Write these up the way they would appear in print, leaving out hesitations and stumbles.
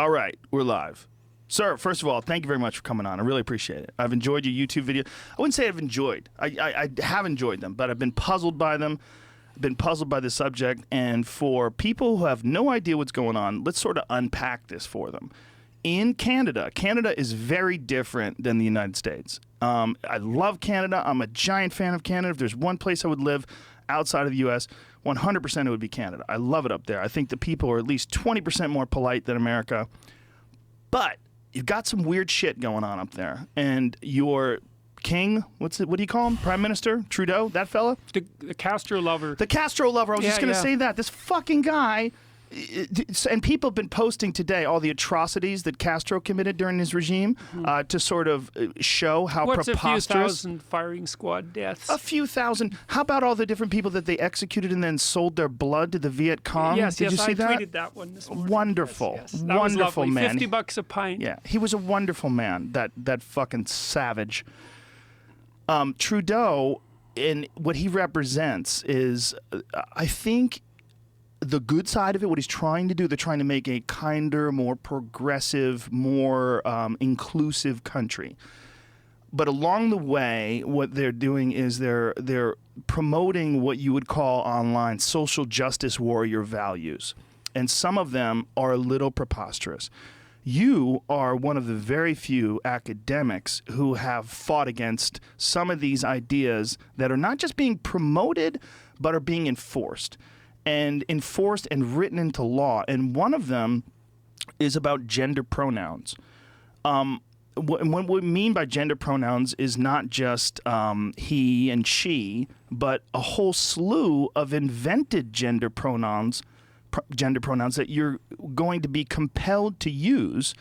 All right, we're live. Sir, first of all, thank you very much for coming on. I really appreciate it. I've enjoyed your YouTube video. I wouldn't say I've enjoyed. I have enjoyed them, but I've been puzzled by them. I've been puzzled by the subject. And for people who have no idea what's going on, let's sort of unpack this for them. In Canada, Canada is very different than the United States. I love Canada. I'm a giant fan of Canada. If there's one place I would live outside of the U.S., 100% it would be Canada. I love it up there. I think the people are at least 20% more polite than America. But you've got some weird shit going on up there. And your king, what do you call him? Prime Minister? Trudeau? That fella? The Castro lover. The Castro lover. I was just going to say that. This fucking guy. And people have been posting today all the atrocities that Castro committed during his regime to sort of show how preposterous. What's a few thousand firing squad deaths? A few thousand. How about all the different people that they executed and then sold their blood to the Viet Cong? Did you see that? I tweeted that one this morning. Wonderful. Yes. That wonderful was man. $50 a pint. Yeah, he was a wonderful man, that fucking savage. Trudeau, and what he represents is, I think, the good side of it, what he's trying to do, they're trying to make a kinder, more progressive, more inclusive country. But along the way, what they're doing is they're promoting what you would call online social justice warrior values. And some of them are a little preposterous. You are one of the very few academics who have fought against some of these ideas that are not just being promoted, but are being enforced. And written into law. And one of them is about gender pronouns. What we mean by gender pronouns is not just he and she, but a whole slew of invented gender pronouns that you're going to be compelled to use.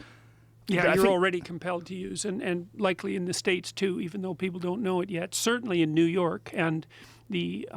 Yeah, you're already compelled to use, and likely in the States too, even though people don't know it yet. Certainly in New York, and the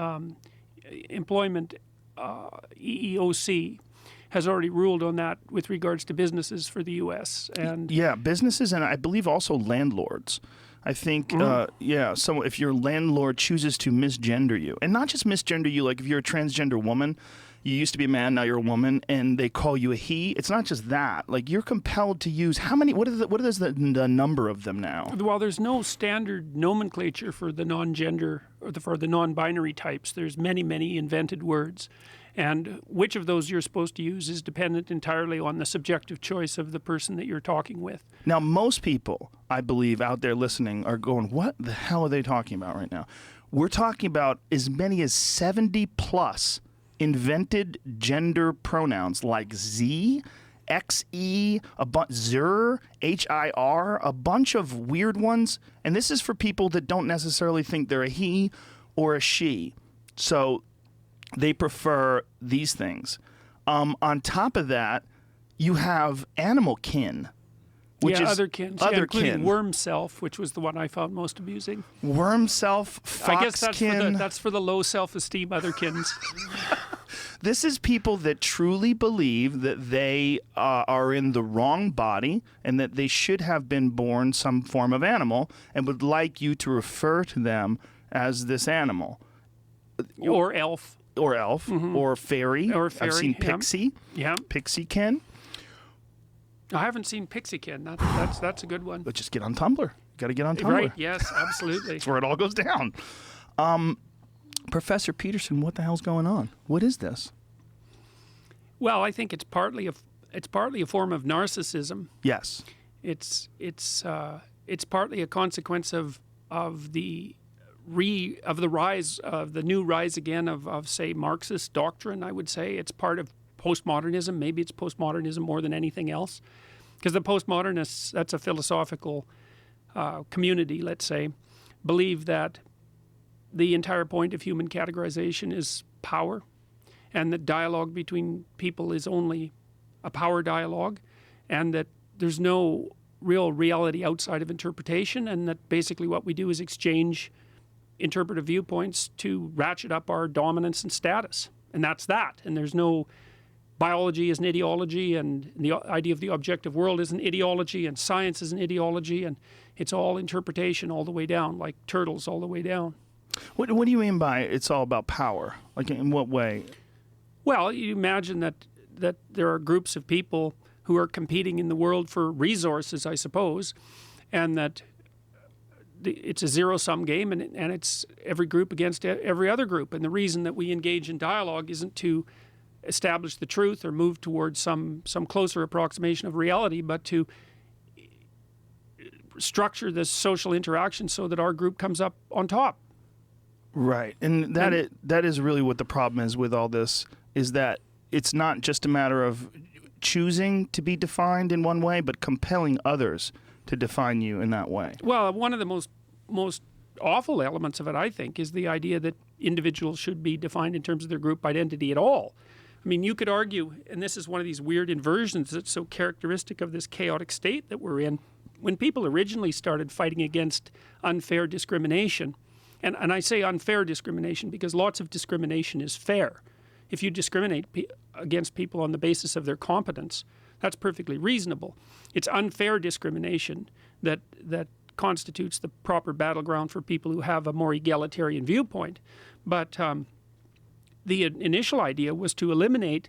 employment EEOC has already ruled on that with regards to businesses for the U.S. and businesses, and I believe also landlords. I think, so if your landlord chooses to misgender you, and not just misgender you, like if you're a transgender woman, you used to be a man, now you're a woman, and they call you a he. It's not just that. Like, you're compelled to use how many? What is the number of them now? Well, there's no standard nomenclature for the non-gender or for the non-binary types. There's many, many invented words, and which of those you're supposed to use is dependent entirely on the subjective choice of the person that you're talking with. Now, most people, I believe, out there listening are going, "What the hell are they talking about right now?" We're talking about as many as 70 plus invented gender pronouns like Z, XE, Zer, HIR, a bunch of weird ones. And this is for people that don't necessarily think they're a he or a she. So they prefer these things. On top of that, you have animal kin. Which is otherkin, including worm self, which was the one I found most amusing. Worm self, foxkin. I guess that's for the low self-esteem otherkins. This is people that truly believe that they are in the wrong body and that they should have been born some form of animal and would like you to refer to them as this animal. Or elf. Or elf. Or fairy. Or fairy. I've seen pixie. Yeah. Pixiekin. I haven't seen Pixiekin. That's a good one. But just get on Tumblr. Got to get on Tumblr. Right, yes, absolutely. That's where it all goes down. Professor Peterson, what the hell's going on? What is this? Well, I think it's partly a form of narcissism. Yes. It's partly a consequence of the rise of the new rise again of say Marxist doctrine. I would say it's part of postmodernism. Maybe it's postmodernism more than anything else, because the postmodernists, that's a philosophical community, let's say, believe that the entire point of human categorization is power, and that dialogue between people is only a power dialogue, and that there's no real reality outside of interpretation, and that basically what we do is exchange interpretive viewpoints to ratchet up our dominance and status. And that's that. And there's no biology is an ideology, and the idea of the objective world is an ideology, and science is an ideology, and it's all interpretation all the way down, like turtles all the way down. What do you mean by it's all about power? Like, in what way? Well, you imagine that there are groups of people who are competing in the world for resources, I suppose, and that it's a zero-sum game, and it's every group against every other group. And the reason that we engage in dialogue isn't to establish the truth or move towards some closer approximation of reality, but to structure this social interaction so that our group comes up on top. Right. And that is really what the problem is with all this, is that it's not just a matter of choosing to be defined in one way, but compelling others to define you in that way. Well, one of the most awful elements of it, I think, is the idea that individuals should be defined in terms of their group identity at all. I mean, you could argue, and this is one of these weird inversions that's so characteristic of this chaotic state that we're in, when people originally started fighting against unfair discrimination, and I say unfair discrimination because lots of discrimination is fair. If you discriminate against people on the basis of their competence, that's perfectly reasonable. It's unfair discrimination that constitutes the proper battleground for people who have a more egalitarian viewpoint. But the initial idea was to eliminate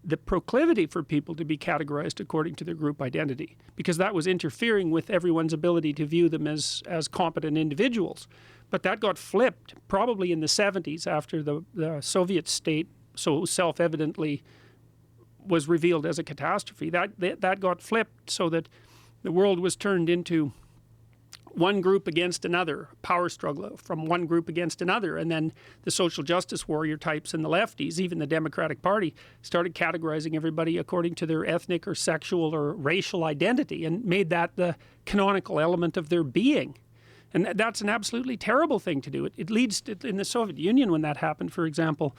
the proclivity for people to be categorized according to their group identity, because that was interfering with everyone's ability to view them as competent individuals. But that got flipped probably in the 70s after the Soviet state so self-evidently was revealed as a catastrophe. That got flipped so that the world was turned into one group against another, power struggle from one group against another, and then the social justice warrior types and the lefties, even the Democratic Party, started categorizing everybody according to their ethnic or sexual or racial identity and made that the canonical element of their being. And that's an absolutely terrible thing to do. It leads to, in the Soviet Union, when that happened, for example,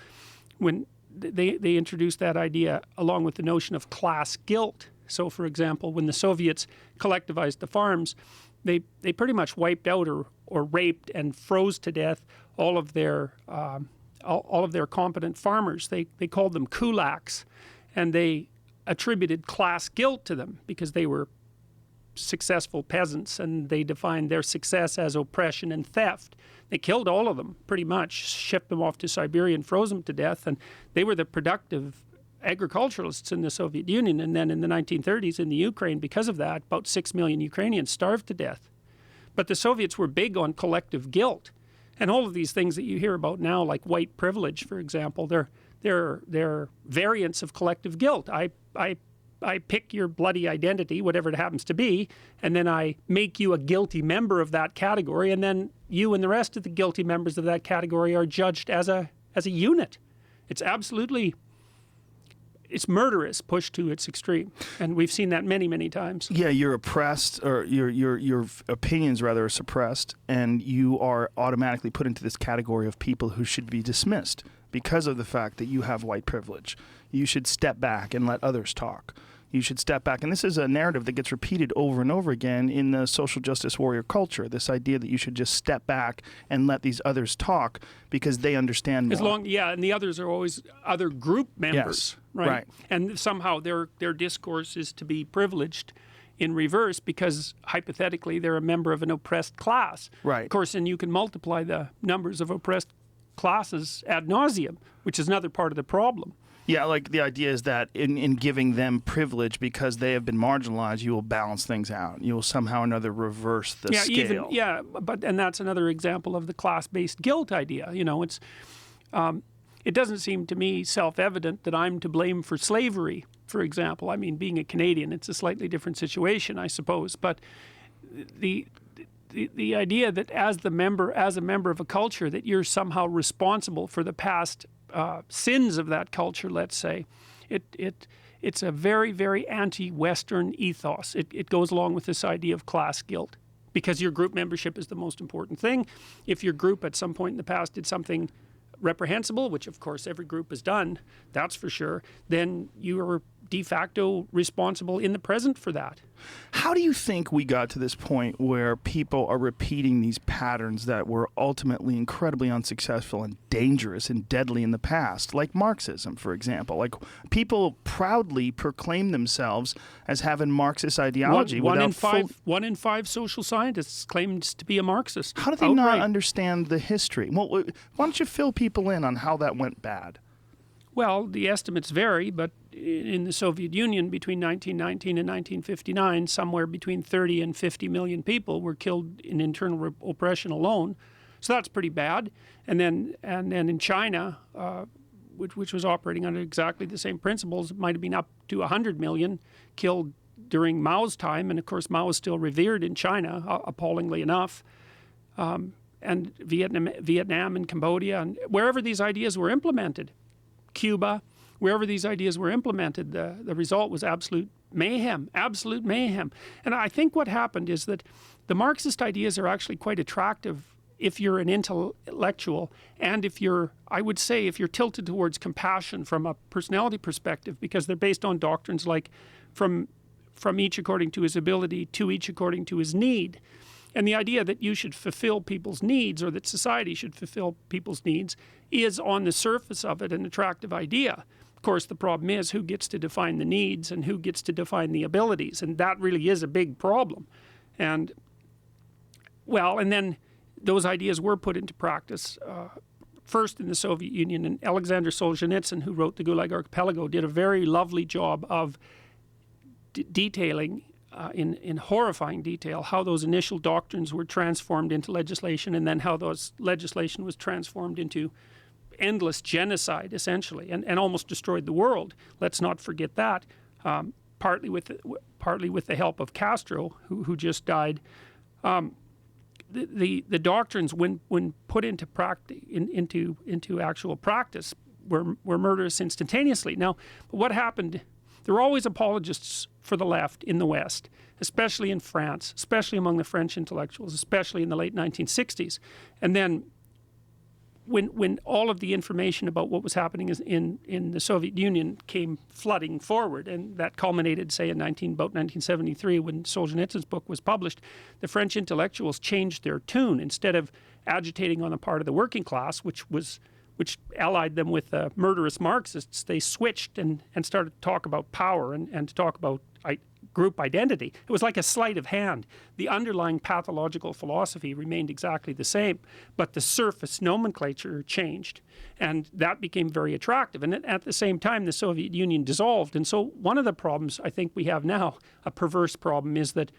when they introduced that idea along with the notion of class guilt. So, for example, when the Soviets collectivized the farms, they pretty much wiped out or raped and froze to death all of their competent farmers. They called them kulaks, and they attributed class guilt to them because they were successful peasants, and they defined their success as oppression and theft. They killed all of them, pretty much, shipped them off to Siberia and froze them to death, and they were the productive agriculturalists in the Soviet Union. And then in the 1930s in the Ukraine, because of that, about 6 million Ukrainians starved to death. But the Soviets were big on collective guilt. And all of these things that you hear about now, like white privilege, for example, they're variants of collective guilt. I pick your bloody identity, whatever it happens to be, and then I make you a guilty member of that category, and then you and the rest of the guilty members of that category are judged as a unit. It's absolutely, it's murderous pushed to its extreme, and we've seen that many, many times. Yeah, you're oppressed, or your opinions rather are suppressed, and you are automatically put into this category of people who should be dismissed because of the fact that you have white privilege. You should step back and let others talk. You should step back. And this is a narrative that gets repeated over and over again in the social justice warrior culture, this idea that you should just step back and let these others talk because they understand more. And the others are always other group members. Yes, right. And somehow their discourse is to be privileged in reverse because hypothetically they're a member of an oppressed class. Right. Of course, and you can multiply the numbers of oppressed classes ad nauseum, which is another part of the problem. Yeah, like the idea is that in giving them privilege because they have been marginalized, you will balance things out. You will somehow or another reverse the scale. And that's another example of the class-based guilt idea. You know, it doesn't seem to me self-evident that I'm to blame for slavery, for example. I mean, being a Canadian, it's a slightly different situation, I suppose. But the idea that as a member of a culture, that you're somehow responsible for the past sins of that culture, let's say, it's a very, very anti-Western ethos. It goes along with this idea of class guilt because your group membership is the most important thing. If your group at some point in the past did something reprehensible, which of course every group has done, that's for sure, then you are de facto responsible in the present for that. How do you think we got to this point where people are repeating these patterns that were ultimately incredibly unsuccessful and dangerous and deadly in the past, like Marxism, for example? Like, people proudly proclaim themselves as having Marxist ideology. One in five social scientists claims to be a Marxist. How do they not understand the history? Well, why don't you fill people in on how that went bad? Well, the estimates vary, but in the Soviet Union between 1919 and 1959, somewhere between 30 and 50 million people were killed in internal oppression alone. So that's pretty bad. And then in China, which was operating under exactly the same principles, it might have been up to 100 million killed during Mao's time. And of course, Mao is still revered in China, appallingly enough. And Vietnam and Cambodia, and wherever these ideas were implemented, Cuba, wherever these ideas were implemented, the result was absolute mayhem, absolute mayhem. And I think what happened is that the Marxist ideas are actually quite attractive if you're an intellectual, and if you're, I would say, if you're tilted towards compassion from a personality perspective, because they're based on doctrines like from each according to his ability, to each according to his need. And the idea that you should fulfill people's needs, or that society should fulfill people's needs, is on the surface of it an attractive idea. Of course, the problem is who gets to define the needs and who gets to define the abilities. And that really is a big problem. And, well, and then those ideas were put into practice first in the Soviet Union. And Alexander Solzhenitsyn, who wrote the Gulag Archipelago, did a very lovely job of detailing in horrifying detail how those initial doctrines were transformed into legislation, and then how those legislation was transformed into endless genocide, essentially, and almost destroyed the world. Let's not forget that. Partly with the help of Castro, who just died. The doctrines, when put into practice, into actual practice, were murderous instantaneously. Now, what happened? There were always apologists for the left in the West, especially in France, especially among the French intellectuals, especially in the late 1960s. And then when all of the information about what was happening in the Soviet Union came flooding forward, and that culminated, say, about 1973, when Solzhenitsyn's book was published, the French intellectuals changed their tune. Instead of agitating on the part of the working class, which allied them with murderous Marxists, they switched and started to talk about power and to talk about group identity. It was like a sleight of hand. The underlying pathological philosophy remained exactly the same, but the surface nomenclature changed, and that became very attractive. And at the same time, the Soviet Union dissolved. And so one of the problems I think we have now, a perverse problem, is that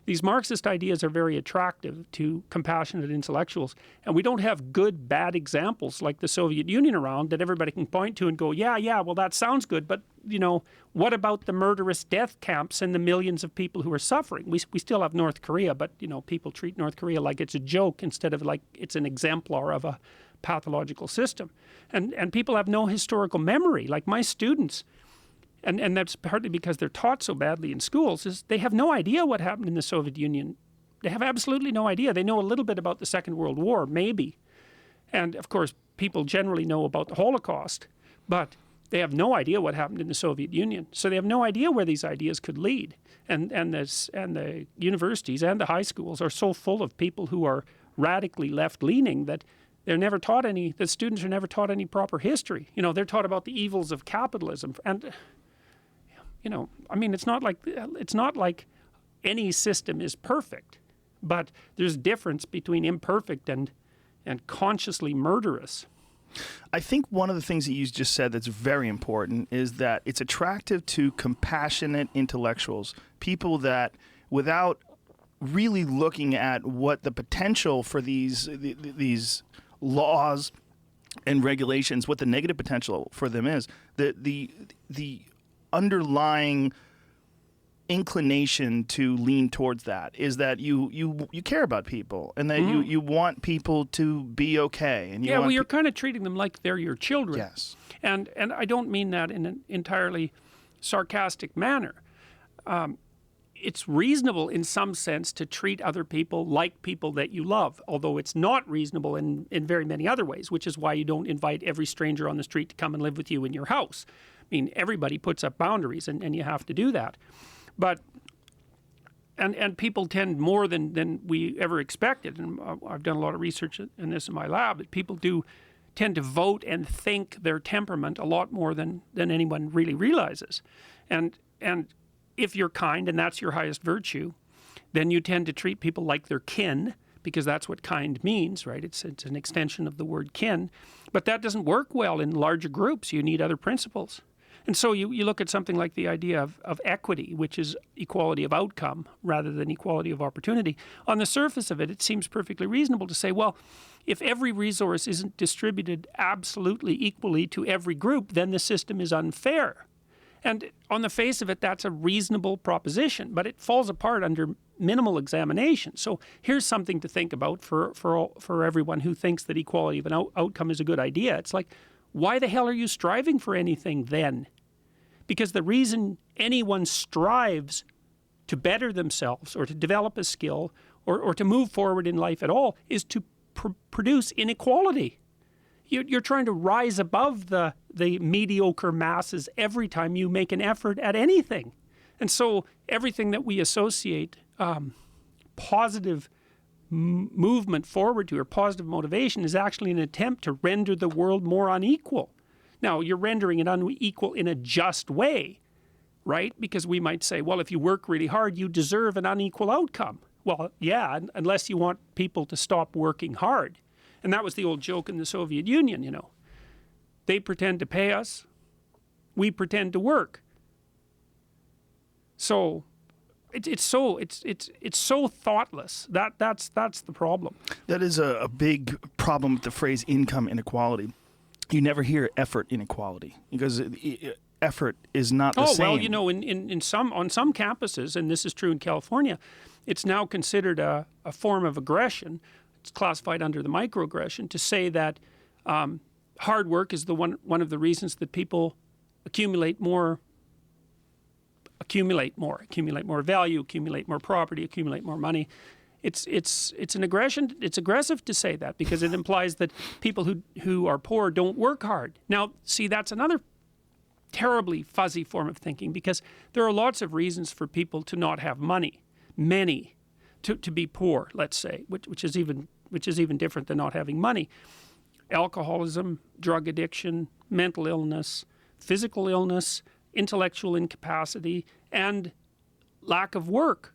these Marxist ideas are very attractive to compassionate intellectuals, and we don't have good, bad examples like the Soviet Union around that everybody can point to and go, yeah, well, that sounds good, but, what about the murderous death camps and the millions of people who are suffering? We still have North Korea, but, people treat North Korea like it's a joke instead of like it's an exemplar of a pathological system. And people have no historical memory. Like my students, and that's partly because they're taught so badly in schools, is they have no idea what happened in the Soviet Union. They have absolutely no idea. They know a little bit about the Second World War, maybe. And, of course, people generally know about the Holocaust, but they have no idea what happened in the Soviet Union. So they have no idea where these ideas could lead. And the universities and the high schools are so full of people who are radically left-leaning that the students are never taught any proper history. They're taught about the evils of capitalism. And it's not like any system is perfect, but there's difference between imperfect and consciously murderous. I think one of the things that you just said that's very important is that it's attractive to compassionate intellectuals, people that, without really looking at what the potential for these laws and regulations, what the negative potential for them is, the underlying inclination to lean towards that is that you care about people, and that you want people to be okay, and you're kind of treating them like they're your children. Yes. And I don't mean that in an entirely sarcastic manner. It's reasonable in some sense to treat other people like people that you love, although it's not reasonable in very many other ways, which is why you don't invite every stranger on the street to come and live with you in your house. I mean, everybody puts up boundaries, and you have to do that. But and people tend more than we ever expected, and I've done a lot of research in this in my lab, that people do tend to vote and think their temperament a lot more than anyone really realizes. And if you're kind, and that's your highest virtue, then you tend to treat people like they're kin, because that's what kind means, right? It's an extension of the word kin. But that doesn't work well in larger groups. You need other principles. And so you look at something like the idea of equity, which is equality of outcome rather than equality of opportunity. On the surface of it, it seems perfectly reasonable to say, well, if every resource isn't distributed absolutely equally to every group, then the system is unfair. And on the face of it, that's a reasonable proposition, but it falls apart under minimal examination. So here's something to think about for everyone who thinks that equality of an outcome is a good idea. It's like, why the hell are you striving for anything then? Because the reason anyone strives to better themselves or to develop a skill or to move forward in life at all is to produce inequality. You're trying to rise above the mediocre masses every time you make an effort at anything. And so everything that we associate positive movement forward to or positive motivation is actually an attempt to render the world more unequal. Now, you're rendering it unequal in a just way, right? Because we might say, well, if you work really hard, you deserve an unequal outcome. Well, yeah, unless you want people to stop working hard. And that was the old joke in the Soviet Union, you know. They pretend to pay us, we pretend to work. So it's so thoughtless. That's the problem. That is a big problem with the phrase income inequality. You never hear effort inequality because effort is not the same. Oh, well, you know, on some campuses, and this is true in California, it's now considered a form of aggression. It's classified under the microaggression to say that hard work is one of the reasons that people accumulate more value, accumulate more property, accumulate more money. It's an aggression. It's aggressive to say that because it implies that people who are poor don't work hard. Now, see, that's another terribly fuzzy form of thinking because there are lots of reasons for people to not have money, many, to be poor, let's say, which is even different than not having money. Alcoholism, drug addiction, mental illness, physical illness, intellectual incapacity, and lack of work.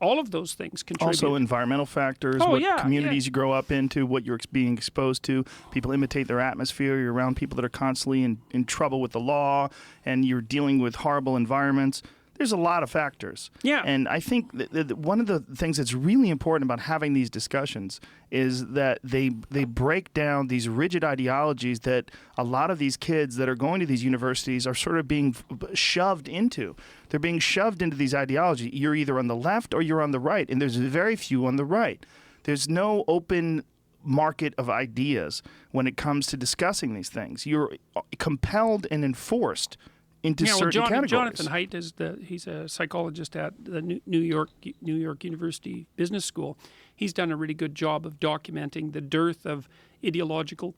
All of those things contribute. Also environmental factors, communities you grow up into, what you're being exposed to. People imitate their atmosphere. You're around people that are constantly in trouble with the law, and you're dealing with horrible environments. There's a lot of factors. Yeah. And I think that one of the things that's really important about having these discussions is that they break down these rigid ideologies that a lot of these kids that are going to these universities are sort of being shoved into. They're being shoved into these ideologies. You're either on the left or you're on the right, and there's very few on the right. There's no open market of ideas when it comes to discussing these things. You're compelled and enforced into certain categories. Jonathan Haidt he's a psychologist at the New York University Business School. He's done a really good job of documenting the dearth of ideological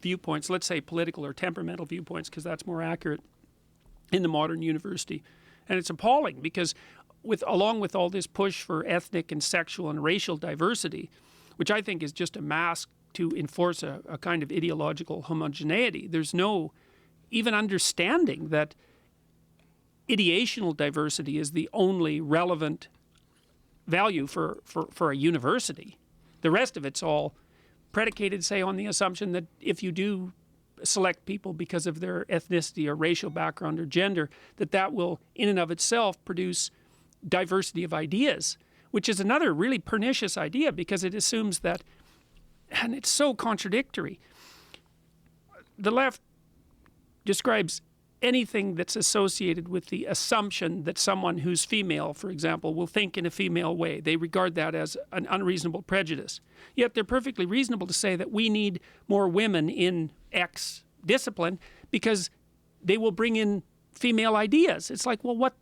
viewpoints, let's say political or temperamental viewpoints, because that's more accurate in the modern university. And it's appalling because along with all this push for ethnic and sexual and racial diversity, which I think is just a mask to enforce a kind of ideological homogeneity, there's no even understanding that ideational diversity is the only relevant value for a university. The rest of it's all predicated, say, on the assumption that if you do select people because of their ethnicity or racial background or gender, that will in and of itself produce diversity of ideas, which is another really pernicious idea because it assumes that, and it's so contradictory, the left describes anything that's associated with the assumption that someone who's female, for example, will think in a female way. They regard that as an unreasonable prejudice. Yet they're perfectly reasonable to say that we need more women in X discipline because they will bring in female ideas. It's like, well, what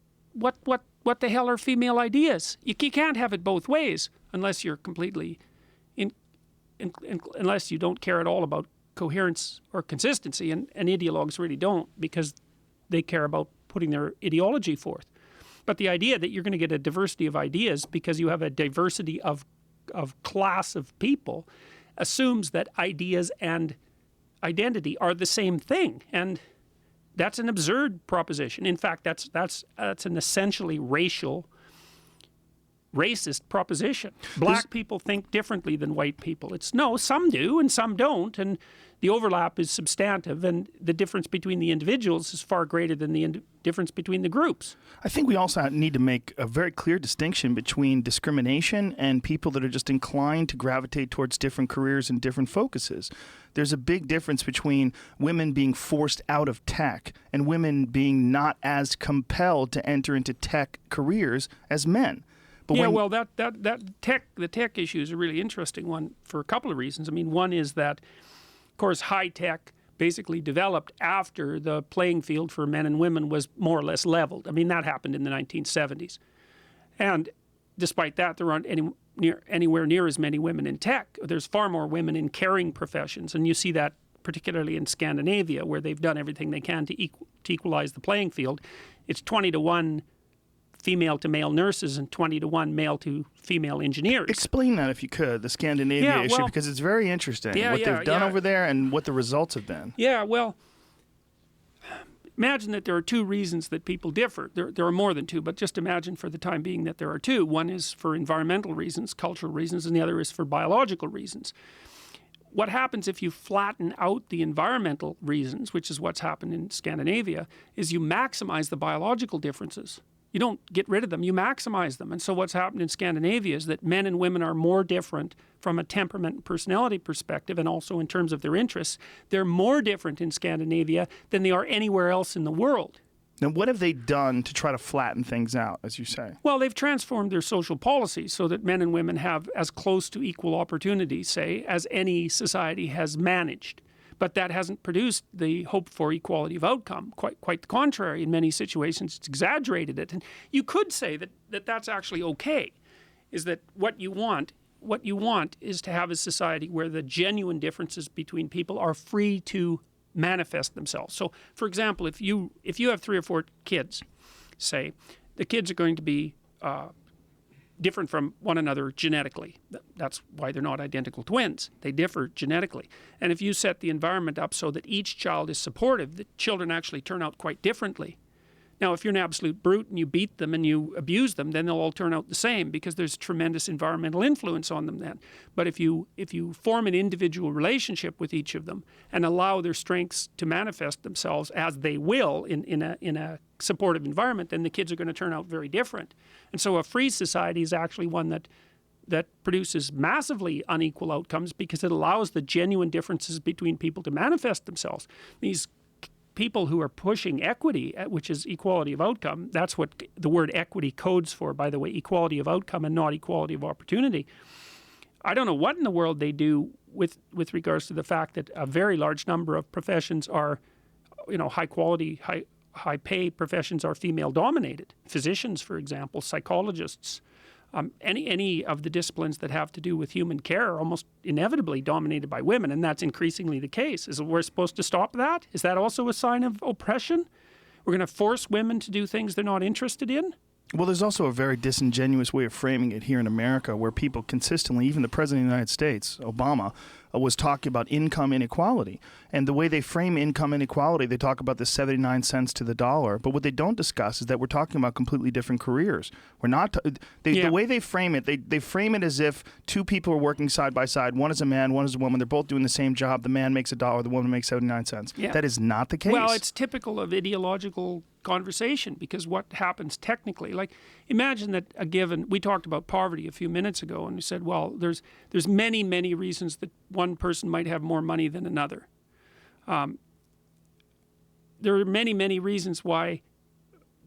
the hell are female ideas? You can't have it both ways unless you're completely, unless you don't care at all about coherence or consistency, and ideologues really don't because they care about putting their ideology forth. But the idea that you're going to get a diversity of ideas because you have a diversity of class of people assumes that ideas and identity are the same thing, and that's an absurd proposition. In fact, that's an essentially racist proposition. Black people think differently than white people. Some do and some don't, and the overlap is substantive, and the difference between the individuals is far greater than the difference between the groups. I think we also need to make a very clear distinction between discrimination and people that are just inclined to gravitate towards different careers and different focuses. There's a big difference between women being forced out of tech and women being not as compelled to enter into tech careers as men. But yeah, well, the tech issue is a really interesting one for a couple of reasons. I mean, one is that, of course, high tech basically developed after the playing field for men and women was more or less leveled. I mean, that happened in the 1970s. And despite that, there aren't anywhere near as many women in tech. There's far more women in caring professions. And you see that particularly in Scandinavia, where they've done everything they can to equalize the playing field. It's 20-to-1 female to male nurses and 20-to-1 male to female engineers. Explain that if you could, the Scandinavia issue, because it's very interesting what they've done over there and what the results have been. Yeah, well, imagine that there are two reasons that people differ. There are more than two, but just imagine for the time being that there are two. One is for environmental reasons, cultural reasons, and the other is for biological reasons. What happens if you flatten out the environmental reasons, which is what's happened in Scandinavia, is you maximize the biological differences. You don't get rid of them, you maximize them. And so what's happened in Scandinavia is that men and women are more different from a temperament and personality perspective, and also in terms of their interests. They're more different in Scandinavia than they are anywhere else in the world. Now, what have they done to try to flatten things out, as you say? Well, they've transformed their social policies so that men and women have as close to equal opportunity, say, as any society has managed. But that hasn't produced the hope for equality of outcome. Quite the contrary. In many situations, it's exaggerated it. And you could say that that's actually okay, is that what you want is to have a society where the genuine differences between people are free to manifest themselves. So, for example, if you have 3 or 4 kids, say, the kids are going to be different from one another genetically. That's why they're not identical twins. They differ genetically. And if you set the environment up so that each child is supportive, the children actually turn out quite differently. Now, if you're an absolute brute and you beat them and you abuse them, then they'll all turn out the same because there's tremendous environmental influence on them then. But if you form an individual relationship with each of them and allow their strengths to manifest themselves as they will in a supportive environment, then the kids are going to turn out very different. And so a free society is actually one that produces massively unequal outcomes because it allows the genuine differences between people to manifest themselves. These people who are pushing equity, which is equality of outcome, that's what the word equity codes for, by the way, equality of outcome and not equality of opportunity. I don't know what in the world they do with regards to the fact that a very large number of professions are, high quality, high pay professions are female dominated. Physicians, for example, psychologists, any of the disciplines that have to do with human care are almost inevitably dominated by women, and that's increasingly the case. Is we're supposed to stop that? Is that also a sign of oppression? We're going to force women to do things they're not interested in? Well, there's also a very disingenuous way of framing it here in America where people consistently, even the President of the United States, Obama, was talking about income inequality. And the way they frame income inequality, they talk about the 79 cents to the dollar. But what they don't discuss is that we're talking about completely different careers. We're not. The way they frame it, they frame it as if two people are working side by side. One is a man, one is a woman. They're both doing the same job. The man makes $1, the woman makes 79 cents. Yeah. That is not the case. Well, it's typical of ideological conversation because what happens technically, like imagine that we talked about poverty a few minutes ago and we said, well, there's many, many reasons that one person might have more money than another. There are many, many reasons why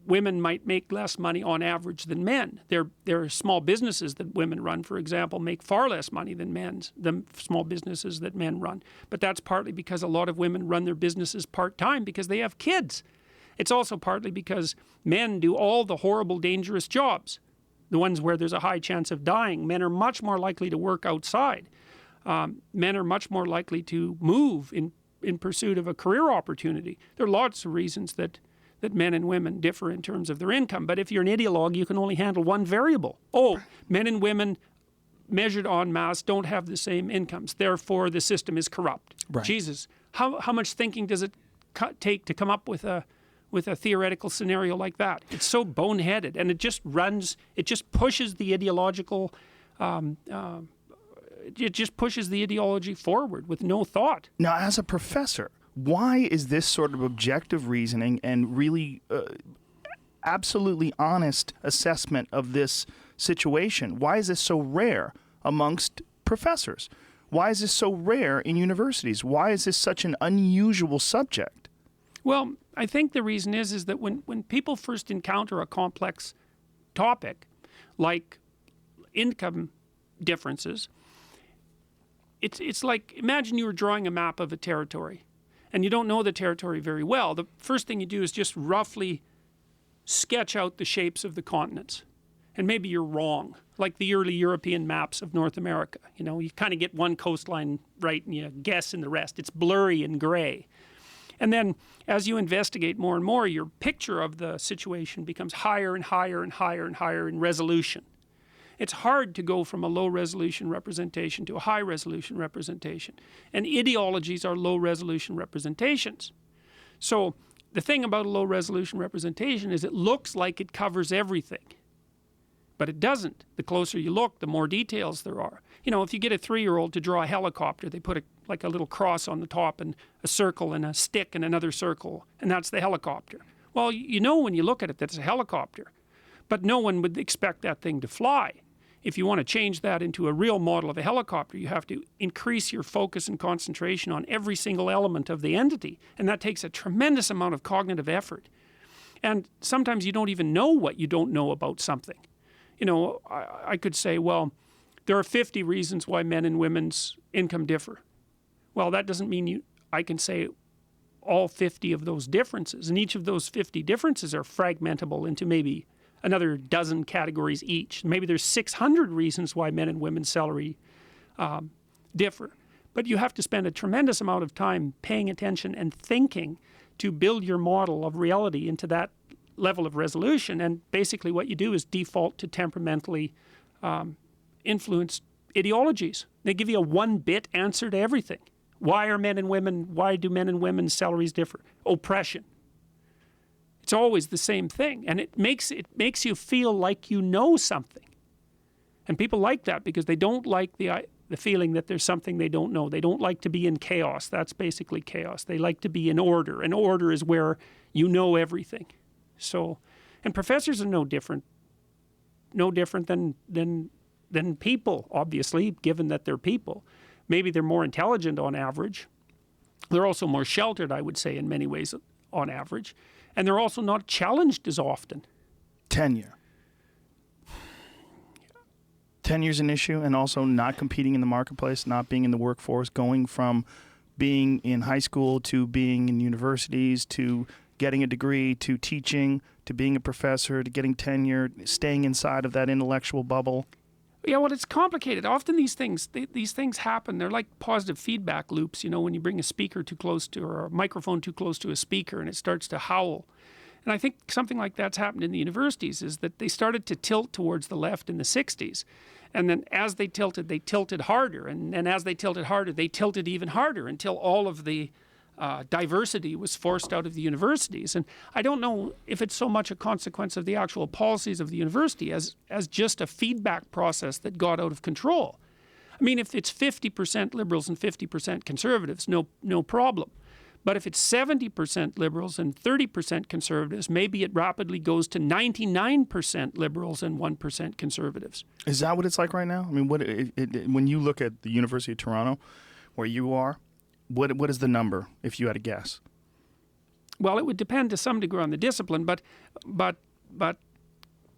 women might make less money on average than men. There are small businesses that women run, for example, make far less money than small businesses that men run. But that's partly because a lot of women run their businesses part-time because they have kids. It's also partly because men do all the horrible, dangerous jobs, the ones where there's a high chance of dying. Men are much more likely to work outside. Men are much more likely to move in pursuit of a career opportunity. There are lots of reasons that men and women differ in terms of their income. But if you're an ideologue, you can only handle one variable. Oh, men and women measured en masse don't have the same incomes. Therefore, the system is corrupt. Right. Jesus, how much thinking does it take to come up with a theoretical scenario like that? It's so boneheaded, and it just pushes the ideological it just pushes the ideology forward with no thought. Now, as a professor, why is this sort of objective reasoning and really absolutely honest assessment of this situation, why is this so rare amongst professors? Why is this so rare in universities? Why is this such an unusual subject? Well, I think the reason is that when people first encounter a complex topic like income differences, it's like, imagine you were drawing a map of a territory and you don't know the territory very well. The first thing you do is just roughly sketch out the shapes of the continents. And maybe you're wrong, like the early European maps of North America. You know, you kind of get one coastline right and you guess in the rest. It's blurry and gray. And then as you investigate more and more, your picture of the situation becomes higher and higher and higher and higher in resolution. It's hard to go from a low resolution representation to a high resolution representation. And ideologies are low resolution representations. So the thing about a low resolution representation is it looks like it covers everything. But it doesn't. The closer you look, the more details there are. You know, if you get a 3-year-old to draw a helicopter, they put like a little cross on the top and a circle and a stick and another circle, and that's the helicopter. Well, you know when you look at it that it's a helicopter, but no one would expect that thing to fly. If you want to change that into a real model of a helicopter, you have to increase your focus and concentration on every single element of the entity, and that takes a tremendous amount of cognitive effort. And sometimes you don't even know what you don't know about something. You know, I could say, well, there are 50 reasons why men and women's income differ. Well, that doesn't mean I can say all 50 of those differences. And each of those 50 differences are fragmentable into maybe another dozen categories each. Maybe there's 600 reasons why men and women's salary differ. But you have to spend a tremendous amount of time paying attention and thinking to build your model of reality into that level of resolution. And basically what you do is default to temperamentally influenced ideologies. They give you a 1-bit answer to everything. Why do men and women's salaries differ? Oppression. It's always the same thing. And it makes you feel like you know something. And people like that because they don't like the feeling that there's something they don't know. They don't like to be in chaos. That's basically chaos. They like to be in order. And order is where you know everything. So, and professors are no different than people, obviously, given that they're people. Maybe they're more intelligent on average. They're also more sheltered, I would say, in many ways on average. And they're also not challenged as often. Tenure. Tenure's an issue, and also not competing in the marketplace, not being in the workforce, going from being in high school to being in universities to getting a degree to teaching to being a professor to getting tenure, staying inside of that intellectual bubble. Yeah, well, it's complicated. Often these things happen. They're like positive feedback loops, you know, when you bring a speaker too close to, or a microphone too close to a speaker and it starts to howl. And I think something like that's happened in the universities, is that they started to tilt towards the left in the 60s. And then as they tilted harder. And as they tilted harder, they tilted even harder until all of the diversity was forced out of the universities. And I don't know if it's so much a consequence of the actual policies of the university as just a feedback process that got out of control. I mean, if it's 50% liberals and 50% conservatives, no problem. But if it's 70% liberals and 30% conservatives, maybe it rapidly goes to 99% liberals and 1% conservatives. Is that what it's like right now? I mean, when you look at the University of Toronto, where you are, what is the number, if you had a guess? Well, it would depend to some degree on the discipline, but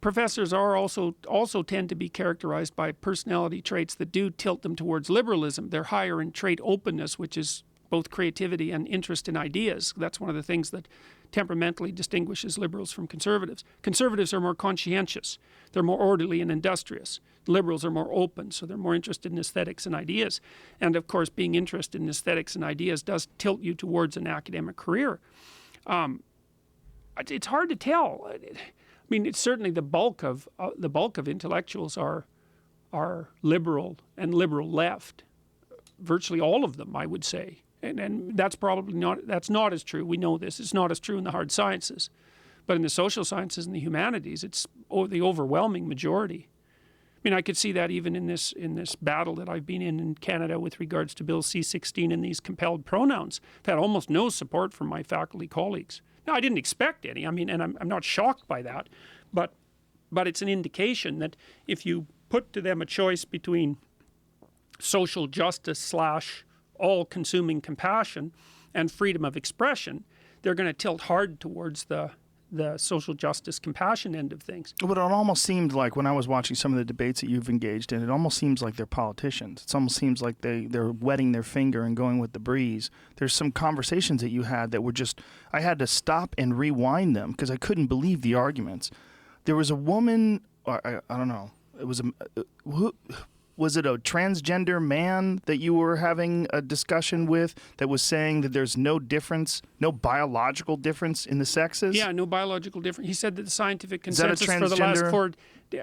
professors are also tend to be characterized by personality traits that do tilt them towards liberalism. They're higher in trait openness, which is both creativity and interest in ideas. That's one of the things that temperamentally distinguishes liberals from conservatives. Conservatives are more conscientious. They're more orderly and industrious. Liberals are more open, so they're more interested in aesthetics and ideas. And of course, being interested in aesthetics and ideas does tilt you towards an academic career. It's hard to tell. I mean, it's certainly the bulk of intellectuals are liberal and liberal left. Virtually all of them, I would say. And that's probably not as true. We know this. It's not as true in the hard sciences. But in the social sciences and the humanities, it's the overwhelming majority. I mean, I could see that even in this battle that I've been in Canada with regards to Bill C-16 and these compelled pronouns. I've had almost no support from my faculty colleagues. Now, I didn't expect any. I mean, and I'm not shocked by that, but it's an indication that if you put to them a choice between social justice / all-consuming compassion and freedom of expression, they're going to tilt hard towards the social justice compassion end of things. But it almost seemed like when I was watching some of the debates that you've engaged in, it almost seems like they're politicians. It almost seems like they're wetting their finger and going with the breeze. There's some conversations that you had that were just, I had to stop and rewind them because I couldn't believe the arguments. There was a woman, I don't know, it was was it a transgender man that you were having a discussion with that was saying that there's no difference, no biological difference in the sexes? Yeah, no biological difference. He said that the scientific Is that a consensus for the last transgender?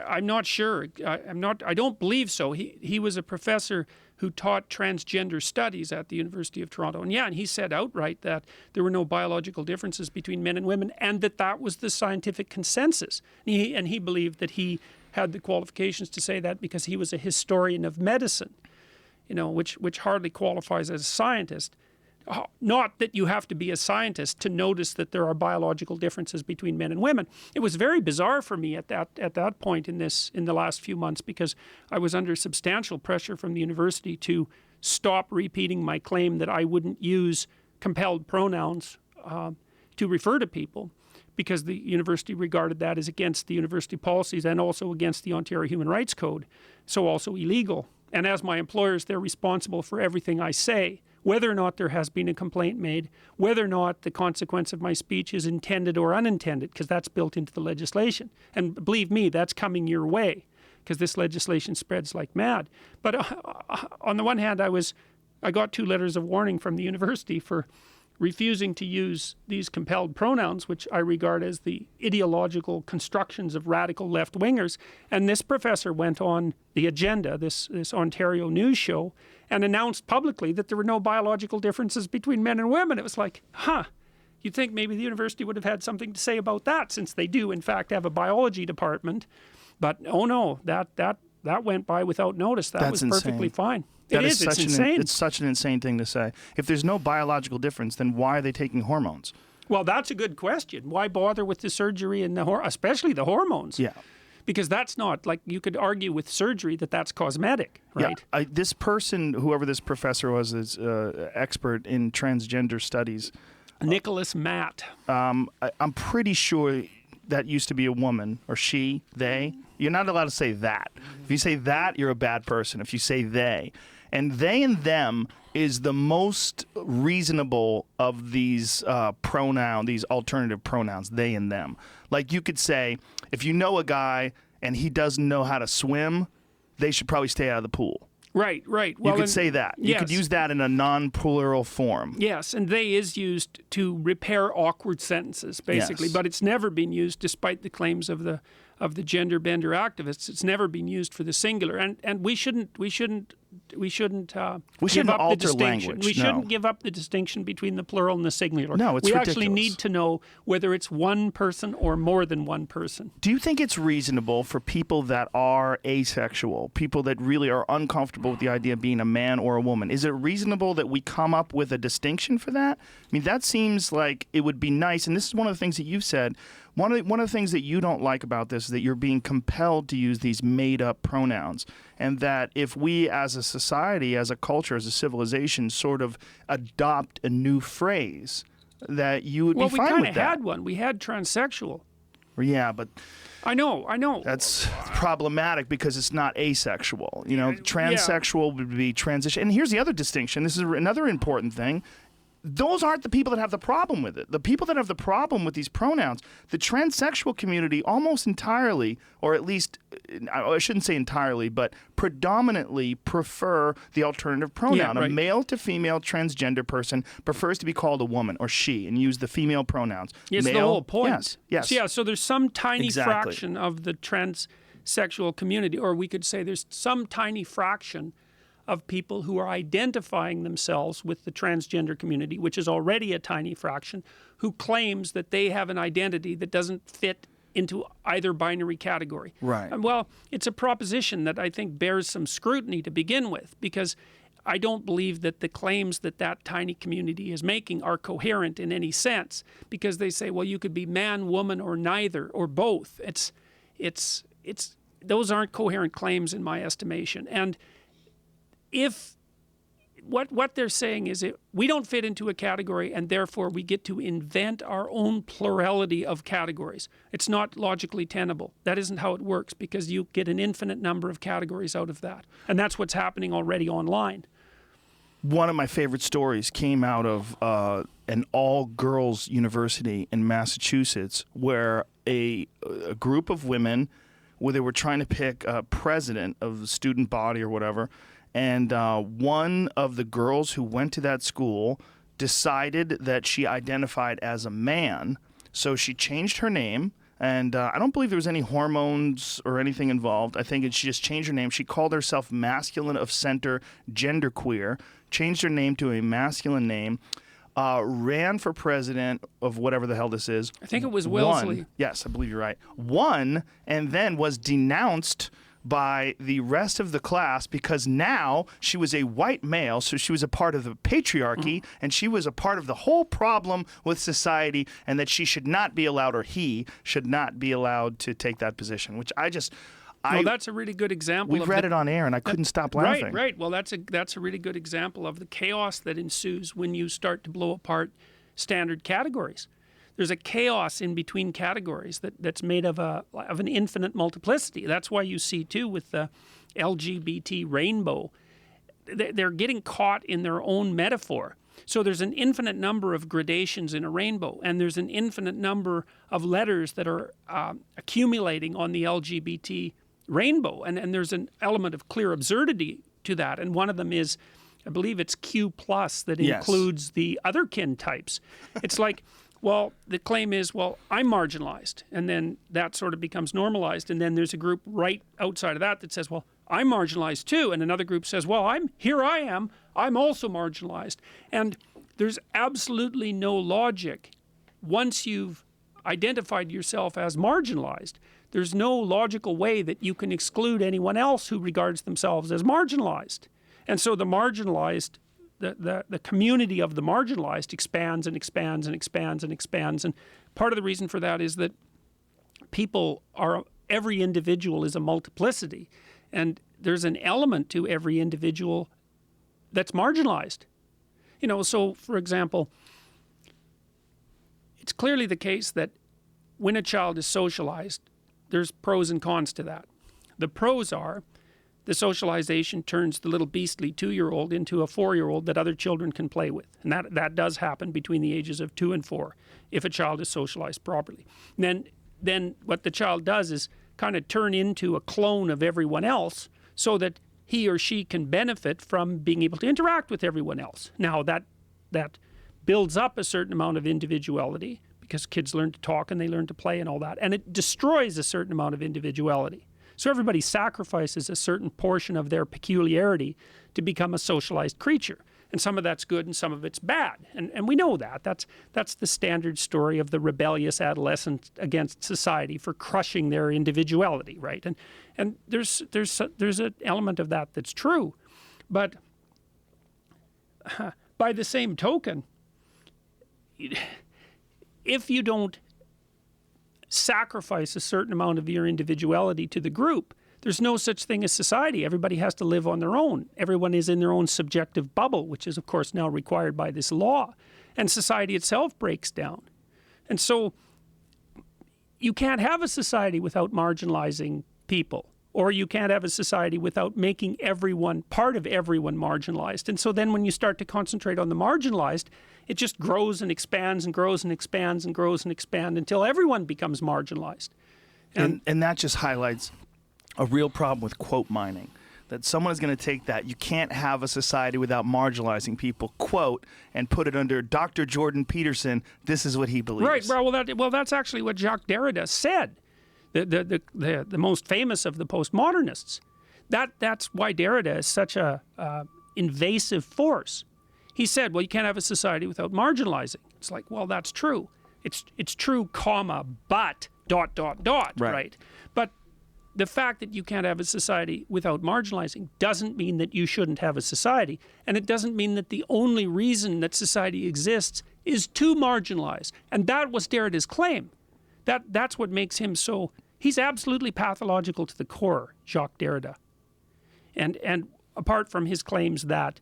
I'm not sure. I don't believe so. He was a professor who taught transgender studies at the University of Toronto. And yeah, and he said outright that there were no biological differences between men and women and that was the scientific consensus. And he believed that he had the qualifications to say that because he was a historian of medicine, which hardly qualifies as a scientist. Not that you have to be a scientist to notice that there are biological differences between men and women. It was very bizarre for me at that point in the last few months because I was under substantial pressure from the university to stop repeating my claim that I wouldn't use compelled pronouns to refer to people, because the university regarded that as against the university policies and also against the Ontario Human Rights Code, so also illegal. And as my employers, they're responsible for everything I say, whether or not there has been a complaint made, whether or not the consequence of my speech is intended or unintended, because that's built into the legislation. And believe me, that's coming your way, because this legislation spreads like mad. But on the one hand, I got 2 letters of warning from the university for refusing to use these compelled pronouns, which I regard as the ideological constructions of radical left-wingers. And this professor went on the agenda, this Ontario news show, and announced publicly that there were no biological differences between men and women. It was like, you'd think maybe the university would have had something to say about that, since they do, in fact, have a biology department. But, oh no, that went by without notice. That was perfectly fine. It's insane. It's such an insane thing to say. If there's no biological difference, then why are they taking hormones? Well, that's a good question. Why bother with the surgery and especially the hormones? Yeah. Because that's not, like, you could argue with surgery that's cosmetic, right? Yeah. This person, whoever this professor was, is expert in transgender studies. Nicholas Matt. I'm pretty sure that used to be a woman, or she, they. You're not allowed to say that. If you say that, you're a bad person. If you say they. And they and them is the most reasonable of these these alternative pronouns, they and them. Like you could say, if you know a guy and he doesn't know how to swim, they should probably stay out of the pool. Right. Well, you could say that. You could use that in a non-plural form. Yes, and they is used to repair awkward sentences, basically. Yes. But it's never been used, despite the claims of the gender bender activists. It's never been used for the singular, and we shouldn't give up the distinction. Language, we shouldn't give up the distinction between the plural and the singular. No, it's we ridiculous. actually need to know whether it's one person or more than one person. Do you think it's reasonable for people that are asexual, people that really are uncomfortable with the idea of being a man or a woman, is it reasonable that we come up with a distinction for that? I mean, that seems like it would be nice, and this is one of the things that you've said. One of the things that you don't like about this is that you're being compelled to use these made-up pronouns, and that if we as a society, as a culture, as a civilization sort of adopt a new phrase, that you would be fine with that. Well, we kind of had one. We had transsexual. Yeah, but I know. That's problematic because it's not asexual. Transsexual would be transition. And here's the other distinction. This is another important thing. Those aren't the people that have the problem with it. The people that have the problem with these pronouns, the transsexual community almost entirely, or at least, I shouldn't say entirely, but predominantly prefer the alternative pronoun. Yeah, right. A male to female transgender person prefers to be called a woman or she and use the female pronouns. It's male, the whole point. Yes. So, so there's some tiny Exactly. fraction of the transsexual community, or we could say there's some tiny fraction of people who are identifying themselves with the transgender community, which is already a tiny fraction, who claims that they have an identity that doesn't fit into either binary category. Right. Well, it's a proposition that I think bears some scrutiny to begin with, because I don't believe that the claims that that tiny community is making are coherent in any sense, because they say, well, you could be man, woman, or neither, or both. Those aren't coherent claims in my estimation. And if what they're saying is we don't fit into a category, and therefore we get to invent our own plurality of categories. It's not logically tenable. That isn't how it works, because you get an infinite number of categories out of that. And that's what's happening already online. One of my favorite stories came out of an all-girls university in Massachusetts, where a group of women, where they were trying to pick a president of the student body or whatever, and one of the girls who went to that school decided that she identified as a man, so she changed her name. And I don't believe there was any hormones or anything involved. I think she just changed her name. She called herself Masculine of Center Genderqueer, changed her name to a masculine name, ran for president of whatever the hell this is. I think it was Wellesley. Won. Yes, I believe you're right. Won, and then was denounced by the rest of the class, because now she was a white male, so she was a part of the patriarchy, and she was a part of the whole problem with society, and that she should not be allowed, or he should not be allowed to take that position, which well, that's a really good example. We've read it on air, and I couldn't stop laughing. Right. Well, that's a really good example of the chaos that ensues when you start to blow apart standard categories. There's a chaos in between categories that's made of an infinite multiplicity. That's why you see, too, with the LGBT rainbow, they're getting caught in their own metaphor. So there's an infinite number of gradations in a rainbow, and there's an infinite number of letters that are accumulating on the LGBT rainbow. And there's an element of clear absurdity to that. And one of them is, I believe it's Q+, that includes the other kin types. It's like, well, the claim is, well, I'm marginalized, and then that sort of becomes normalized, and then there's a group right outside of that says, well, I'm marginalized too, and another group says, well, I'm also marginalized. And there's absolutely no logic. Once you've identified yourself as marginalized, there's no logical way that you can exclude anyone else who regards themselves as marginalized. And so the marginalized, the community of the marginalized expands and expands and expands and expands. And part of the reason for that is that every individual is a multiplicity. And there's an element to every individual that's marginalized. So for example, it's clearly the case that when a child is socialized, there's pros and cons to that. The pros are the socialization turns the little beastly 2-year-old into a 4-year-old that other children can play with. And that does happen between the ages of 2 and 4 if a child is socialized properly. And then what the child does is kind of turn into a clone of everyone else so that he or she can benefit from being able to interact with everyone else. Now, that builds up a certain amount of individuality, because kids learn to talk and they learn to play and all that. And it destroys a certain amount of individuality. So everybody sacrifices a certain portion of their peculiarity to become a socialized creature. And some of that's good and some of it's bad. And we know that. That's the standard story of the rebellious adolescent against society for crushing their individuality, right? And there's an element of that that's true. But by the same token, if you don't sacrifice a certain amount of your individuality to the group, there's no such thing as society. Everybody has to live on their own. Everyone is in their own subjective bubble, which is, of course, now required by this law. And society itself breaks down. And so you can't have a society without marginalizing people, or you can't have a society without making part of everyone marginalized. And so then when you start to concentrate on the marginalized, it just grows and expands and grows and expands and grows and expands until everyone becomes marginalized. And that just highlights a real problem with quote mining, that someone is going to take that, you can't have a society without marginalizing people, quote, and put it under Dr. Jordan Peterson, this is what he believes. Right, well, that's actually what Jacques Derrida said, the most famous of the postmodernists. That's why Derrida is such a invasive force. He said, well, you can't have a society without marginalizing. It's like, well, that's true. It's true, comma, but right? But the fact that you can't have a society without marginalizing doesn't mean that you shouldn't have a society. And it doesn't mean that the only reason that society exists is to marginalize. And that was Derrida's claim. That's what makes him so... He's absolutely pathological to the core, Jacques Derrida. And apart from his claims that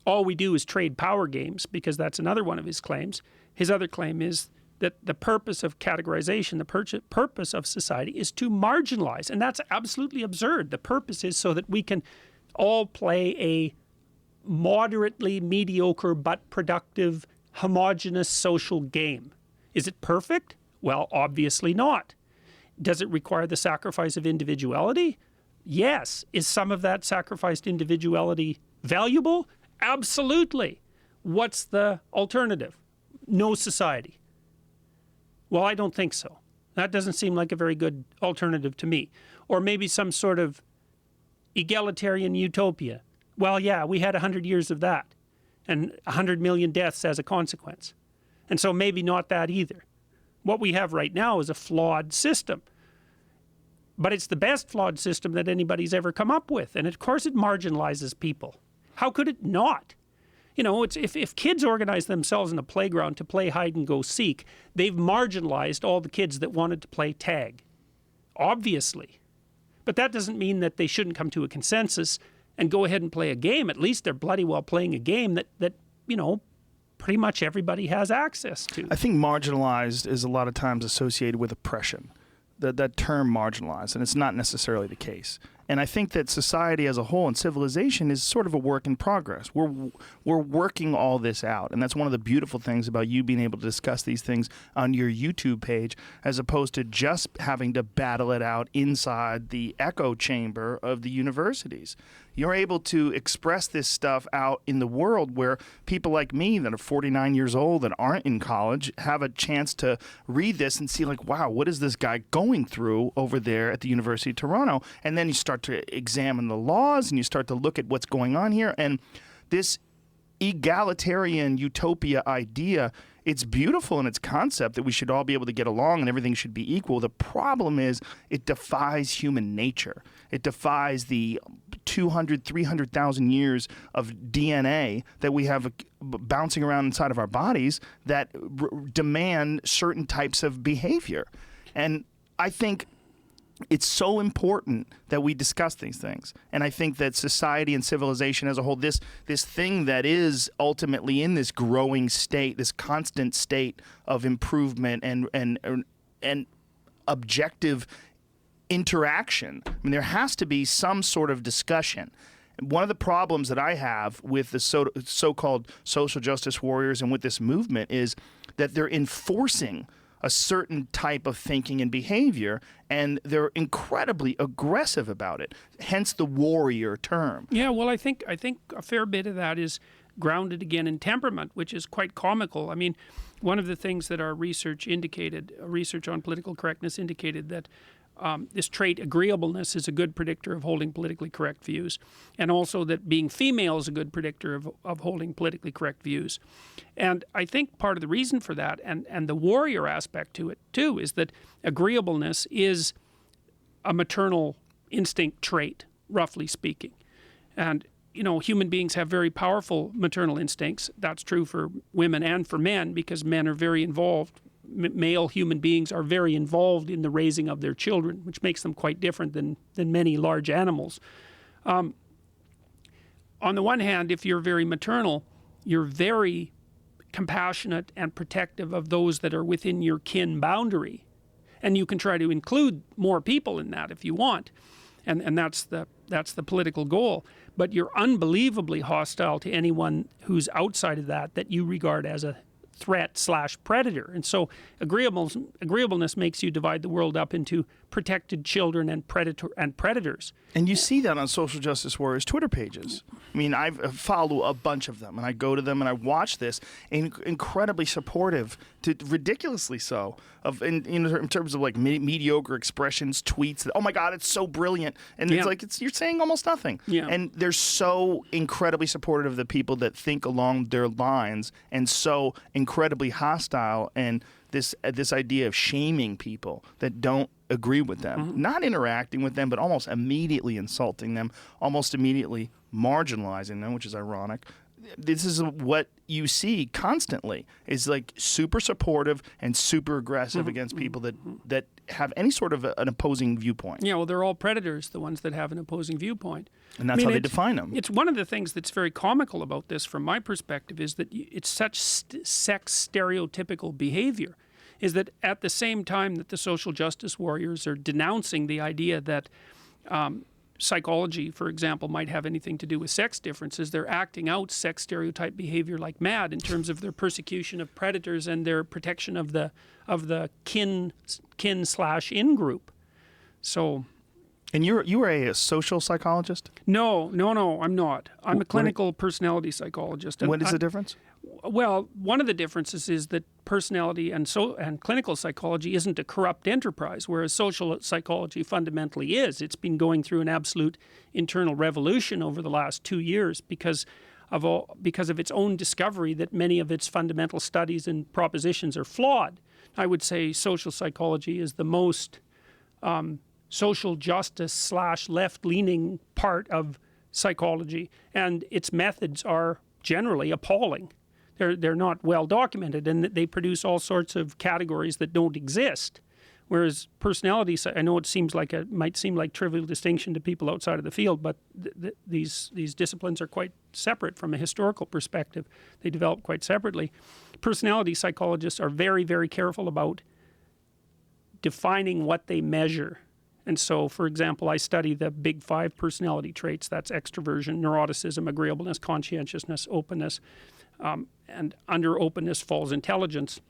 all we do is trade power games, because that's another one of his claims, his other claim is that the purpose of categorization, the purpose of society is to marginalize. And that's absolutely absurd. The purpose is so that we can all play a moderately mediocre but productive, homogenous social game. Is it perfect? Well, obviously not. Does it require the sacrifice of individuality? Yes. Is some of that sacrificed individuality valuable? Absolutely. What's the alternative? No society. Well, I don't think so. That doesn't seem like a very good alternative to me. Or maybe some sort of egalitarian utopia. Well, yeah, we had 100 years of that, and 100 million deaths as a consequence. And so maybe not that either. What we have right now is a flawed system. But it's the best flawed system that anybody's ever come up with. And of course it marginalizes people. How could it not? You know, it's if kids organize themselves in a playground to play hide and go seek, they've marginalized all the kids that wanted to play tag. Obviously. But that doesn't mean that they shouldn't come to a consensus and go ahead and play a game. At least they're bloody well playing a game that you know, pretty much everybody has access to. I think marginalized is a lot of times associated with oppression. That term marginalized, and it's not necessarily the case. And I think that society as a whole and civilization is sort of a work in progress. We're working all this out, and that's one of the beautiful things about you being able to discuss these things on your YouTube page, as opposed to just having to battle it out inside the echo chamber of the universities. You're able to express this stuff out in the world where people like me that are 49 years old and aren't in college have a chance to read this and see like, wow, what is this guy going through over there at the University of Toronto? And then you start to examine the laws and you start to look at what's going on here. And this egalitarian utopia idea, it's beautiful in its concept that we should all be able to get along and everything should be equal. The problem is it defies human nature. It defies the 200, 300,000 years of DNA that we have bouncing around inside of our bodies that demand certain types of behavior. And I think it's so important that we discuss these things. And I think that society and civilization as a whole, this thing that is ultimately in this growing state, this constant state of improvement and objective interaction. I mean, there has to be some sort of discussion. One of the problems that I have with the so-called social justice warriors and with this movement is that they're enforcing a certain type of thinking and behavior, and they're incredibly aggressive about it, hence the warrior term. Yeah, well, I think a fair bit of that is grounded again in temperament, which is quite comical. I mean, one of the things that our research on political correctness indicated that this trait, agreeableness, is a good predictor of holding politically correct views, and also that being female is a good predictor of holding politically correct views. And I think part of the reason for that, and the warrior aspect to it too, is that agreeableness is a maternal instinct trait, roughly speaking. And, you know, human beings have very powerful maternal instincts. That's true for women and for men, because men are very involved. Male human beings are very involved in the raising of their children, which makes them quite different than many large animals. On the one hand, if you're very maternal, you're very compassionate and protective of those that are within your kin boundary. And you can try to include more people in that if you want. And that's the political goal. But you're unbelievably hostile to anyone who's outside of that you regard as a threat/predator. And so agreeableness makes you divide the world up into protected children and predators. And you see that on social justice warriors' Twitter pages. I mean, I follow a bunch of them, and I go to them and I watch this, incredibly supportive, to ridiculously so, in terms of like mediocre expressions, tweets. That, oh my God, it's so brilliant, and it's like you're saying almost nothing. Yeah. And they're so incredibly supportive of the people that think along their lines, and so incredibly hostile and this idea of shaming people that don't agree with them, not interacting with them, but almost immediately insulting them, almost immediately marginalizing them, which is ironic. This is what you see constantly, is like super supportive and super aggressive against people that have any sort of an opposing viewpoint. Yeah, well, they're all predators, the ones that have an opposing viewpoint. And that's how they define them. It's one of the things that's very comical about this, from my perspective, is that it's such sex stereotypical behavior, is that at the same time that the social justice warriors are denouncing the idea that psychology, for example, might have anything to do with sex differences, they're acting out sex stereotype behavior like mad in terms of their persecution of predators and their protection of the kin/in group. So. And you were a social psychologist? No, I'm not. I'm a clinical personality psychologist. And what is the difference? Well, one of the differences is that personality and clinical psychology isn't a corrupt enterprise, whereas social psychology fundamentally is. It's been going through an absolute internal revolution over the last 2 years because of its own discovery that many of its fundamental studies and propositions are flawed. I would say social psychology is the most social justice / left-leaning part of psychology, and its methods are generally appalling. They're not well documented, and they produce all sorts of categories that don't exist. Whereas personality, I know it might seem like trivial distinction to people outside of the field, but these disciplines are quite separate from a historical perspective. They develop quite separately. Personality psychologists are very, very careful about defining what they measure. And so, for example, I study the big 5 personality traits. That's extroversion, neuroticism, agreeableness, conscientiousness, openness. And under openness falls intelligence.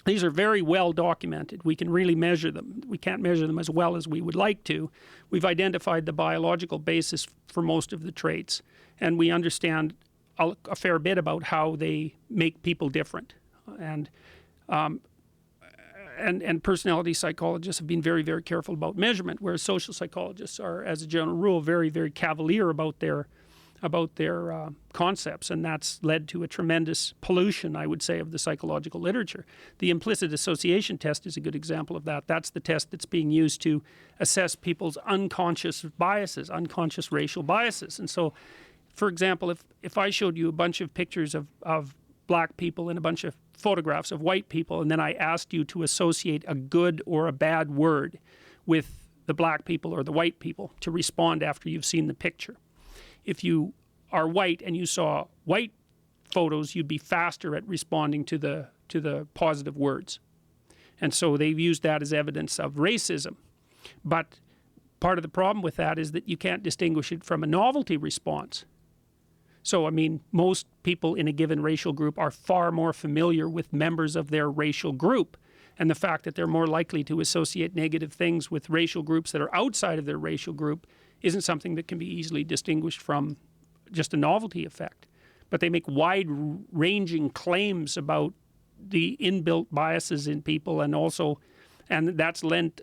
These are very well documented. We can really measure them. We can't measure them as well as we would like to. We've identified the biological basis for most of the traits, and we understand a fair bit about how they make people different. And personality psychologists have been very, very careful about measurement, whereas social psychologists are, as a general rule, very, very cavalier about their concepts, and that's led to a tremendous pollution, I would say, of the psychological literature. The implicit association test is a good example of that. That's the test that's being used to assess people's unconscious biases, unconscious racial biases. And so, for example, if I showed you a bunch of pictures of black people and a bunch of photographs of white people, and then I asked you to associate a good or a bad word with the black people or the white people to respond after you've seen the picture. If you are white and you saw white photos, you'd be faster at responding to the positive words. And so they've used that as evidence of racism. But part of the problem with that is that you can't distinguish it from a novelty response. So, I mean, most people in a given racial group are far more familiar with members of their racial group. And the fact that they're more likely to associate negative things with racial groups that are outside of their racial group isn't something that can be easily distinguished from just a novelty effect. But they make wide-ranging claims about the inbuilt biases in people, and that's lent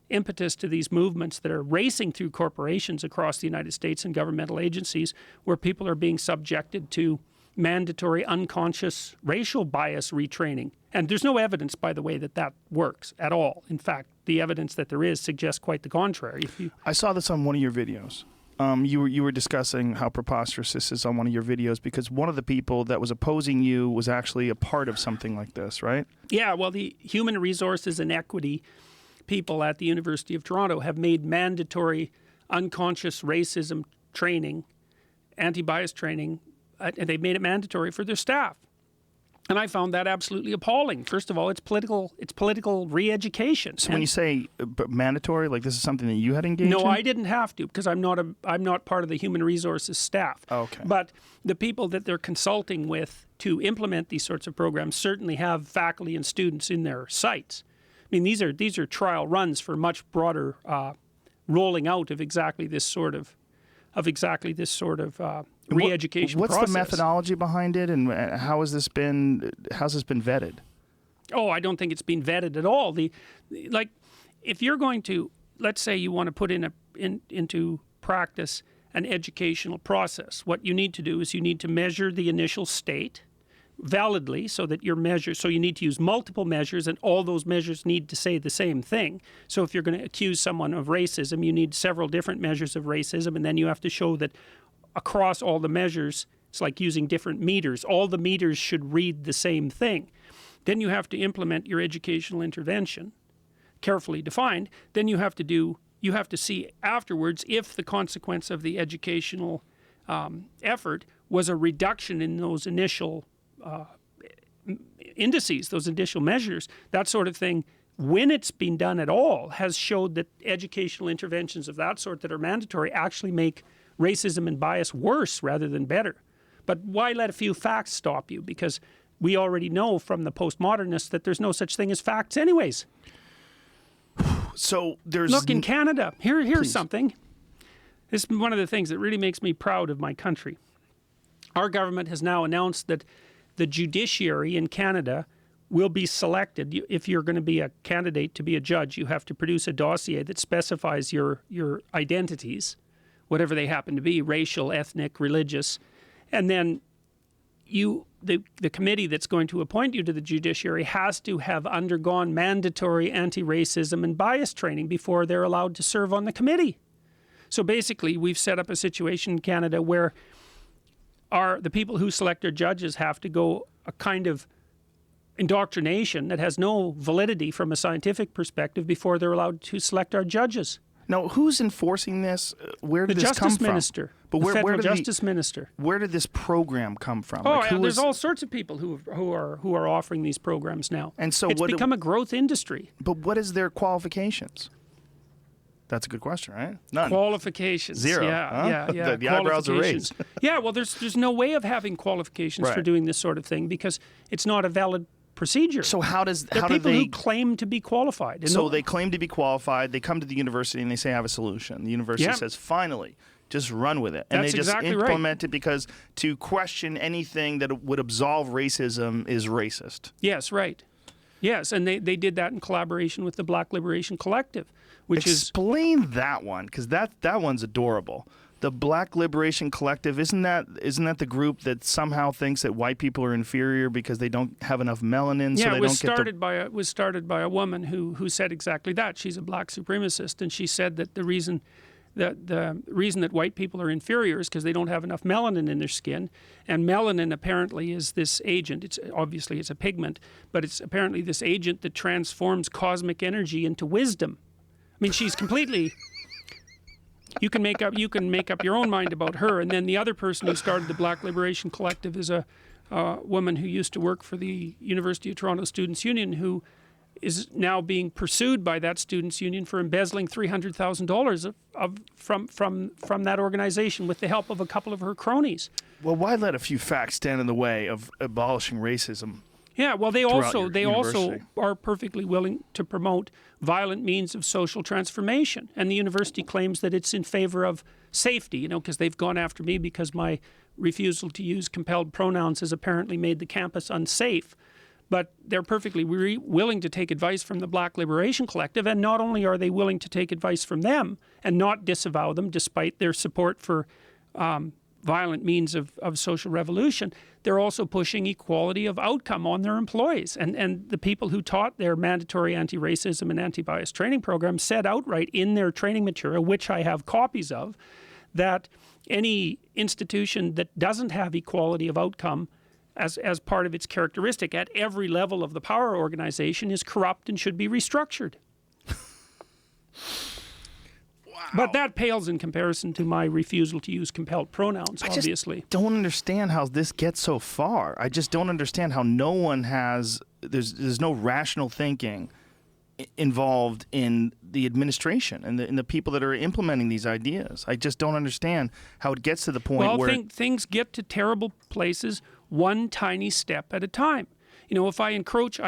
impetus to these movements that are racing through corporations across the United States and governmental agencies, where people are being subjected to mandatory unconscious racial bias retraining. And there's no evidence, by the way, that works at all. In fact, the evidence that there is suggests quite the contrary. I saw this on one of your videos. You were discussing how preposterous this is on one of your videos, because one of the people that was opposing you was actually a part of something like this, right? Yeah, well, the human resources and equity people at the University of Toronto have made mandatory unconscious racism training, anti-bias training, and they've made it mandatory for their staff. And I found that absolutely appalling. First of all, it's political re-education. So when you say mandatory, like this is something that you had engaged in? No, I didn't have to, because I'm not part of the human resources staff. Okay. But the people that they're consulting with to implement these sorts of programs certainly have faculty and students in their sites. I mean, these are trial runs for much broader rolling out of exactly this sort of re-education What's process. the methodology behind it, and how's this been vetted? Oh, I don't think it's been vetted at all. If you're going to, let's say you want to put into practice an educational process, what you need to do is you need to measure the initial state, validly, so that your measure, so you need to use multiple measures, and all those measures need to say the same thing. So if you're going to accuse someone of racism, you need several different measures of racism, and then you have to show that across all the measures, it's like using different meters. All the meters should read the same thing. Then you have to implement your educational intervention, carefully defined. Then you have to see afterwards if the consequence of the educational effort was a reduction in those initial indices, those initial measures. That sort of thing, when it's been done at all, has showed that educational interventions of that sort that are mandatory actually make racism and bias worse rather than better. But why let a few facts stop you? Because we already know from the postmodernists that there's no such thing as facts anyways. So there's... Look, in Canada, here's Please. something. This is one of the things that really makes me proud of my country. Our government has now announced that the judiciary in Canada will be selected. If you're going to be a candidate to be a judge, you have to produce a dossier that specifies your identities, whatever they happen to be, racial, ethnic, religious. And then the committee that's going to appoint you to the judiciary has to have undergone mandatory anti-racism and bias training before they're allowed to serve on the committee. So basically, we've set up a situation in Canada where the people who select our judges have to go a kind of indoctrination that has no validity from a scientific perspective before they're allowed to select our judges. Now, who's enforcing this? Where did The this come Justice from? Minister. But The where Federal did Justice Minister. Where did this program come from? Oh, Like, who there's is- all sorts of people who are offering these programs now. And so it's what do- become a growth industry. But what is their qualifications? That's a good question, right? None. Qualifications. Zero, Yeah, huh? yeah. The eyebrows are Qualifications. Yeah, well, there's no way of having qualifications for Right. doing this sort of thing because it's not a valid procedure. So how do there are people they? who claim to be qualified. And So they claim to be qualified. They come to the university and they say I have a solution. The university Yeah. says finally, just run with it, and That's they just exactly right. implement it because to question anything that would absolve racism is racist. Yes, right. Yes, and they did that in collaboration with the Black Liberation Collective, which is Explain that one, because that one's adorable. The Black Liberation Collective, isn't that the group that somehow thinks that white people are inferior because they don't have enough melanin, so yeah, they it was don't get started by a woman who said exactly that. She's a black supremacist, and she said that the reason that white people are inferior is because they don't have enough melanin in their skin, and melanin apparently is this agent. It's a pigment, but it's apparently this agent that transforms cosmic energy into wisdom. I mean, she's completely. You can make up your own mind about her, and then the other person who started the Black Liberation Collective is a woman who used to work for the University of Toronto Students' Union, who is now being pursued by that students' union for embezzling $300,000 from that organization with the help of a couple of her cronies. Well, why let a few facts stand in the way of abolishing racism? Yeah, well, they Throughout also your also university. are perfectly willing to promote violent means of social transformation, and the university claims that it's in favor of safety. You know, because they've gone after me because my refusal to use compelled pronouns has apparently made the campus unsafe. But they're perfectly willing to take advice from the Black Liberation Collective, and not only are they willing to take advice from them and not disavow them despite their support for violent means of social revolution, they're also pushing equality of outcome on their employees. And the people who taught their mandatory anti-racism and anti-bias training program said outright in their training material, which I have copies of, that any institution that doesn't have equality of outcome as part of its characteristic at every level of the power organization is corrupt and should be restructured. But that pales in comparison to my refusal to use compelled pronouns, obviously. I just don't understand how this gets so far. I just don't understand how no one has, there's no rational thinking involved in the administration and the people that are implementing these ideas. I just don't understand how it gets to the point where... things get to terrible places one tiny step at a time. You know, if I encroach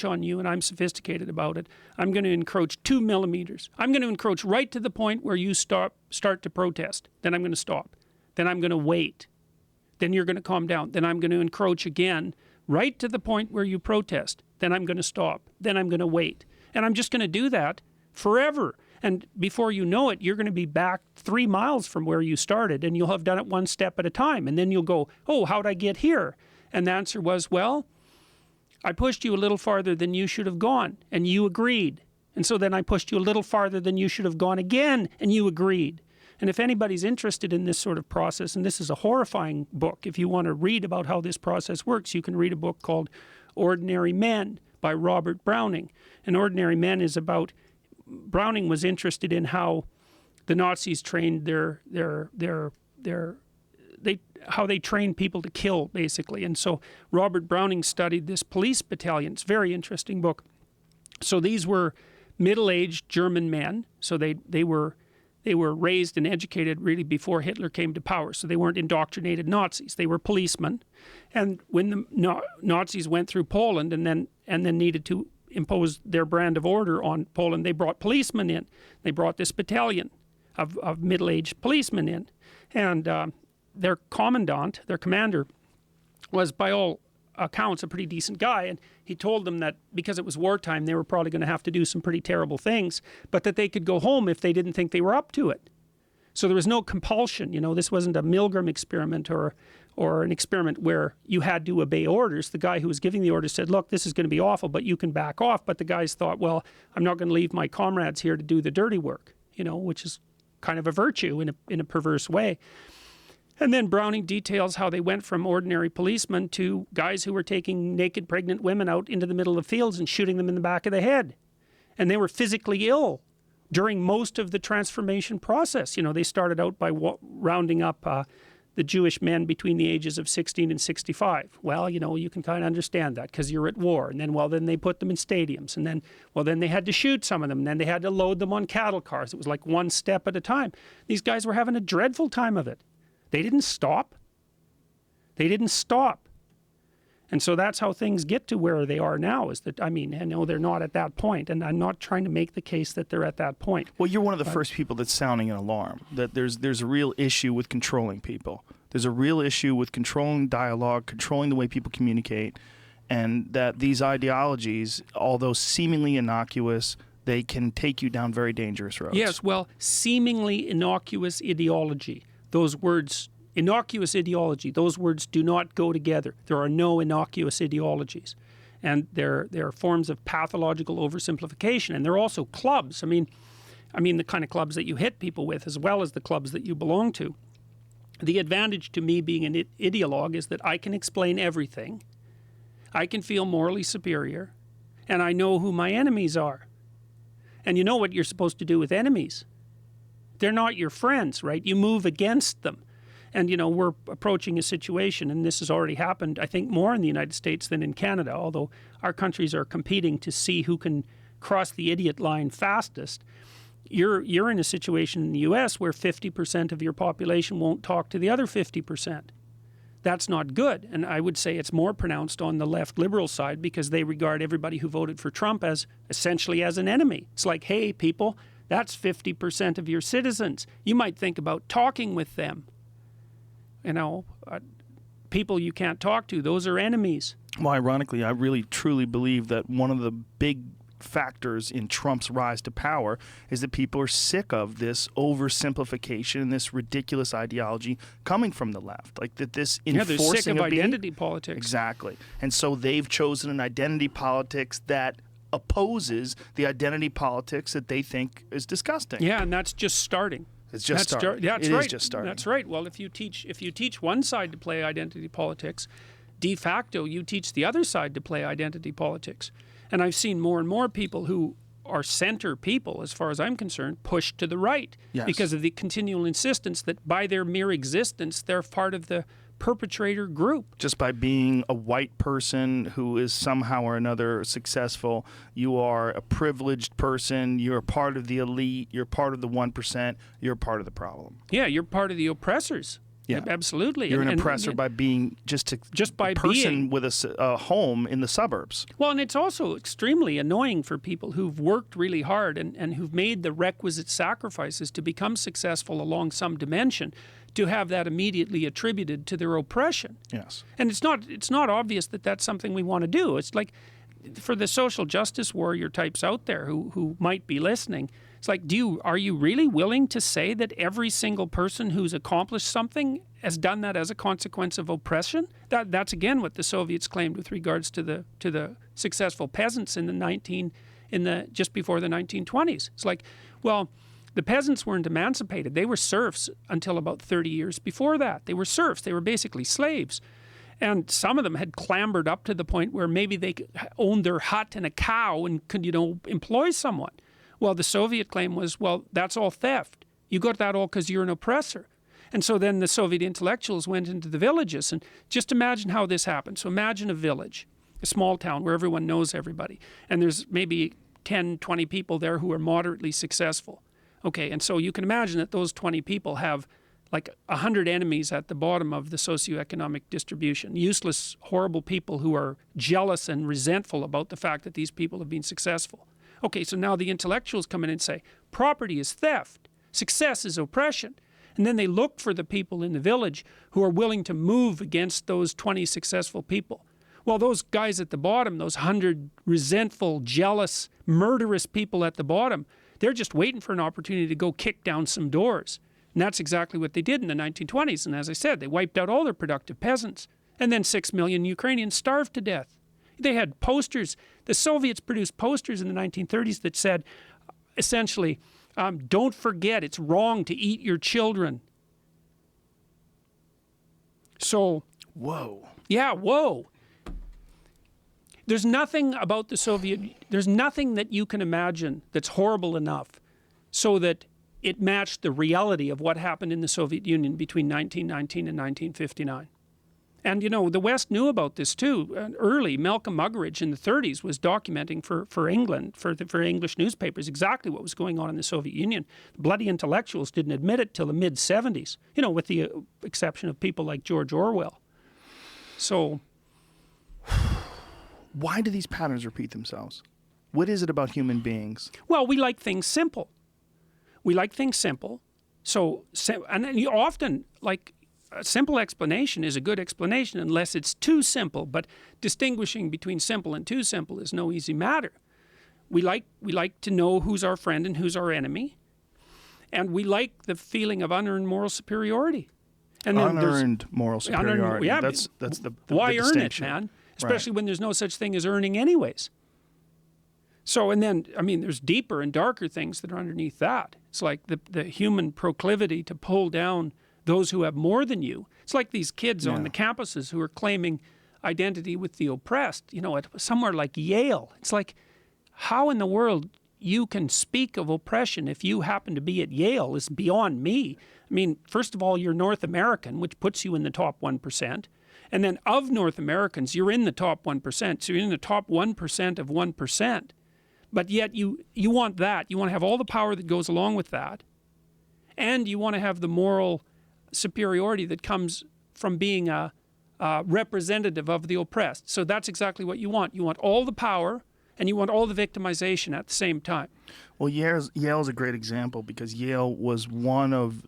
on you and I'm sophisticated about it, I'm going to encroach 2 millimeters. I'm going to encroach right to the point where you start to protest. Then I'm going to stop. Then I'm going to wait. Then you're going to calm down. Then I'm going to encroach again right to the point where you protest. Then I'm going to stop. Then I'm going to wait. And I'm just going to do that forever. And before you know it, you're going to be back 3 miles from where you started, and you'll have done it one step at a time. And then you'll go, oh, how'd I get here? And the answer was, well, I pushed you a little farther than you should have gone, and you agreed. And so then I pushed you a little farther than you should have gone again, and you agreed. And if anybody's interested in this sort of process, and this is a horrifying book, if you want to read about how this process works, you can read a book called Ordinary Men by Robert Browning. And Ordinary Men is about, Browning was interested in how the Nazis trained how they trained people to kill, basically. And so Robert Browning studied this police battalion. It's a very interesting book. So these were middle-aged German men. So they were raised and educated really before Hitler came to power. So they weren't indoctrinated Nazis. They were policemen. And when the Nazis went through Poland and then needed to impose their brand of order on Poland, they brought policemen in. They brought this battalion of middle-aged policemen in. And their commandant, their commander, was by all accounts a pretty decent guy, and he told them that because it was wartime they were probably going to have to do some pretty terrible things, but that they could go home if they didn't think they were up to it. So there was no compulsion. This wasn't a Milgram experiment or an experiment where you had to obey orders. The guy who was giving the orders said, look, this is going to be awful, but you can back off. But the guys thought, well, I'm not going to leave my comrades here to do the dirty work, which is kind of a virtue in a perverse way. And then Browning details how they went from ordinary policemen to guys who were taking naked pregnant women out into the middle of the fields and shooting them in the back of the head. And they were physically ill during most of the transformation process. They started out by rounding up the Jewish men between the ages of 16 and 65. Well, you can kind of understand that because you're at war. And then they put them in stadiums. And then they had to shoot some of them. And then they had to load them on cattle cars. It was like one step at a time. These guys were having a dreadful time of it. They didn't stop. And so that's how things get to where they are now, is that, I know they're not at that point, and I'm not trying to make the case that they're at that point. Well, you're one of the first people that's sounding an alarm, that there's a real issue with controlling people. There's a real issue with controlling dialogue, controlling the way people communicate, and that these ideologies, although seemingly innocuous, they can take you down very dangerous roads. Yes, well, seemingly innocuous ideology. Those words, innocuous ideology, those words do not go together. There are no innocuous ideologies. And they're forms of pathological oversimplification. And they're also clubs. I mean the kind of clubs that you hit people with, as well as the clubs that you belong to. The advantage to me being an ideologue is that I can explain everything. I can feel morally superior. And I know who my enemies are. And you know what you're supposed to do with enemies. They're not your friends, right? You move against them. And, we're approaching a situation, and this has already happened, I think, more in the United States than in Canada, although our countries are competing to see who can cross the idiot line fastest. You're in a situation in the U.S. where 50% of your population won't talk to the other 50%. That's not good. And I would say it's more pronounced on the left liberal side because they regard everybody who voted for Trump as essentially as an enemy. It's like, hey, people, that's 50% of your citizens. You might think about talking with them. People you can't talk to, those are enemies. Well, ironically, I really truly believe that one of the big factors in Trump's rise to power is that people are sick of this oversimplification and this ridiculous ideology coming from the left. Like that this enforcing they're sick of identity politics. Exactly. And so they've chosen an identity politics that opposes the identity politics that they think is disgusting. Yeah, and that's just starting. It's just starting. That's right. It is just starting. That's right. Well, if you teach one side to play identity politics, de facto you teach the other side to play identity politics. And I've seen more and more people who are center people, as far as I'm concerned, pushed to the right because of the continual insistence that by their mere existence they're part of the perpetrator group. Just by being a white person who is somehow or another successful, you are a privileged person, you're part of the elite, you're part of the 1%, you're part of the problem. Yeah, you're part of the oppressors. Yeah, absolutely. You're an oppressor by being just a person with a home in the suburbs. Well, and it's also extremely annoying for people who've worked really hard and who've made the requisite sacrifices to become successful along some dimension, to have that immediately attributed to their oppression. Yes. And it's not obvious that that's something we want to do. It's like, for the social justice warrior types out there who might be listening, It's like, are you really willing to say that every single person who's accomplished something has done that as a consequence of oppression? That's again what the Soviets claimed with regards to the successful peasants just before the 1920s. It's like, well, the peasants weren't emancipated. They were serfs until about 30 years before that. They were serfs. They were basically slaves. And some of them had clambered up to the point where maybe they owned their hut and a cow and could, employ someone. Well, the Soviet claim was, well, that's all theft. You got that all because you're an oppressor. And so then the Soviet intellectuals went into the villages. And just imagine how this happened. So imagine a village, a small town where everyone knows everybody. And there's maybe 10, 20 people there who are moderately successful. Okay, and so you can imagine that those 20 people have like 100 enemies at the bottom of the socioeconomic distribution. Useless, horrible people who are jealous and resentful about the fact that these people have been successful. Okay, so now the intellectuals come in and say, property is theft, success is oppression. And then they look for the people in the village who are willing to move against those 20 successful people. Well, those guys at the bottom, those 100 resentful, jealous, murderous people at the bottom, they're just waiting for an opportunity to go kick down some doors. And that's exactly what they did in the 1920s. And as I said, they wiped out all their productive peasants. And then 6 million Ukrainians starved to death. They had posters. The Soviets produced posters in the 1930s that said, essentially, don't forget, it's wrong to eat your children. So, whoa. Yeah, whoa. There's nothing about there's nothing that you can imagine that's horrible enough so that it matched the reality of what happened in the Soviet Union between 1919 and 1959. And, the West knew about this too. Early, Malcolm Muggeridge in the 30s was documenting for England, for English newspapers, exactly what was going on in the Soviet Union. The bloody intellectuals didn't admit it till the mid-70s, with the exception of people like George Orwell. So, why do these patterns repeat themselves? What is it about human beings? Well, we like things simple. We like things simple. So, and you often, like, a simple explanation is a good explanation unless it's too simple, but distinguishing between simple and too simple is no easy matter. We like to know who's our friend and who's our enemy, and we like the feeling of unearned moral superiority. And then unearned moral superiority. Yeah, that's the why the earn it, man? Especially when there's no such thing as earning anyways. So, and then, there's deeper and darker things that are underneath that. It's like the human proclivity to pull down those who have more than you. It's like these kids on the campuses who are claiming identity with the oppressed, at somewhere like Yale. It's like, how in the world you can speak of oppression if you happen to be at Yale is beyond me. First of all, you're North American, which puts you in the top 1%. And then of North Americans, you're in the top 1%. So you're in the top 1% of 1%. But yet you want that. You want to have all the power that goes along with that. And you want to have the moral superiority that comes from being a representative of the oppressed. So that's exactly what you want. You want all the power and you want all the victimization at the same time. Well, Yale's a great example because Yale was one of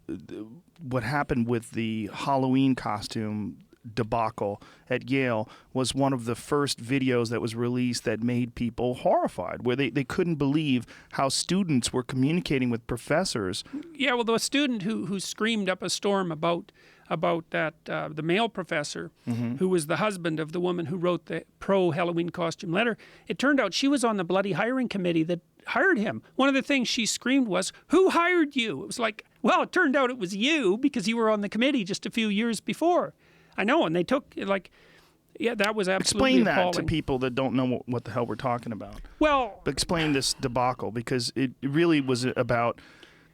what happened with the Halloween costume debacle at Yale was one of the first videos that was released that made people horrified, where they couldn't believe how students were communicating with professors. Yeah, well, the student who screamed up a storm about that, the male professor, who was the husband of the woman who wrote the pro-Halloween costume letter, it turned out she was on the bloody hiring committee that hired him. One of the things she screamed was, "Who hired you?" It was like, well, it turned out it was you because you were on the committee just a few years before. I know, and they took, that was absolutely Explain appalling. that to people that don't know what the hell we're talking about. Well, explain this debacle, because it really was about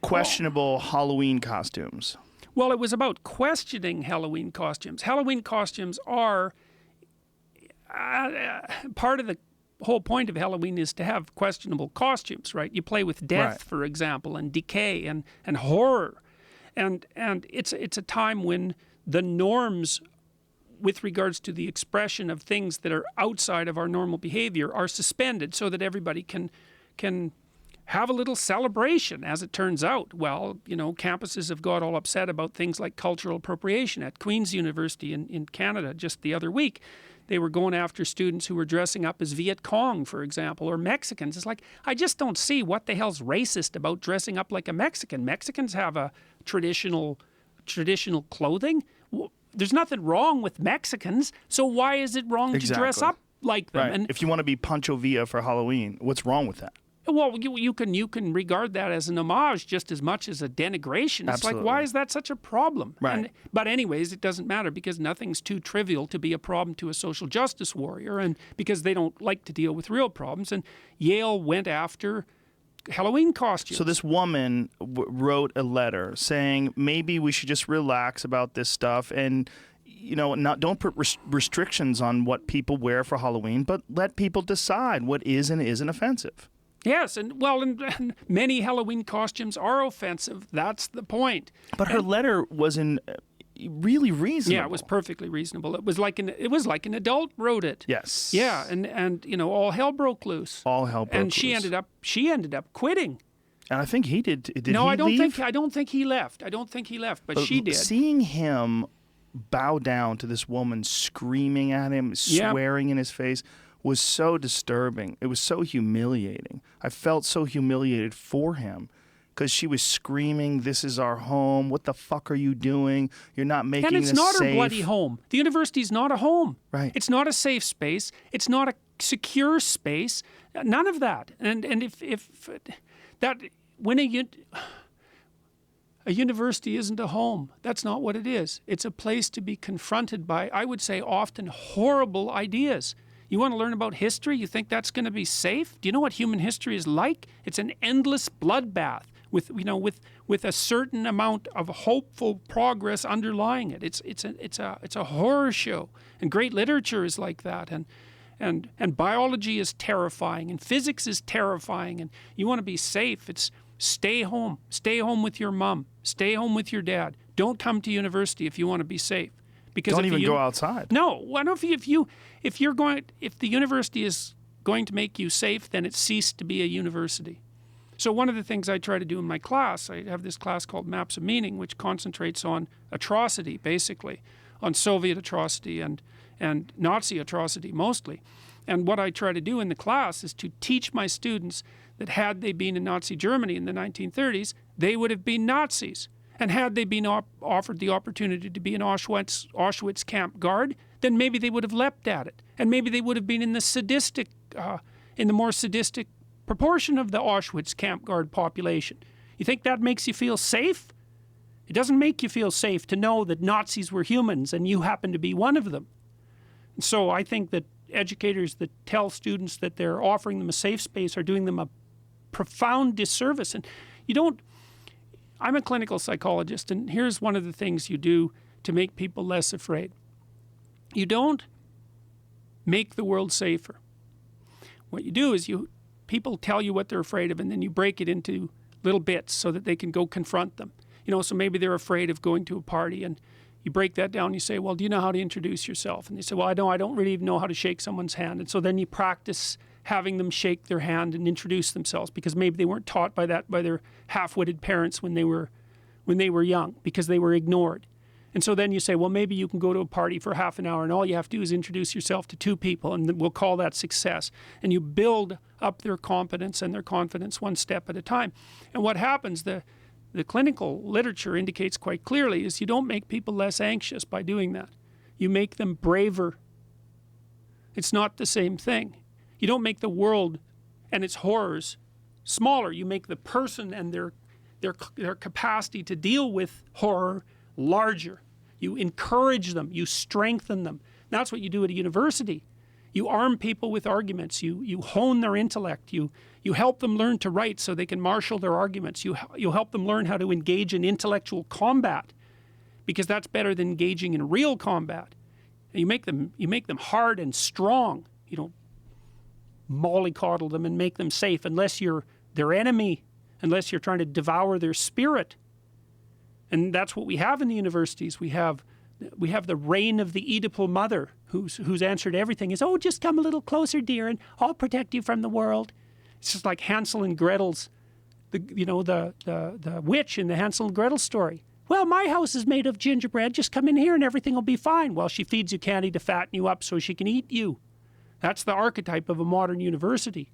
questionable Halloween costumes. Well, it was about questioning Halloween costumes. Halloween costumes are part of the whole point of Halloween is to have questionable costumes, right? You play with death, for example, and decay and horror. And it's a time when the norms with regards to the expression of things that are outside of our normal behavior are suspended so that everybody can have a little celebration, as it turns out. Well, campuses have got all upset about things like cultural appropriation. At Queen's University in Canada just the other week, they were going after students who were dressing up as Viet Cong, for example, or Mexicans. It's like, I just don't see what the hell's racist about dressing up like a Mexican. Mexicans have a traditional clothing. There's nothing wrong with Mexicans, so why is it wrong to dress up like them? Right. And if you want to be Pancho Villa for Halloween, what's wrong with that? Well, you can regard that as an homage just as much as a denigration. It's Absolutely. like, why is that such a problem? Right. But anyways, it doesn't matter because nothing's too trivial to be a problem to a social justice warrior, and because they don't like to deal with real problems. And Yale went after Halloween costumes. So this woman wrote a letter saying maybe we should just relax about this stuff and don't put restrictions on what people wear for Halloween, but let people decide what is and isn't offensive. Yes, and many Halloween costumes are offensive. That's the point. But her letter was really reasonable. Yeah, it was perfectly reasonable. It was like an adult wrote it. Yes. Yeah, and all hell broke loose. All hell broke loose. And she ended up quitting. And I think he did. Did no, he I don't leave? think. I don't think he left. But she did. Seeing him bow down to this woman screaming at him, swearing in his face, was so disturbing. It was so humiliating. I felt so humiliated for him because she was screaming, "This is our home. What the fuck are you doing? You're not making this safe." And it's not her bloody home. The university's not a home. Right. It's not a safe space. It's not a secure space. None of that. And if that when a university isn't a home, that's not what it is. It's a place to be confronted by, I would say, often horrible ideas. You want to learn about history? You think that's going to be safe? Do you know what human history is like? It's an endless bloodbath with a certain amount of hopeful progress underlying it. It's a horror show, and great literature is like that, and biology is terrifying, and physics is terrifying, and you want to be safe. It's stay home with your mom, stay home with your dad. Don't come to university if you want to be safe. Because don't even go outside. No, well, if the university is going to make you safe, then it ceased to be a university. So one of the things I try to do in my class, I have this class called Maps of Meaning, which concentrates on atrocity, basically, on Soviet atrocity and Nazi atrocity mostly. And what I try to do in the class is to teach my students that had they been in Nazi Germany in the 1930s, they would have been Nazis. And had they been offered the opportunity to be an Auschwitz camp guard, then maybe they would have leapt at it. And maybe they would have been in the more sadistic proportion of the Auschwitz camp guard population. You think that makes you feel safe? It doesn't make you feel safe to know that Nazis were humans and you happen to be one of them. And so I think that educators that tell students that they're offering them a safe space are doing them a profound disservice. And I'm a clinical psychologist, and here's one of the things you do to make people less afraid. You don't make the world safer. What you do is people tell you what they're afraid of, and then you break it into little bits so that they can go confront them. So maybe they're afraid of going to a party, and you break that down. You say, well, do you know how to introduce yourself? And they say, well, I don't really even know how to shake someone's hand. And so then you practice having them shake their hand and introduce themselves, because maybe they weren't taught by their half-witted parents when they were young, because they were ignored. And so then you say, well, maybe you can go to a party for half an hour and all you have to do is introduce yourself to 2 people, and we'll call that success. And you build up their competence and their confidence one step at a time. And what happens, the clinical literature indicates quite clearly, is you don't make people less anxious by doing that. You make them braver. It's not the same thing. You don't make the world and its horrors smaller. You make the person and their capacity to deal with horror larger. You encourage them. You strengthen them. That's what you do at a university. You arm people with arguments. You hone their intellect. You help them learn to write so they can marshal their arguments. You help them learn how to engage in intellectual combat, because that's better than engaging in real combat. And you make them hard and strong. You don't mollycoddle them and make them safe unless you're their enemy, unless you're trying to devour their spirit. And that's what we have in the universities. We have the reign of the Oedipal mother whose answer to everything is, oh, just come a little closer, dear, and I'll protect you from the world. It's just like Hansel and Gretel's, the witch in the Hansel and Gretel story. Well, my house is made of gingerbread. Just come in here and everything will be fine. Well, she feeds you candy to fatten you up so she can eat you. That's the archetype of a modern university.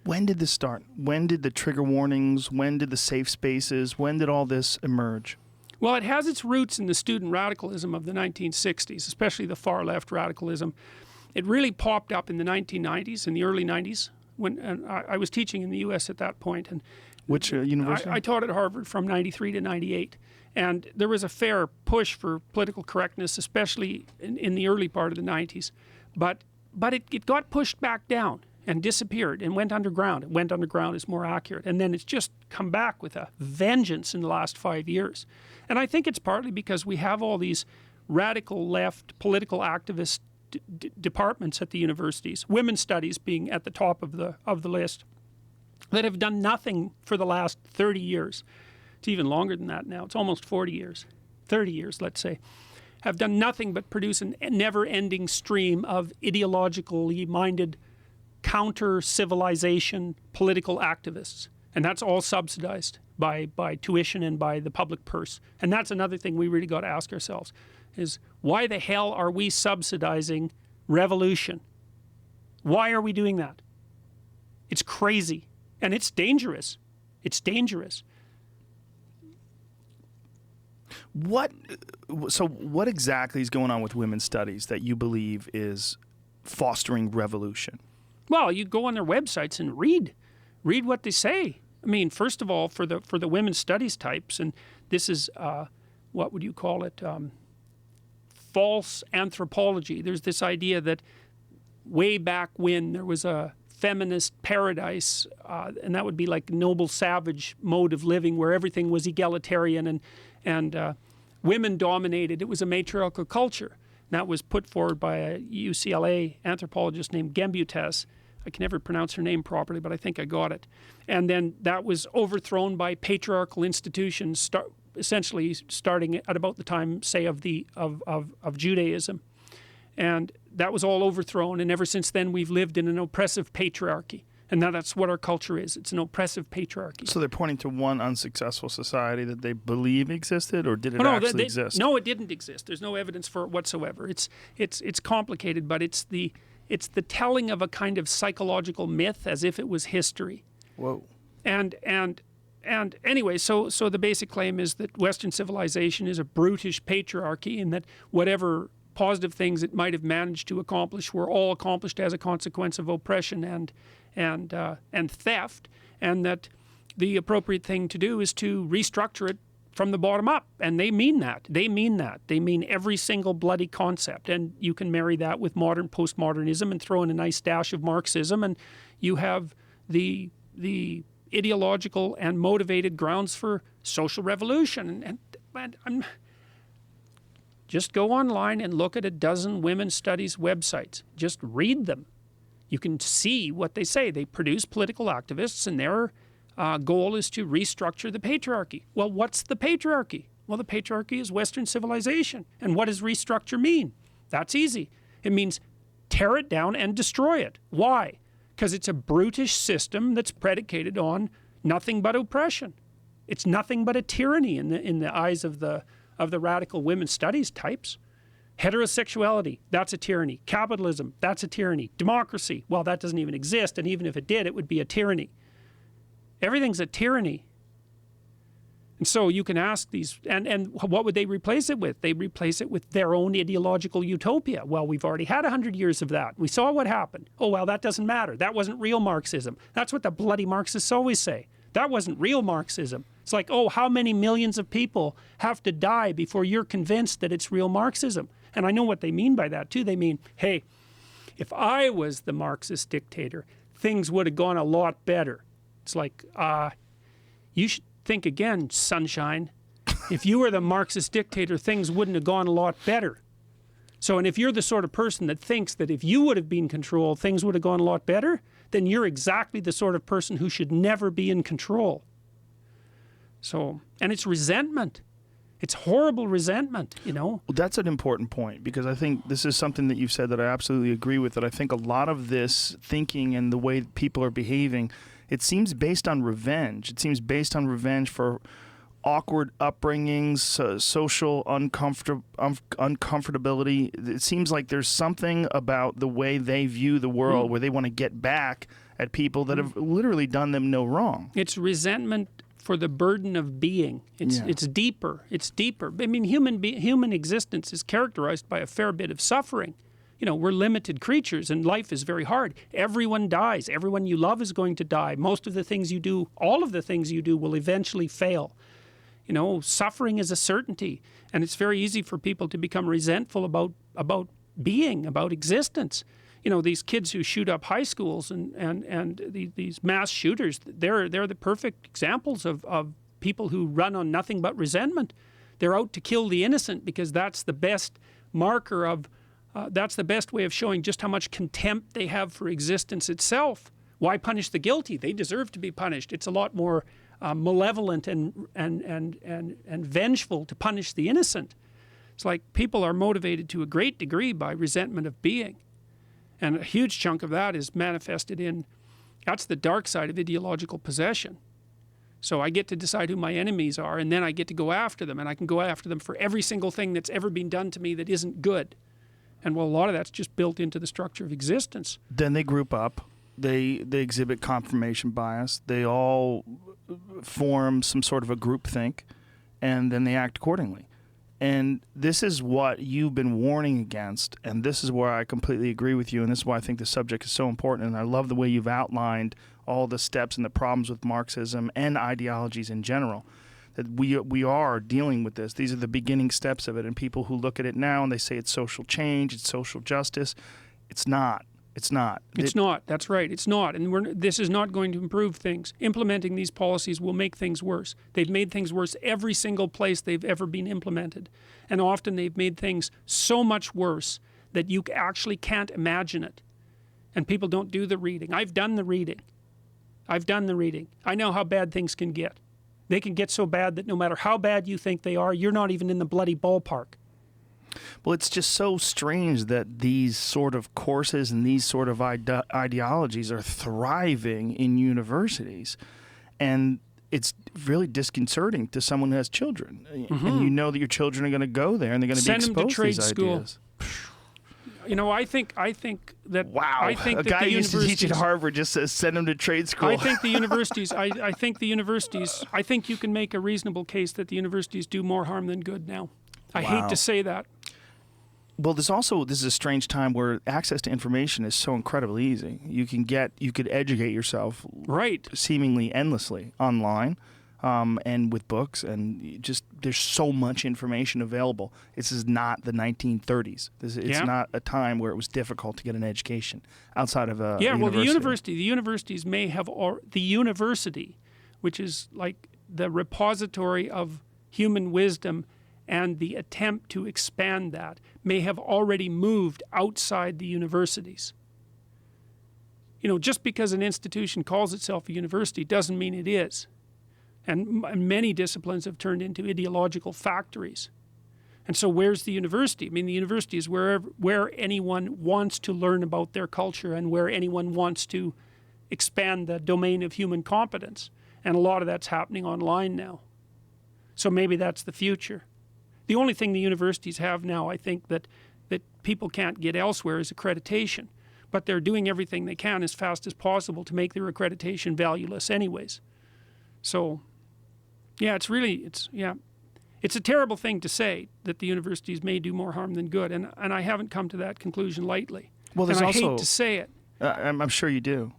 When did this start? When did the trigger warnings? When did the safe spaces? When did all this emerge? Well, it has its roots in the student radicalism of the 1960s, especially the far left radicalism. It really popped up in the 1990s, in the early 90s, when I was teaching in the U.S. at that point. And which university? I taught at Harvard from 93 to 98. And there was a fair push for political correctness, especially in the early part of the 90s. But it got pushed back down and disappeared and went underground. It went underground is more accurate. And then it's just come back with a vengeance in the last 5 years. And I think it's partly because we have all these radical left political activist departments at the universities, women's studies being at the top of the list, that have done nothing for the last 30 years. It's even longer than that now. It's almost 40 years, 30 years, let's say, have done nothing but produce a never-ending stream of ideologically minded counter-civilization political activists. And that's all subsidized by tuition and by the public purse. And that's another thing we really got to ask ourselves, is why the hell are we subsidizing revolution? Why are we doing that? It's crazy. And it's dangerous. It's dangerous. What exactly is going on with women's studies that you believe is fostering revolution? Well, you go on their websites and read what they say. I mean, first of all, for the women's studies types, and this is what would you call it? False anthropology. There's this idea that way back when there was a feminist paradise, and that would be like noble savage mode of living where everything was egalitarian and women dominated. It was a matriarchal culture. And that was put forward by a UCLA anthropologist named Gembutes. I can never pronounce her name properly, but I think I got it. And then that was overthrown by patriarchal institutions, essentially starting at about the time, say, of Judaism. And that was all overthrown, and ever since then we've lived in an oppressive patriarchy. And now that's what our culture is. It's an oppressive patriarchy. So they're pointing to one unsuccessful society that they believe existed, or did it actually exist? No, it didn't exist. There's no evidence for it whatsoever. It's complicated, but it's the telling of a kind of psychological myth as if it was history. Whoa. And anyway, so the basic claim is that Western civilization is a brutish patriarchy, and that whatever positive things it might have managed to accomplish were all accomplished as a consequence of oppression and theft, and that the appropriate thing to do is to restructure it from the bottom up. And they mean that. They mean every single bloody concept. And you can marry that with modern postmodernism and throw in a nice dash of Marxism, and you have the ideological and motivated grounds for social revolution. And I'm just go online and look at a dozen women's studies websites. Just read them. You can see what they say. They produce political activists, and their goal is to restructure the patriarchy. Well, what's the patriarchy? Well, the patriarchy is Western civilization. And what does restructure mean? That's easy. It means tear it down and destroy it. Why? Because it's a brutish system that's predicated on nothing but oppression. It's nothing but a tyranny in the eyes of the radical women's studies types. Heterosexuality, that's a tyranny. Capitalism, that's a tyranny. Democracy, well, that doesn't even exist, and even if it did, it would be a tyranny. Everything's a tyranny. And so you can ask these, and what would they replace it with? They replace it with their own ideological utopia. Well, we've already had 100 years of that. We saw what happened. Oh, well, that doesn't matter. That wasn't real Marxism. That's what the bloody Marxists always say. That wasn't real Marxism. It's like, oh, how many millions of people have to die before you're convinced that it's real Marxism? And I know what they mean by that, too. They mean, hey, if I was the Marxist dictator, things would have gone a lot better. It's like, you should think again, sunshine. If you were the Marxist dictator, things wouldn't have gone a lot better. So, and if you're the sort of person that thinks that if you would have been in control, things would have gone a lot better, then you're exactly the sort of person who should never be in control. So, and it's resentment. It's horrible resentment, you know. Well, that's an important point, because I think this is something that you've said that I absolutely agree with, that I think a lot of this thinking and the way people are behaving, it seems based on revenge. It seems based on revenge for awkward upbringings, social uncomfortability. It seems like there's something about the way they view the world where they want to get back at people that have literally done them no wrong. It's resentment for the burden of being. It's deeper. It's deeper. I mean, human existence is characterized by a fair bit of suffering. You know, we're limited creatures and life is very hard. Everyone dies. Everyone you love is going to die. Most of the things you do, all of the things you do will eventually fail. You know, suffering is a certainty, and it's very easy for people to become resentful about being, about existence. You know, these kids who shoot up high schools and these mass shooters, they're the perfect examples of people who run on nothing but resentment. They're out to kill the innocent because that's the best marker of, that's the best way of showing just how much contempt they have for existence itself. Why punish the guilty? They deserve to be punished. It's a lot more malevolent and vengeful to punish the innocent. It's like people are motivated to a great degree by resentment of being. And a huge chunk of that is manifested in, that's the dark side of ideological possession. So I get to decide who my enemies are, and then I get to go after them, and I can go after them for every single thing that's ever been done to me that isn't good. And well, a lot of that's just built into the structure of existence. Then they group up. They exhibit confirmation bias. They all form some sort of a groupthink, and then they act accordingly. And this is what you've been warning against, and this is where I completely agree with you, and this is why I think the subject is so important, and I love the way you've outlined all the steps and the problems with Marxism and ideologies in general, that we are dealing with this. These are the beginning steps of it, and people who look at it now and they say it's social change, it's social justice. It's not. It's not. It's not. That's right. It's not. And this is not going to improve things. Implementing these policies will make things worse. They've made things worse every single place they've ever been implemented. And often they've made things so much worse that you actually can't imagine it. And people don't do the reading. I've done the reading. I've done the reading. I know how bad things can get. They can get so bad that no matter how bad you think they are, you're not even in the bloody ballpark. Well, it's just so strange that these sort of courses and these sort of ideologies are thriving in universities. And it's really disconcerting to someone who has children. And you know that your children are going to go there and they're going to be exposed to trade these school. ideas. You know, I think that wow, I think a that guy the used to teach at Harvard just says send them to trade school. I think the universities. I think you can make a reasonable case that the universities do more harm than good now. I hate to say that. Well, this is a strange time where access to information is so incredibly easy. You could educate yourself right seemingly endlessly online. And with books, and just there's so much information available. This is not the 1930s. It's not a time where it was difficult to get an education outside of a university. Well, the universities may have, or the university, which is like the repository of human wisdom and the attempt to expand that, may have already moved outside the universities. You know, just because an institution calls itself a university doesn't mean it is. And many disciplines have turned into ideological factories. And so where's the university? I mean, the university is where anyone wants to learn about their culture and where anyone wants to expand the domain of human competence. And a lot of that's happening online now. So maybe that's the future. The only thing the universities have now, I think, that people can't get elsewhere is accreditation. But they're doing everything they can as fast as possible to make their accreditation valueless anyways. So, yeah, it's a terrible thing to say that the universities may do more harm than good, and I haven't come to that conclusion lightly. Well, there's and I also, hate to say it. I'm sure you do.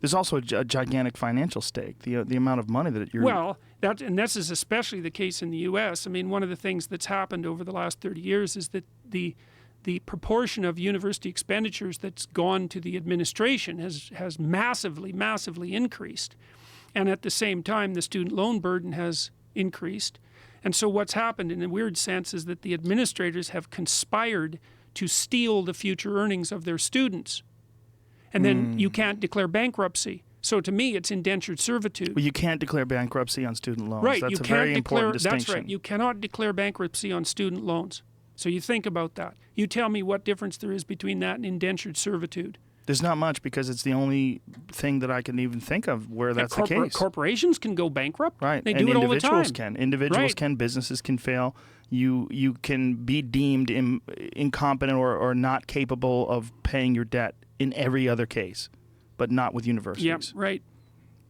There's also a gigantic financial stake, the amount of money that you're... Well, and this is especially the case in the U.S. I mean, one of the things that's happened over the last 30 years is that the proportion of university expenditures that's gone to the administration has massively, massively increased. And at the same time, the student loan burden has increased. And so what's happened in a weird sense is that the administrators have conspired to steal the future earnings of their students. And then you can't declare bankruptcy. So to me, it's indentured servitude. Well, you can't declare bankruptcy on student loans. Right. That's a very important distinction. That's right. You cannot declare bankruptcy on student loans. So you think about that. You tell me what difference there is between that and indentured servitude. There's not much, because it's the only thing that I can even think of where that's the case. Corporations can go bankrupt. Right. They and do it all the individuals time. can. Individuals Right. can. Businesses can fail. You can be deemed incompetent or not capable of paying your debt in every other case, but not with universities. Yep, right.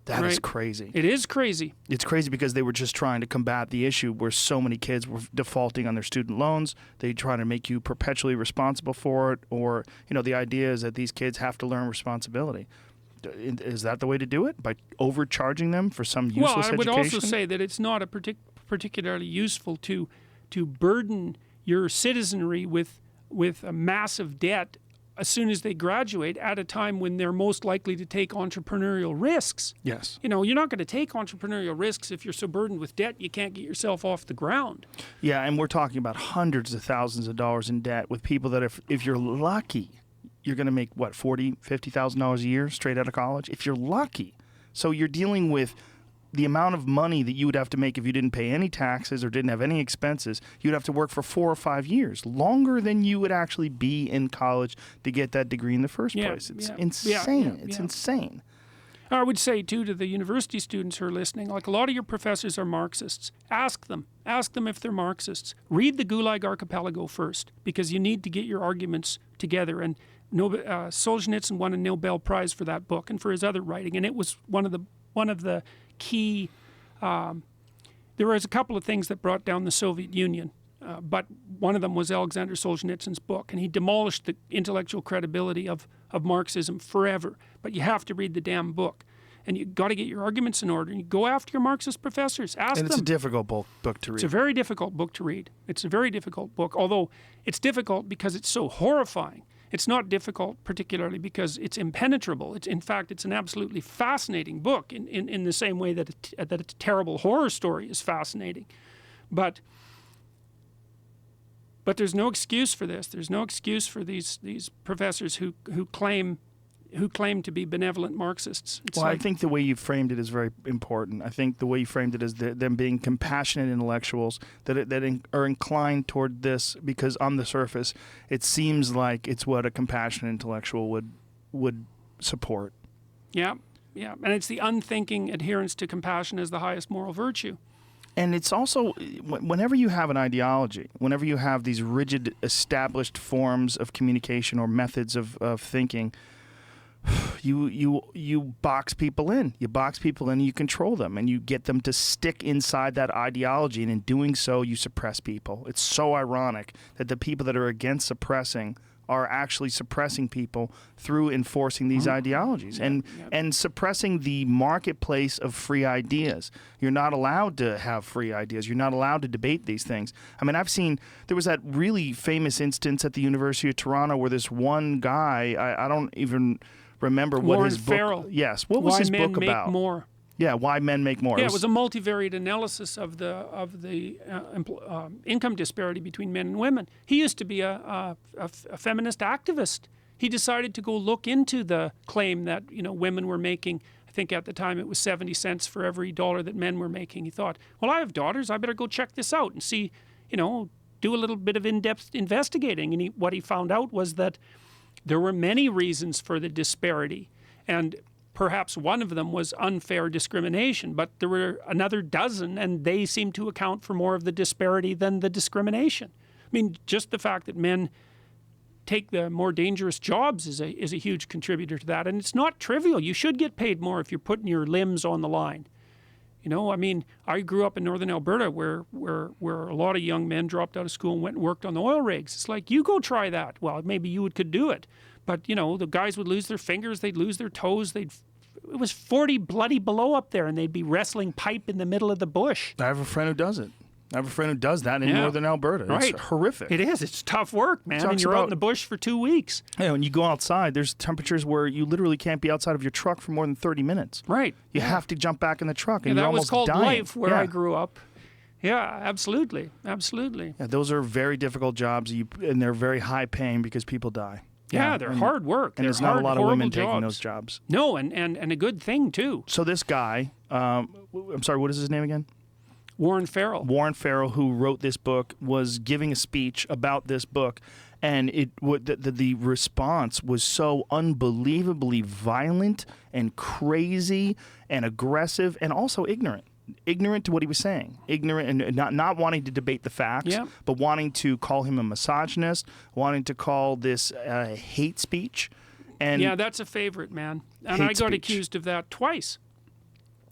That is right. crazy. It is crazy. It's crazy because they were just trying to combat the issue where so many kids were defaulting on their student loans. They try to make you perpetually responsible for it, or the idea is that these kids have to learn responsibility. Is that the way to do it? By overcharging them for some useless Well, I would education? also say that it's not a particularly useful to burden your citizenry with a massive debt as soon as they graduate, at a time when they're most likely to take entrepreneurial risks. Yes. You're not going to take entrepreneurial risks if you're so burdened with debt you can't get yourself off the ground. Yeah, and we're talking about hundreds of thousands of dollars in debt with people that if you're lucky, you're going to make, what, $40,000, $50,000 a year straight out of college? If you're lucky. So you're dealing with the amount of money that you would have to make if you didn't pay any taxes or didn't have any expenses. You'd have to work for 4 or 5 years, longer than you would actually be in college to get that degree in the first place. It's insane. It's insane. I would say, too, to the university students who are listening, like, a lot of your professors are Marxists. Ask them if they're Marxists. Read the Gulag Archipelago first, because you need to get your arguments together. And Solzhenitsyn won a Nobel Prize for that book and for his other writing, and it was one of the key. There was a couple of things that brought down the Soviet Union, but one of them was Alexander Solzhenitsyn's book, and he demolished the intellectual credibility of Marxism forever. But you have to read the damn book, and you got to get your arguments in order. And you go after your Marxist professors, ask them. And it's a difficult book to read. It's a very difficult book to read. It's a very difficult book, although it's difficult because it's so horrifying. It's not difficult particularly because it's impenetrable. In fact, it's an absolutely fascinating book in the same way that a terrible horror story is fascinating. But there's no excuse for this. There's no excuse for these professors who claim to be benevolent Marxists. I think the way you framed it is very important. I think the way you framed it is them being compassionate intellectuals that are inclined toward this, because on the surface it seems like it's what a compassionate intellectual would support. Yeah, and it's the unthinking adherence to compassion as the highest moral virtue. And it's also, whenever you have an ideology, whenever you have these rigid, established forms of communication or methods of thinking, you box people in. You box people in and you control them, and you get them to stick inside that ideology, and in doing so, you suppress people. It's so ironic that the people that are against suppressing are actually suppressing people through enforcing these ideologies and suppressing the marketplace of free ideas. You're not allowed to have free ideas. You're not allowed to debate these things. I mean, there was that really famous instance at the University of Toronto where this one guy, I don't even remember what his book. Warren Farrell. Yes. What was his book about? Why Men Make More. Yeah, Why Men Make More. Yeah, it was a multivariate analysis of the income disparity between men and women. He used to be a feminist activist. He decided to go look into the claim that women were making. I think at the time it was 70 cents for every dollar that men were making. He thought, well, I have daughters. I better go check this out and see, do a little bit of in-depth investigating. And what he found out was that there were many reasons for the disparity, and perhaps one of them was unfair discrimination, but there were another dozen, and they seemed to account for more of the disparity than the discrimination. I mean, just the fact that men take the more dangerous jobs is a huge contributor to that, and it's not trivial. You should get paid more if you're putting your limbs on the line. I mean, I grew up in northern Alberta where a lot of young men dropped out of school and went and worked on the oil rigs. It's like, you go try that. Well, maybe you could do it. But, the guys would lose their fingers, they'd lose their toes, it was 40 bloody below up there, and they'd be wrestling pipe in the middle of the bush. I have a friend who does it. I have a friend who does that in northern Alberta. Right. It's horrific. It is. It's tough work, man. And you're out in the bush for 2 weeks. Yeah, when you go outside, there's temperatures where you literally can't be outside of your truck for more than 30 minutes. Right. You have to jump back in the truck, and you're that almost was called dying. life where I grew up. Yeah, absolutely. Absolutely. Yeah, those are very difficult jobs, and they're very high paying because people die. Yeah, they're hard work. And there's not a lot of women taking those jobs. No, and a good thing, too. So this guy, I'm sorry, what is his name again? Warren Farrell. Warren Farrell, who wrote this book, was giving a speech about this book, And the response was so unbelievably violent and crazy and aggressive and also ignorant to what he was saying, ignorant and not wanting to debate the facts, Yeah. but wanting to call him a misogynist, wanting to call this hate speech. And Yeah, that's a favorite, man. And Hate I got speech. accused of that twice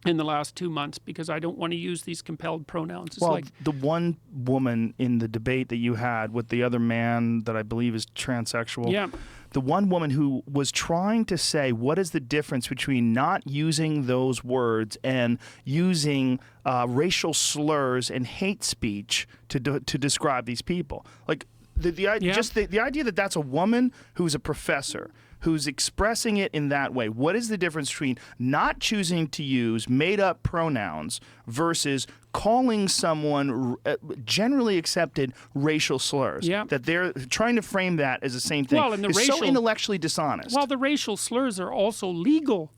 in the last 2 months because I don't want to use these compelled pronouns. It's well, like, the one woman in the debate that you had with the other man that I believe is transsexual, yeah, the one woman who was trying to say what is the difference between not using those words and using racial slurs and hate speech to describe these people. Like just the idea that that's a woman who's a professor who's expressing it in that way. What is the difference between not choosing to use made-up pronouns versus calling someone generally accepted racial slurs? Yeah. That they're trying to frame that as the same thing. Well, and the It's so racial- intellectually dishonest. well, the racial slurs are also legal.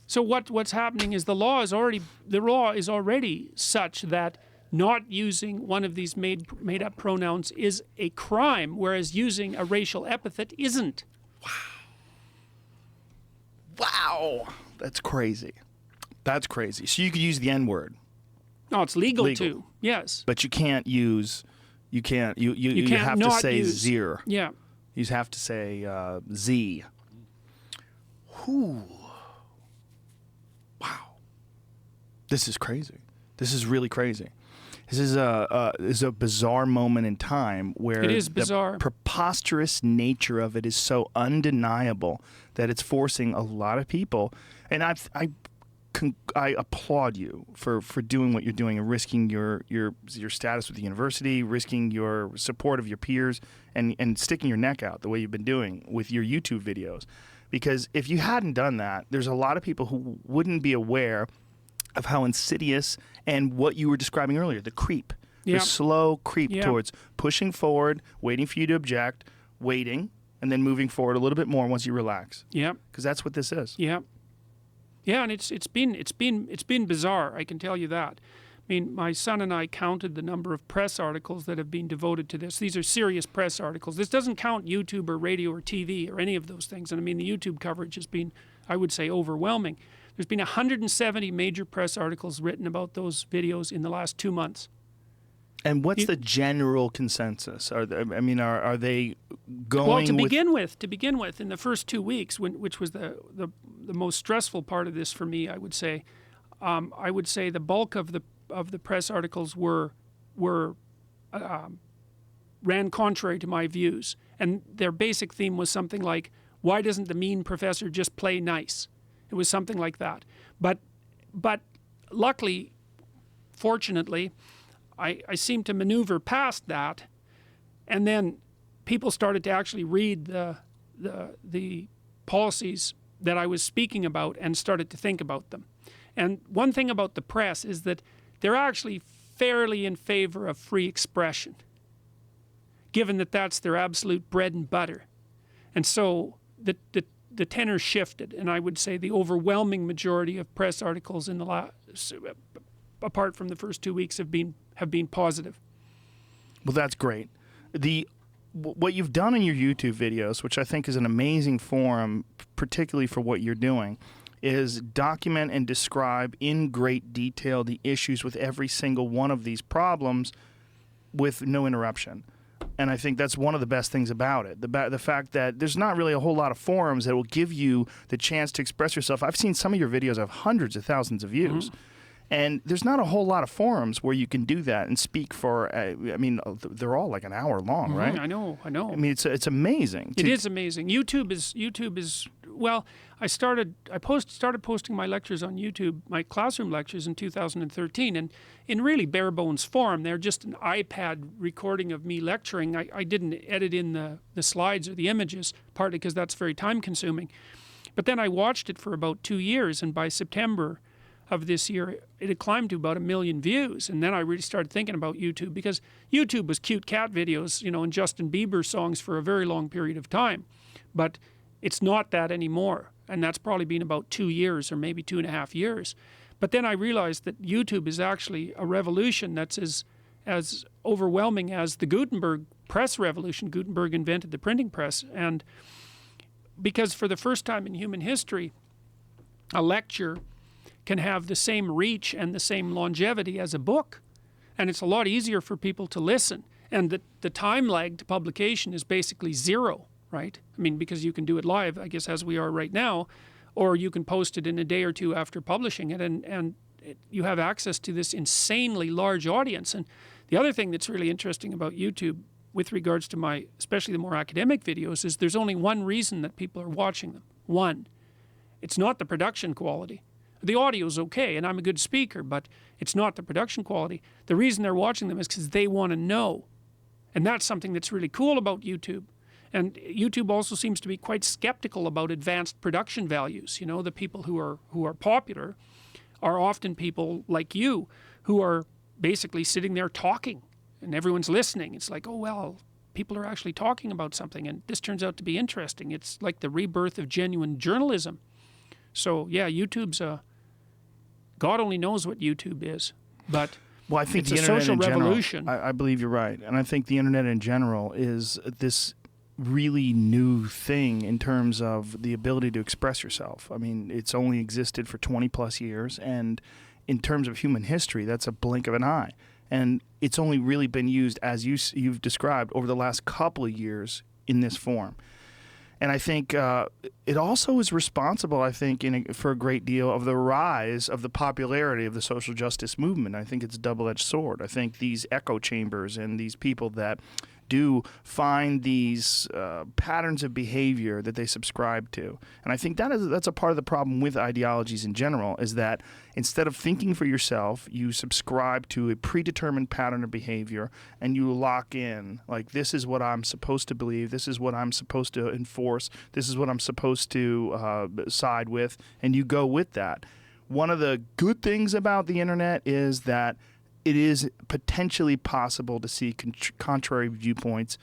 So what's happening is the law is already such that not using one of these made up pronouns is a crime, whereas using a racial epithet isn't. Wow. That's crazy. That's crazy. So you could use the N-word, No, it's legal, Legal. too. Yes. but you can't you can't have to not say use- zir. Yeah. You have to say Z. Whew. Wow. This is crazy. This is really crazy. This is a bizarre moment in time where It is bizarre. the preposterous nature of it is so undeniable that it's forcing a lot of people. And I applaud you for doing what you're doing and risking your status with the university, risking your support of your peers, and sticking your neck out the way you've been doing with your YouTube videos. Because if you hadn't done that, there's a lot of people who wouldn't be aware of how insidious and what you were describing earlier, the creep, Yeah. the slow creep Yeah. towards pushing forward, waiting for you to object, waiting, and then moving forward a little bit more once you relax. Yeah. Because that's what this is. Yeah. Yeah, and it's been bizarre, I can tell you that. I mean, my son and I counted the number of press articles that have been devoted to this. These are serious press articles. This doesn't count YouTube or radio or TV or any of those things. And I mean, the YouTube coverage has been, I would say, overwhelming. There's been 170 major press articles written about those videos in the last 2 months. And what's the general consensus? Are they going Well, to with begin with, in the first 2 weeks, which was the most stressful part of this for me, I would say the bulk of the press articles ran contrary to my views, and their basic theme was something like, "Why doesn't the mean professor just play nice?" It was something like that. But luckily, fortunately, I seemed to maneuver past that, and then people started to actually read the policies that I was speaking about and started to think about them. And one thing about the press is that they're actually fairly in favor of free expression, given that that's their absolute bread and butter. And so the tenor shifted, and I would say the overwhelming majority of press articles in the last, apart from the first 2 weeks, have been positive. Well, that's great. What you've done in your YouTube videos, which I think is an amazing forum, particularly for what you're doing, is document and describe in great detail the issues with every single one of these problems with no interruption. And I think that's one of the best things about it. The fact that there's not really a whole lot of forums that will give you the chance to express yourself. I've seen some of your videos have hundreds of thousands of views. And there's not a whole lot of forums where you can do that and speak for, they're all like an hour long, right? I know. I mean, it's amazing. It is amazing. YouTube is well, I started posting my lectures on YouTube, my classroom lectures in 2013, and in really bare bones form. They're just an iPad recording of me lecturing. I didn't edit in the slides or the images, partly because that's very time consuming. But then I watched it for about 2 years, and by September of this year, it had climbed to about 1 million views. And then I really started thinking about YouTube, because YouTube was cute cat videos, and Justin Bieber songs for a very long period of time. But it's not that anymore. And that's probably been about 2 years or maybe 2.5 years. But then I realized that YouTube is actually a revolution that's as overwhelming as the Gutenberg press revolution. Gutenberg invented the printing press, and because for the first time in human history, a lecture can have the same reach and the same longevity as a book. And it's a lot easier for people to listen. And the time lag to publication is basically zero, right? I mean, because you can do it live, I guess, as we are right now, or you can post it in a day or two after publishing it, and you have access to this insanely large audience. And the other thing that's really interesting about YouTube with regards to my, especially the more academic videos, is there's only one reason that people are watching them. One, it's not the production quality. The audio's okay, and I'm a good speaker, but it's not the production quality. The reason they're watching them is because they want to know. And that's something that's really cool about YouTube. And YouTube also seems to be quite skeptical about advanced production values. You know, the people who are popular are often people like you who are basically sitting there talking and everyone's listening. It's like, oh, well, people are actually talking about something, and this turns out to be interesting. It's like the rebirth of genuine journalism. So, yeah, YouTube's God only knows what YouTube is, but well, I think it's the a internet social in general, revolution. I believe you're right. And I think the internet in general is this really new thing in terms of the ability to express yourself. I mean, it's only existed for 20 plus years, and in terms of human history, that's a blink of an eye. And it's only really been used, as you've described, over the last couple of years in this form. And I think it also is responsible, I think, for a great deal of the rise of the popularity of the social justice movement. I think it's a double-edged sword. I think these echo chambers and these people that do find these patterns of behavior that they subscribe to. And I think that's a part of the problem with ideologies in general, is that instead of thinking for yourself, you subscribe to a predetermined pattern of behavior and you lock in, like, this is what I'm supposed to believe, this is what I'm supposed to enforce, this is what I'm supposed to side with, and you go with that. One of the good things about the internet is that it is potentially possible to see contrary viewpoints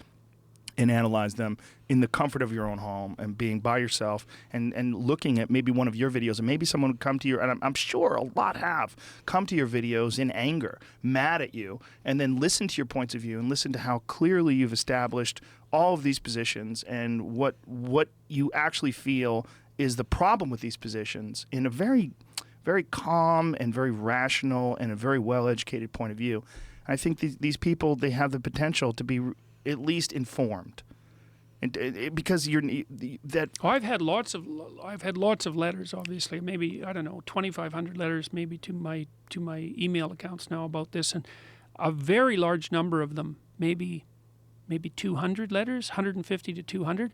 and analyze them in the comfort of your own home and being by yourself and looking at maybe one of your videos, and maybe someone would come to your, and I'm sure a lot have come to your videos in anger, mad at you, and then listen to your points of view and listen to how clearly you've established all of these positions and what you actually feel is the problem with these positions in a very calm and very rational and a very well-educated point of view. And I think these people, they have the potential to be at least informed, and because I've had lots of letters, obviously, maybe, I don't know, 2,500 letters maybe to my email accounts now about this, and a very large number of them, maybe 200 letters, 150 to 200,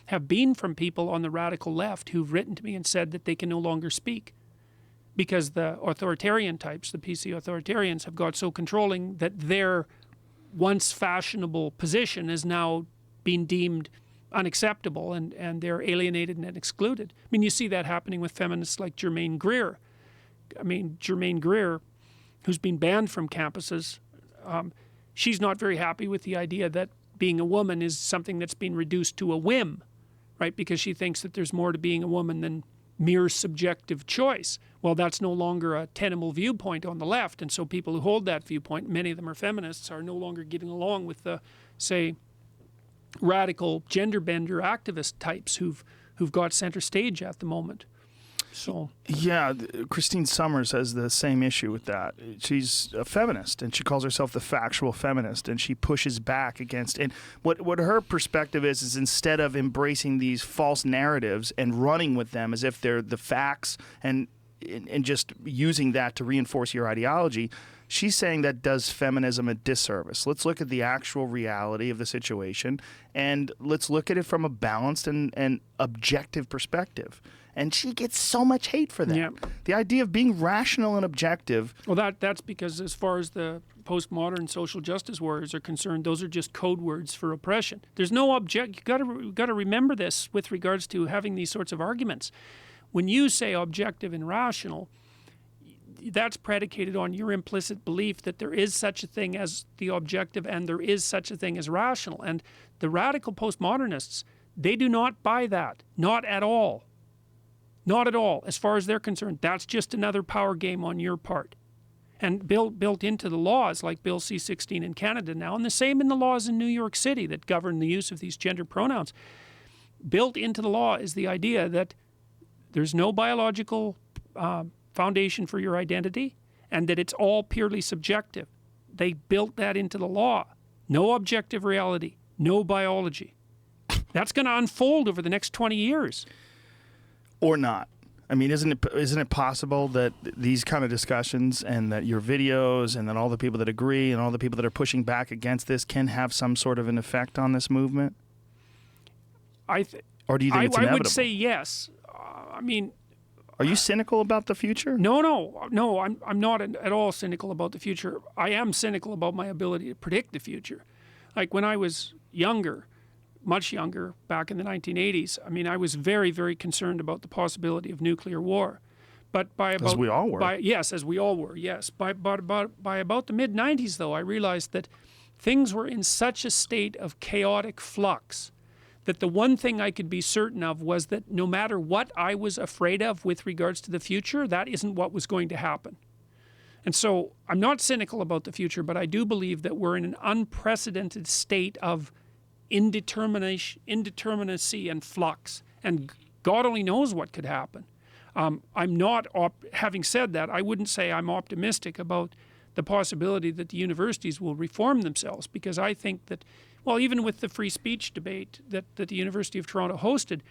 have been from people on the radical left who've written to me and said that they can no longer speak, because the authoritarian types, the PC authoritarians, have got so controlling that their once fashionable position is now being deemed unacceptable, and they're alienated and excluded. I mean, you see that happening with feminists like Germaine Greer. I mean, Germaine Greer, who's been banned from campuses, she's not very happy with the idea that being a woman is something that's been reduced to a whim, right? Because she thinks that there's more to being a woman than mere subjective choice. Well, that's no longer a tenable viewpoint on the left, and so people who hold that viewpoint, many of them are feminists, are no longer getting along with the, say, radical gender bender activist types who've got center stage at the moment. So yeah, Christine Summers has the same issue with that. She's a feminist, and she calls herself the factual feminist, and she pushes back against. And what her perspective is instead of embracing these false narratives and running with them as if they're the facts and just using that to reinforce your ideology, she's saying that does feminism a disservice. Let's look at the actual reality of the situation, and let's look at it from a balanced and objective perspective. And she gets so much hate for that. Yeah. The idea of being rational and objective. Well, that's because as far as the postmodern social justice warriors are concerned, those are just code words for oppression. There's no you got to remember this with regards to having these sorts of arguments. When you say objective and rational, that's predicated on your implicit belief that there is such a thing as the objective and there is such a thing as rational. And the radical postmodernists, they do not buy that. Not at all. Not at all. As far as they're concerned, that's just another power game on your part. and built into the laws, like Bill C-16 in Canada now, and the same in the laws in New York City that govern the use of these gender pronouns. Built into the law is the idea that there's no biological foundation for your identity, and that it's all purely subjective. They built that into the law. No objective reality, no biology. That's going to unfold over the next 20 years. Or not. I mean, isn't it possible that these kind of discussions and that your videos and then all the people that agree and all the people that are pushing back against this can have some sort of an effect on this movement? Or do you think it's inevitable? I would say yes. I mean, are you cynical about the future? No. I'm not at all cynical about the future. I am cynical about my ability to predict the future. Like when I was younger, much younger, back in the 1980s, I mean, I was very, very concerned about the possibility of nuclear war. But by about, as we all were. Yes, as we all were, yes. By about the mid-90s, though, I realized that things were in such a state of chaotic flux that the one thing I could be certain of was that no matter what I was afraid of with regards to the future, that isn't what was going to happen. And so I'm not cynical about the future, but I do believe that we're in an unprecedented state of indeterminacy and flux. And God only knows what could happen. I'm not, having said that, I wouldn't say I'm optimistic about the possibility that the universities will reform themselves, because I think that, well, even with the free speech debate that the University of Toronto hosted,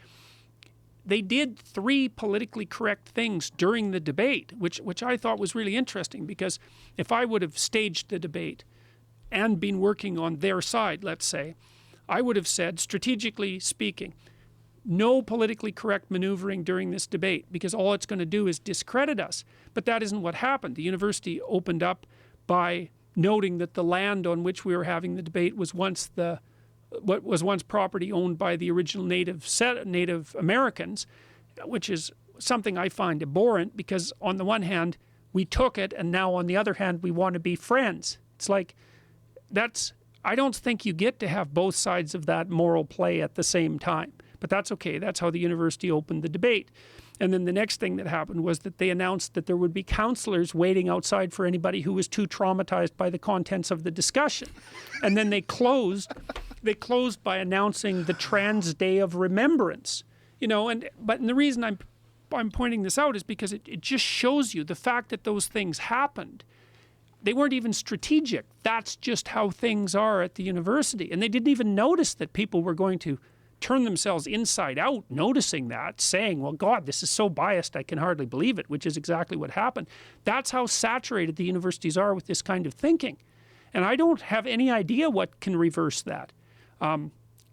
they did 3 politically correct things during the debate, which I thought was really interesting, because if I would have staged the debate and been working on their side, let's say, I would have said, strategically speaking, no politically correct maneuvering during this debate, because all it's going to do is discredit us. But that isn't what happened. The university opened up by noting that the land on which we were having the debate was once property owned by the original Native Americans, which is something I find abhorrent, because on the one hand we took it, and now on the other hand we want to be friends. It's like, I don't think you get to have both sides of that moral play at the same time. But that's okay. That's how the university opened the debate. And then the next thing that happened was that they announced that there would be counselors waiting outside for anybody who was too traumatized by the contents of the discussion. And then they closed by announcing the Trans Day of Remembrance. But the reason I'm pointing this out is because it just shows you the fact that those things happened. They weren't even strategic. That's just how things are at the university. And they didn't even notice that people were going to turn themselves inside out, noticing that, saying, well, God, this is so biased, I can hardly believe it, which is exactly what happened. That's how saturated the universities are with this kind of thinking. And I don't have any idea what can reverse that.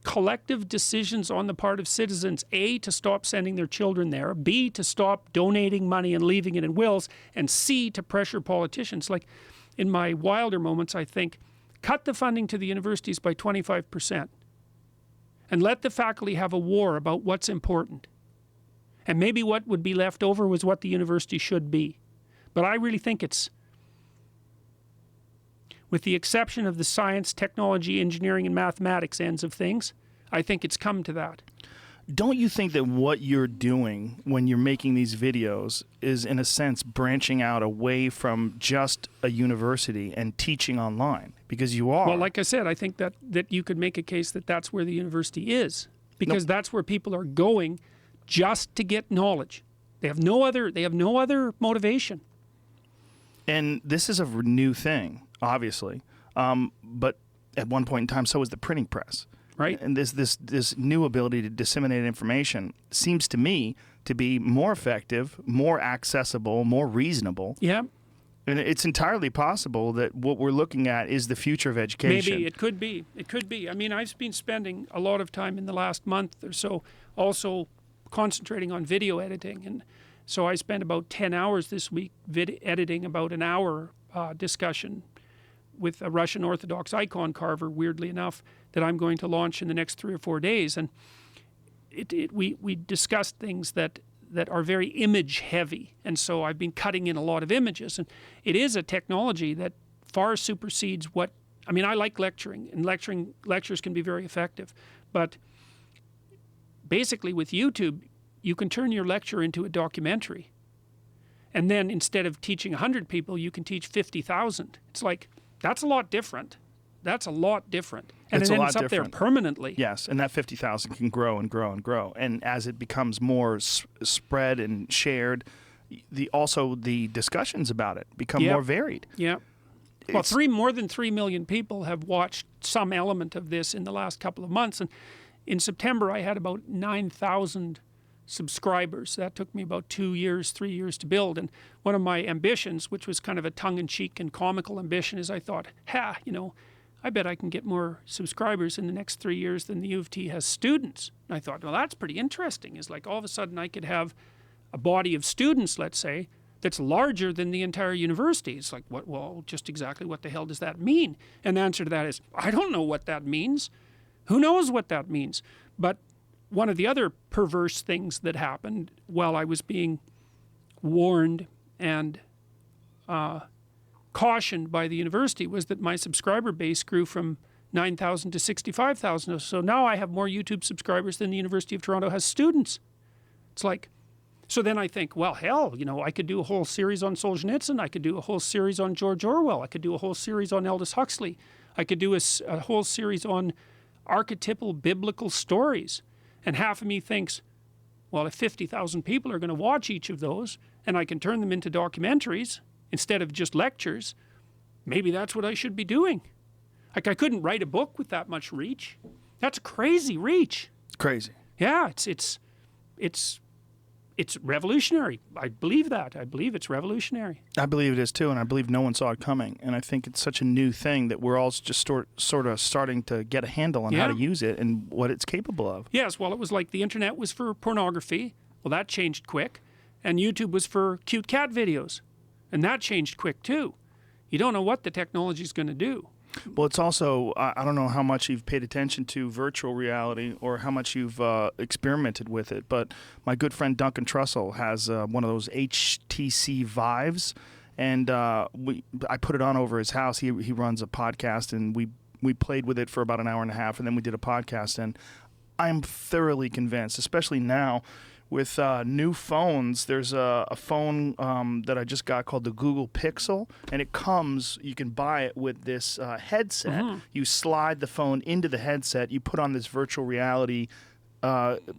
Collective decisions on the part of citizens, A, to stop sending their children there, B, to stop donating money and leaving it in wills, and C, to pressure politicians. Like, in my wilder moments, I think, cut the funding to the universities by 25%. And let the faculty have a war about what's important. And maybe what would be left over was what the university should be. But I really think it's, with the exception of the science, technology, engineering, and mathematics ends of things, I think it's come to that. Don't you think that what you're doing when you're making these videos is, in a sense, branching out away from just a university and teaching online? Because you are. Well, like I said, I think that you could make a case that that's where the university is, because that's where people are going just to get knowledge. They have no other motivation. And this is a new thing, obviously. But at one point in time, so was the printing press. Right. And this new ability to disseminate information seems to me to be more effective, more accessible, more reasonable. Yeah. And it's entirely possible that what we're looking at is the future of education. Maybe. It could be. It could be. I mean, I've been spending a lot of time in the last month or so also concentrating on video editing. And so I spent about 10 hours this week editing about an hour discussion with a Russian Orthodox icon carver, weirdly enough, that I'm going to launch in the next 3 or 4 days. And we discussed things that are very image heavy. And so I've been cutting in a lot of images. And it is a technology that far supersedes I like lecturing, and lectures can be very effective. But basically with YouTube, you can turn your lecture into a documentary. And then instead of teaching 100 people, you can teach 50,000. It's like, that's a lot different. That's a lot different. And It's then a lot it's up there different. permanently. Yes, and that 50,000 can grow and grow and grow. And as it becomes more spread and shared, also the discussions about it become Yep. more varied. Yeah. Well, It's- more than 3 million people have watched some element of this in the last couple of months. And in September, I had about 9,000 subscribers. That took me about 2 years, 3 years to build. And one of my ambitions, which was kind of a tongue-in-cheek and comical ambition, is I thought, I bet I can get more subscribers in the next 3 years than the U of T has students. And I thought, well, that's pretty interesting. It's like all of a sudden I could have a body of students, let's say, that's larger than the entire university. It's like, well, just exactly what the hell does that mean? And the answer to that is, I don't know what that means. Who knows what that means? But one of the other perverse things that happened while I was being warned and cautioned by the university was that my subscriber base grew from 9,000 to 65,000. So now I have more YouTube subscribers than the University of Toronto has students. It's like, so then I think, well, hell, I could do a whole series on Solzhenitsyn. I could do a whole series on George Orwell. I could do a whole series on Aldous Huxley. I could do a whole series on archetypal biblical stories. And half of me thinks, well, if 50,000 people are going to watch each of those and I can turn them into documentaries instead of just lectures, maybe that's what I should be doing. Like, I couldn't write a book with that much reach. That's crazy reach. It's crazy. Yeah, it's revolutionary. I believe that. I believe it's revolutionary. I believe it is too, and I believe no one saw it coming. And I think it's such a new thing that we're all just sort of starting to get a handle on how to use it and what it's capable of. Yes, well, it was like the internet was for pornography. Well, that changed quick. And YouTube was for cute cat videos. And that changed quick too. You don't know what the technology is going to do. Well, it's also, I don't know how much you've paid attention to virtual reality or how much you've experimented with it, but my good friend Duncan Trussell has one of those HTC Vives, and I put it on over his house. He runs a podcast, and we played with it for about an hour and a half, and then we did a podcast, and I'm thoroughly convinced, especially now, with new phones. There's a phone that I just got called the Google Pixel, and you can buy it with this headset. Mm-hmm. You slide the phone into the headset, you put on this virtual reality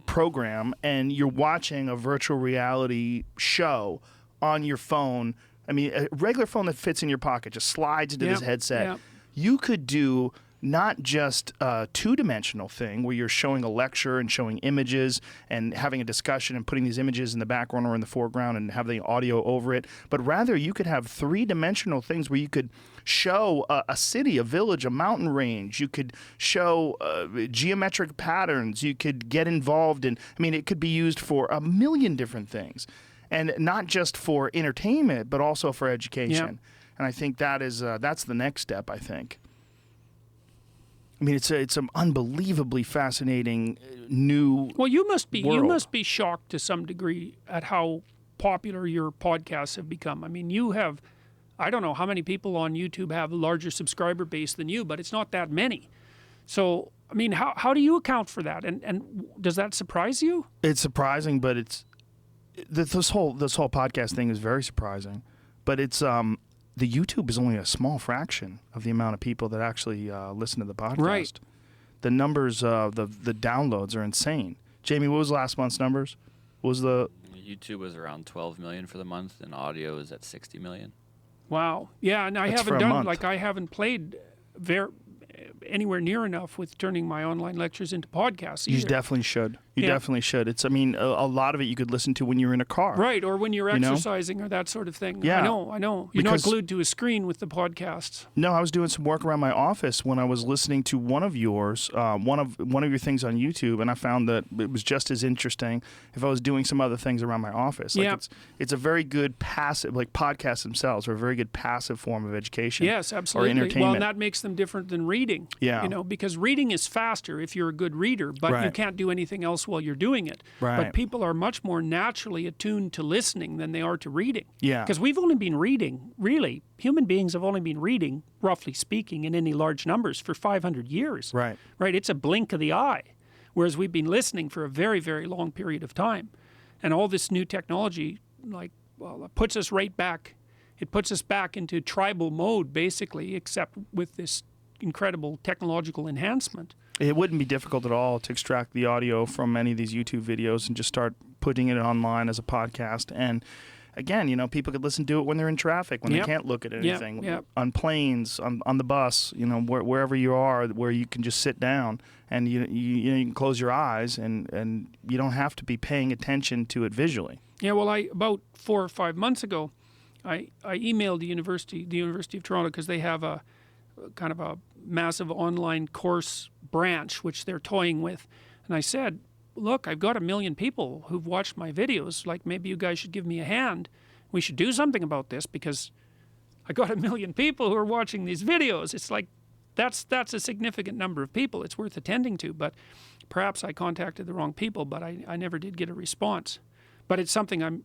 program, and you're watching a virtual reality show on your phone. I mean, a regular phone that fits in your pocket just slides into this headset. Yep. You could do not just a two-dimensional thing where you're showing a lecture and showing images and having a discussion and putting these images in the background or in the foreground and have the audio over it, but rather you could have three-dimensional things where you could show a city, a village, a mountain range. You could show geometric patterns. You could get involved in, it could be used for a million different things, and not just for entertainment, but also for education. Yep. And I think that's the next step, I think. It's an unbelievably fascinating new. Well, you must be world. shocked to some degree at how popular your podcasts have become. You have, I don't know how many people on YouTube have a larger subscriber base than you, but it's not that many. So, how do you account for that? And does that surprise you? It's surprising, but this whole podcast thing is very surprising. But it's the YouTube is only a small fraction of the amount of people that actually listen to the podcast. Right. The numbers, the downloads are insane. Jamie, what was last month's numbers? YouTube was around 12 million for the month, and audio is at 60 million. Wow. Yeah, and I That's for haven't a done, month. I haven't played anywhere near enough with turning my online lectures into podcasts either. You definitely should. You Yeah. definitely should. It's, a lot of it you could listen to when you're in a car. Right, or when you're You know? exercising or that sort of thing. Yeah. I know. You're Because- not glued to a screen with the podcasts. No, I was doing some work around my office when I was listening to one of yours, one of your things on YouTube, and I found that it was just as interesting if I was doing some other things around my office. Like Yeah. it's a very good passive, like podcasts themselves are a very good passive form of education. Yes, absolutely. Or entertainment. Well, and that makes them different than reading. Yeah. Because reading is faster if you're a good reader, but you Right. can't do anything else while you're doing it. Right. But people are much more naturally attuned to listening than they are to reading. Yeah. Because we've only been reading, really, human beings have only been reading, roughly speaking, in any large numbers for 500 years. Right. Right? It's a blink of the eye. Whereas we've been listening for a very, very long period of time. And all this new technology, like puts us right back. It puts us back into tribal mode, basically, except with this incredible technological enhancement. It wouldn't be difficult at all to extract the audio from any of these YouTube videos and just start putting it online as a podcast. And again, people could listen to it when they're in traffic, when Yep. they can't look at anything, Yep. on planes, on the bus, wherever you are, where you can just sit down and you can close your eyes and you don't have to be paying attention to it visually. Yeah, well, about 4 or 5 months ago, I emailed the University of Toronto, because they have a kind of a massive online course branch which they're toying with, and I said, look, I've got 1 million people who've watched my videos. Like, maybe you guys should give me a hand. We should do something about this, because I got 1 million people who are watching these videos. It's like that's a significant number of people. It's worth attending to. But perhaps I contacted the wrong people, but I never did get a response. But it's something I'm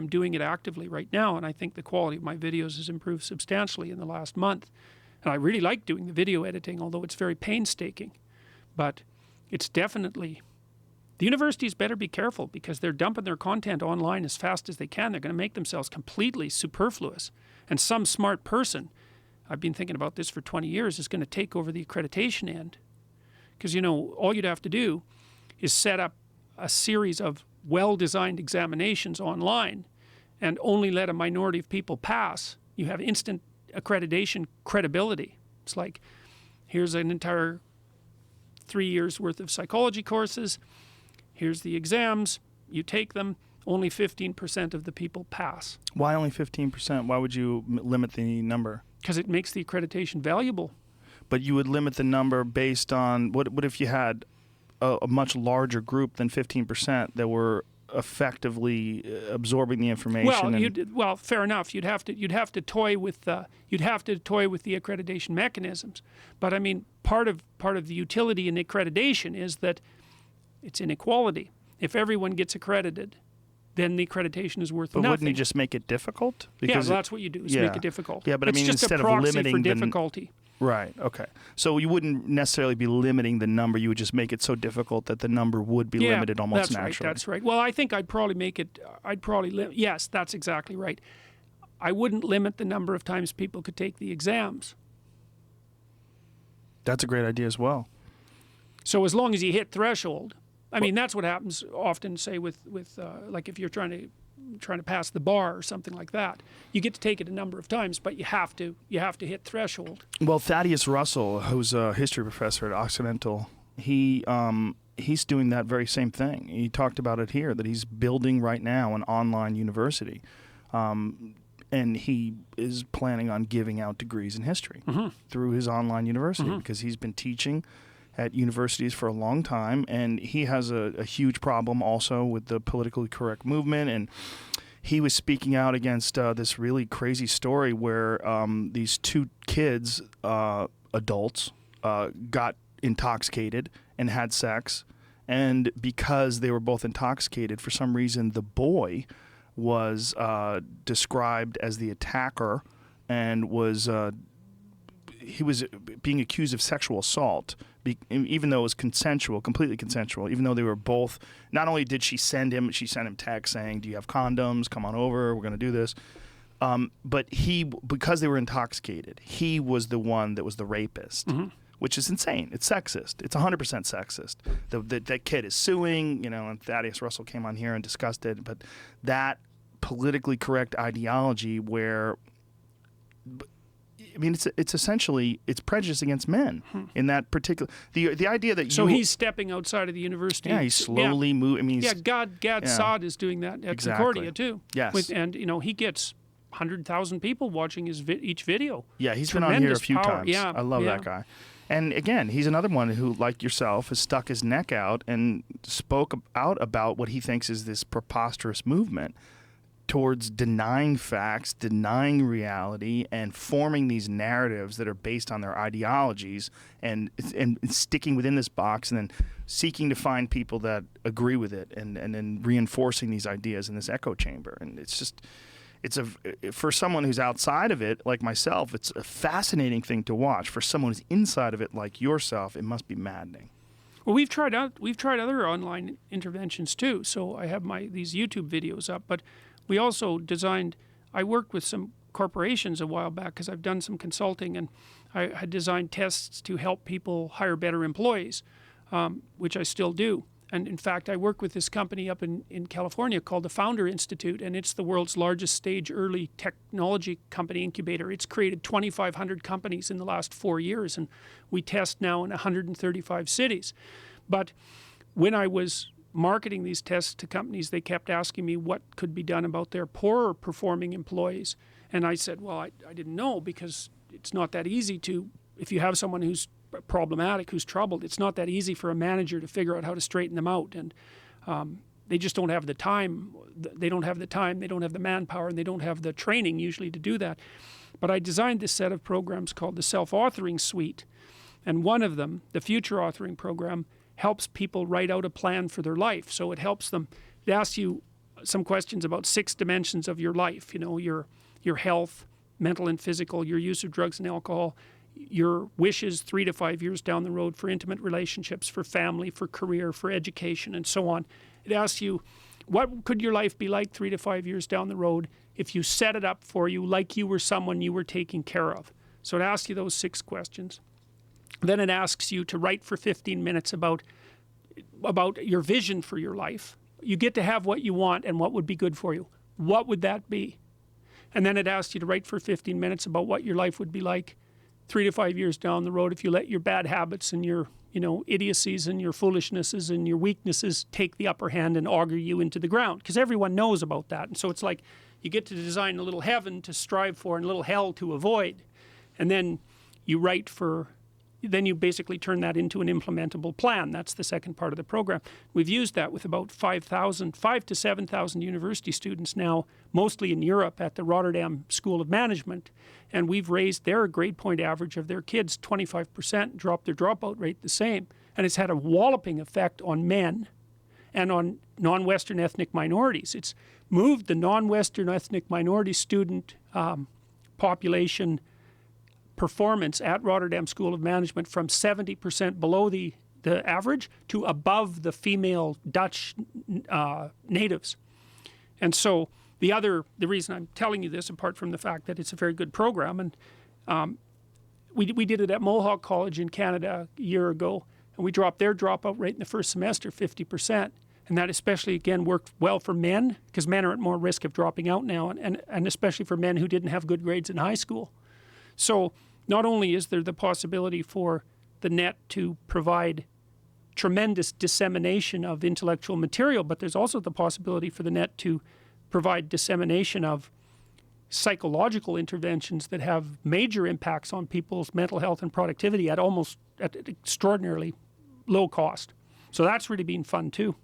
doing it actively right now, and I think the quality of my videos has improved substantially in the last month. And I really like doing the video editing, although it's very painstaking. But it's definitely... The universities better be careful, because they're dumping their content online as fast as they can. They're going to make themselves completely superfluous. And some smart person, I've been thinking about this for 20 years, is going to take over the accreditation end. Because, all you'd have to do is set up a series of well-designed examinations online and only let a minority of people pass. You have instant accreditation credibility. It's like, here's an entire 3 years worth of psychology courses. Here's the exams. You take them. Only 15% of the people pass. Why only 15%? Why would you limit the number? Because it makes the accreditation valuable. But you would limit the number based on what if you had a much larger group than 15% that were effectively absorbing the information? Well, fair enough. You'd have to toy with the accreditation mechanisms. But I mean, part of the utility in accreditation is that it's inequality. If everyone gets accredited, then the accreditation is worth but nothing. Wouldn't you just make it difficult? Because that's what you do, is make it difficult. Yeah, but it's I mean, just instead a proxy of limiting for difficulty. Right, okay. So you wouldn't necessarily be limiting the number. You would just make it so difficult that the number would be limited almost naturally. That's right. Well, I think I'd probably make it, yes, that's exactly right. I wouldn't limit the number of times people could take the exams. That's a great idea as well. So as long as you hit threshold, I mean, that's what happens often, say, with like if you're trying to pass the bar or something like that. You get to take it a number of times, but you have to hit threshold. Well, Thaddeus Russell, who's a history professor at Occidental, he's doing that very same thing. He talked about it here, that he's building right now an online university. And he is planning on giving out degrees in history through his online university because he's been teaching at universities for a long time, and he has a huge problem also with the politically correct movement. And he was speaking out against this really crazy story where these two kids, adults, got intoxicated and had sex, and because they were both intoxicated, for some reason the boy was described as the attacker and was he was being accused of sexual assault, even though it was consensual, completely consensual, even though they were both, not only did she sent him text saying, do you have condoms? Come on over. We're going to do this. But because they were intoxicated, he was the one that was the rapist, which is insane. It's sexist. It's 100% sexist. That kid is suing, and Thaddeus Russell came on here and discussed it. But that politically correct ideology where... I mean, it's essentially prejudice against men in that particular the idea that so he's stepping outside of the university. Yeah, he's slowly moving. I mean, Gad Saad is doing that at Concordia too. Yes, and he gets 100,000 people watching each video. Yeah, he's been on here a few times. Yeah, I love that guy. And again, he's another one who, like yourself, has stuck his neck out and spoke out about what he thinks is this preposterous movement towards denying facts, denying reality, and forming these narratives that are based on their ideologies and sticking within this box and then seeking to find people that agree with it and then reinforcing these ideas in this echo chamber. And it's just, for someone who's outside of it, like myself, it's a fascinating thing to watch. For someone who's inside of it, like yourself, it must be maddening. Well, we've tried other online interventions too. So I have these YouTube videos up, but we also designed, I worked with some corporations a while back because I've done some consulting, and I had designed tests to help people hire better employees, which I still do. And in fact, I work with this company up in California called the Founder Institute, and it's the world's largest stage early technology company incubator. It's created 2,500 companies in the last 4 years, and we test now in 135 cities. But when I was marketing these tests to companies, they kept asking me what could be done about their poorer performing employees. And I said, well, I didn't know, because it's not that easy to, if you have someone who's problematic, who's troubled, it's not that easy for a manager to figure out how to straighten them out. And they just don't have the time. They don't have the time, they don't have the manpower, and they don't have the training usually to do that. But I designed this set of programs called the Self-Authoring Suite. And one of them, the Future Authoring Program, helps people write out a plan for their life. So it helps them, it asks you some questions about 6 dimensions of your life, your health, mental and physical, your use of drugs and alcohol, your wishes 3 to 5 years down the road for intimate relationships, for family, for career, for education, and so on. It asks you, what could your life be like 3 to 5 years down the road if you set it up for you like you were someone you were taking care of? So it asks you those 6 questions. Then it asks you to write for 15 minutes about your vision for your life. You get to have what you want and what would be good for you. What would that be? And then it asks you to write for 15 minutes about what your life would be like 3 to 5 years down the road if you let your bad habits and your idiocies and your foolishnesses and your weaknesses take the upper hand and auger you into the ground. Because everyone knows about that. And so it's like you get to design a little heaven to strive for and a little hell to avoid. And then you write for, then you basically turn that into an implementable plan. That's the second part of the program. We've used that with about 5 to 7,000 university students now, mostly in Europe at the Rotterdam School of Management. And we've raised their grade point average of their kids 25%, dropped their dropout rate the same. And it's had a walloping effect on men and on non-Western ethnic minorities. It's moved the non-Western ethnic minority student population performance at Rotterdam School of Management from 70% below the average to above the female Dutch natives. And so the reason I'm telling you this, apart from the fact that it's a very good program, and we did it at Mohawk College in Canada a year ago, and we dropped their dropout rate in the first semester 50%. And that especially, again, worked well for men, because men are at more risk of dropping out now, and especially for men who didn't have good grades in high school. So not only is there the possibility for the net to provide tremendous dissemination of intellectual material, but there's also the possibility for the net to provide dissemination of psychological interventions that have major impacts on people's mental health and productivity at extraordinarily low cost. So that's really been fun too.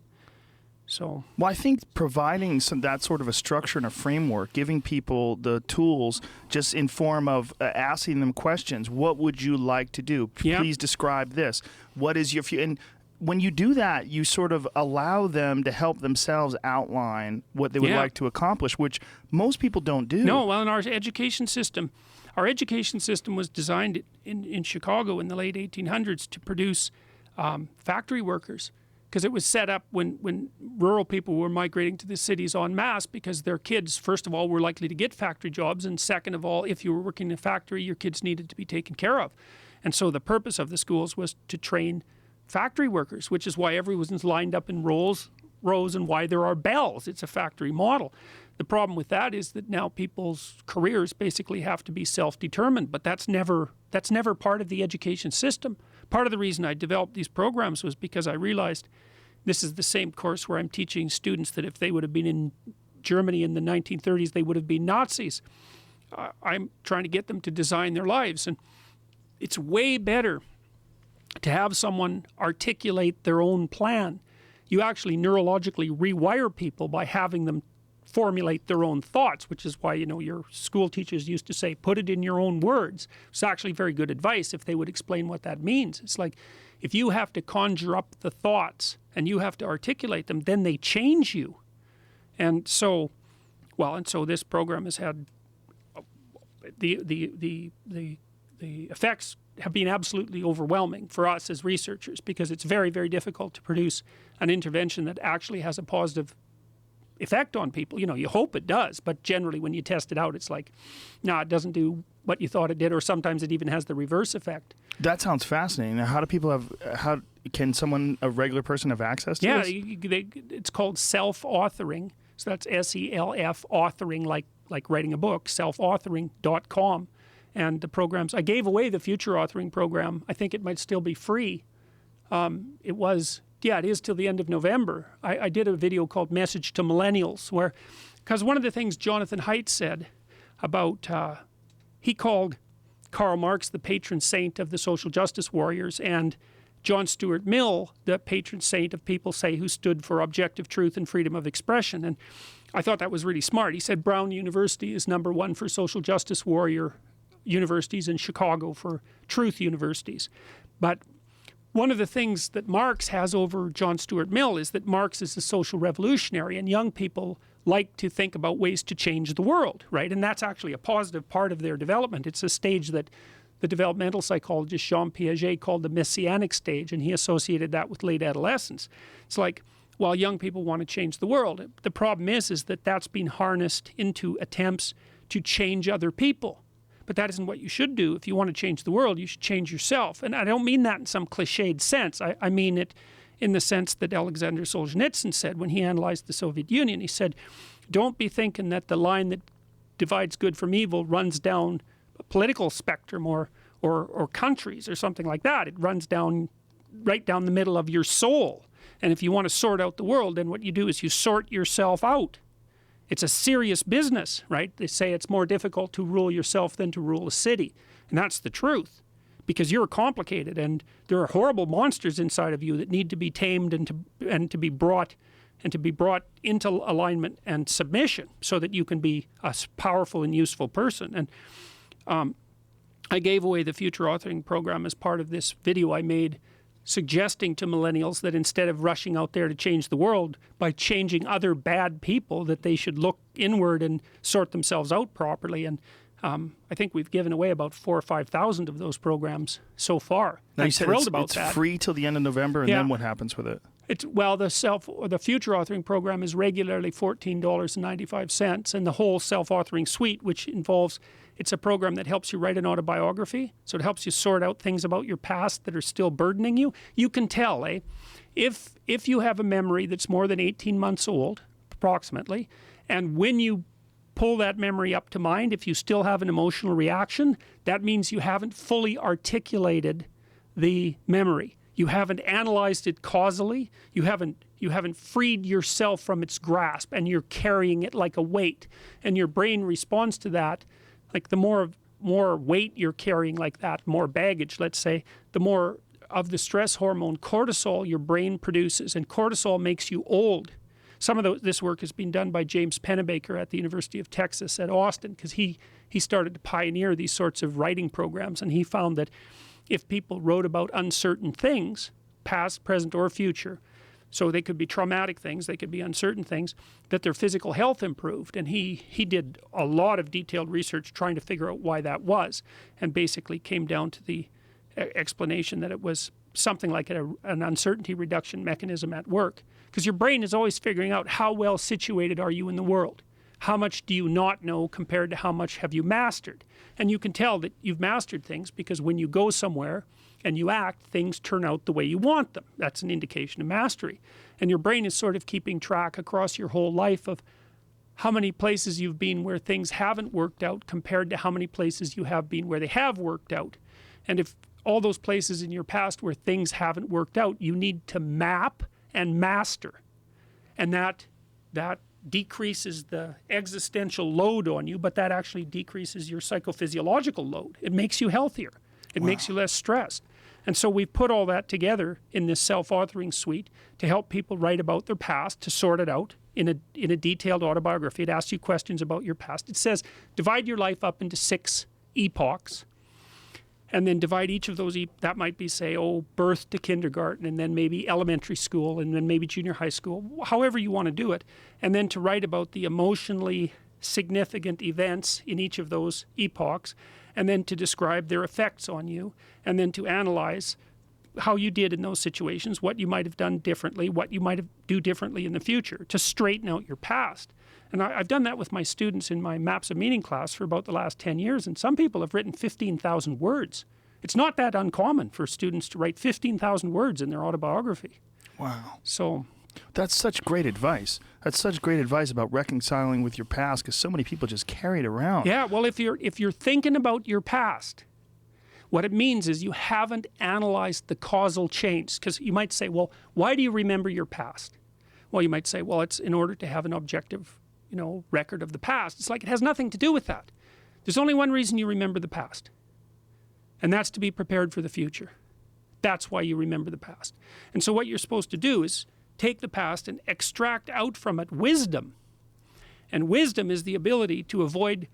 So, well, I think providing that sort of a structure and a framework, giving people the tools just in form of asking them questions. What would you like to do? Please describe this. What is your future? And when you do that, you sort of allow them to help themselves outline what they would like to accomplish, which most people don't do. No, well, in our education system was designed in Chicago in the late 1800s to produce factory workers. Because it was set up when rural people were migrating to the cities en masse, because their kids, first of all, were likely to get factory jobs, and second of all, if you were working in a factory, your kids needed to be taken care of. And so the purpose of the schools was to train factory workers, which is why everyone's lined up in rows and why there are bells. It's a factory model. The problem with that is that now people's careers basically have to be self-determined, but that's never part of the education system. Part of the reason I developed these programs was because I realized this is the same course where I'm teaching students that if they would have been in Germany in the 1930s, they would have been Nazis. I'm trying to get them to design their lives. And it's way better to have someone articulate their own plan. You actually neurologically rewire people by having them formulate their own thoughts, which is why, your school teachers used to say, put it in your own words. It's actually very good advice if they would explain what that means. It's like, if you have to conjure up the thoughts and you have to articulate them, then they change you. And so this program has had the effects have been absolutely overwhelming for us as researchers, because it's very, very difficult to produce an intervention that actually has a positive effect on people. You know, you hope it does, but generally when you test it out, it's like, no, it doesn't do what you thought it did, or sometimes it even has the reverse effect. That sounds fascinating. Now, how do people have? How can someone, a regular person, have access to this? It's called self-authoring. So that's SELF authoring, like writing a book. Selfauthoring.com, and the programs. I gave away the Future Authoring program. I think it might still be free. It was. Yeah, it is till the end of November. I did a video called Message to Millennials, where, because one of the things Jonathan Haidt said about, he called Karl Marx the patron saint of the social justice warriors, and John Stuart Mill the patron saint of people, say, who stood for objective truth and freedom of expression. And I thought that was really smart. He said Brown University is #1 for social justice warrior universities, and Chicago for truth universities. But one of the things that Marx has over John Stuart Mill is that Marx is a social revolutionary, and young people like to think about ways to change the world, right? And that's actually a positive part of their development. It's a stage that the developmental psychologist Jean Piaget called the messianic stage, and he associated that with late adolescence. It's like, while young people want to change the world, the problem is that that's been harnessed into attempts to change other people. But that isn't what you should do. If you want to change the world, you should change yourself. And I don't mean that in some cliched sense. I mean it in the sense that Alexander Solzhenitsyn said when he analyzed the Soviet Union. He said, don't be thinking that the line that divides good from evil runs down a political spectrum or countries or something like that. It runs down right down the middle of your soul. And if you want to sort out the world, then what you do is you sort yourself out. It's a serious business, right? They say it's more difficult to rule yourself than to rule a city. And that's the truth, because you're complicated and there are horrible monsters inside of you that need to be tamed and to be brought into alignment and submission so that you can be a powerful and useful person. And I gave away the Future Authoring program as part of this video I made, suggesting to millennials that instead of rushing out there to change the world by changing other bad people, that they should look inward and sort themselves out properly. And I think we've given away about 4,000 or 5,000 of those programs so far. Now, I'm thrilled about that. It's free till the end of November, and then what happens with it? The Future Authoring program is regularly $14.95, and the whole self-authoring suite, which involves, it's a program that helps you write an autobiography. So it helps you sort out things about your past that are still burdening you. You can tell, if you have a memory that's more than 18 months old, approximately, and when you pull that memory up to mind, if you still have an emotional reaction, that means you haven't fully articulated the memory. You haven't analyzed it causally. You haven't freed yourself from its grasp, and you're carrying it like a weight. And your brain responds to that. Like the more weight you're carrying like that, more baggage, let's say, the more of the stress hormone cortisol your brain produces, and cortisol makes you old. Some of this work has been done by James Pennebaker at the University of Texas at Austin, because he started to pioneer these sorts of writing programs, and he found that if people wrote about uncertain things, past, present, or future, so they could be traumatic things, they could be uncertain things, that their physical health improved. And he did a lot of detailed research trying to figure out why that was, and basically came down to the explanation that it was something like an uncertainty reduction mechanism at work. Because your brain is always figuring out how well situated are you in the world. How much do you not know compared to how much have you mastered? And you can tell that you've mastered things because when you go somewhere and you act, things turn out the way you want them. That's an indication of mastery. And your brain is sort of keeping track across your whole life of how many places you've been where things haven't worked out compared to how many places you have been where they have worked out. And if all those places in your past where things haven't worked out, you need to map and master. And that decreases the existential load on you, but that actually decreases your psychophysiological load. It makes you healthier. It makes you less stressed. And so we've put all that together in this self-authoring suite to help people write about their past, to sort it out in a detailed autobiography. It asks you questions about your past. It says, divide your life up into 6 epochs, and then divide each of those, that might be, say, birth to kindergarten, and then maybe elementary school, and then maybe junior high school, however you want to do it, and then to write about the emotionally significant events in each of those epochs, and then to describe their effects on you, and then to analyze how you did in those situations, what you might have done differently, what you might have do differently in the future to straighten out your past. And I've done that with my students in my Maps of Meaning class for about the last 10 years. And some people have written 15,000 words. It's not that uncommon for students to write 15,000 words in their autobiography. Wow. So That's such great advice. That's such great advice about reconciling with your past, because so many people just carry it around. yeah, well, if you're thinking about your past, what it means is you haven't analyzed the causal chains. Because you might say, well, why do you remember your past? Well, you might say, well, it's in order to have an objective, record of the past. It's like it has nothing to do with that. There's only one reason you remember the past, and that's to be prepared for the future. That's why you remember the past. And so what you're supposed to do is take the past and extract out from it wisdom. And wisdom is the ability to avoid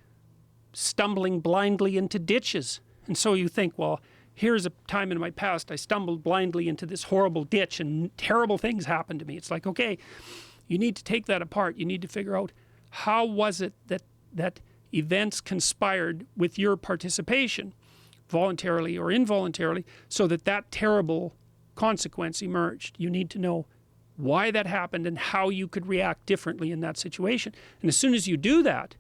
stumbling blindly into ditches. And so you think, well, here's a time in my past I stumbled blindly into this horrible ditch and terrible things happened to me. It's like, okay, you need to take that apart. You need to figure out, how was it that events conspired with your participation, voluntarily or involuntarily, so that terrible consequence emerged. You need to know why that happened and how you could react differently in that situation. And as soon as you do that,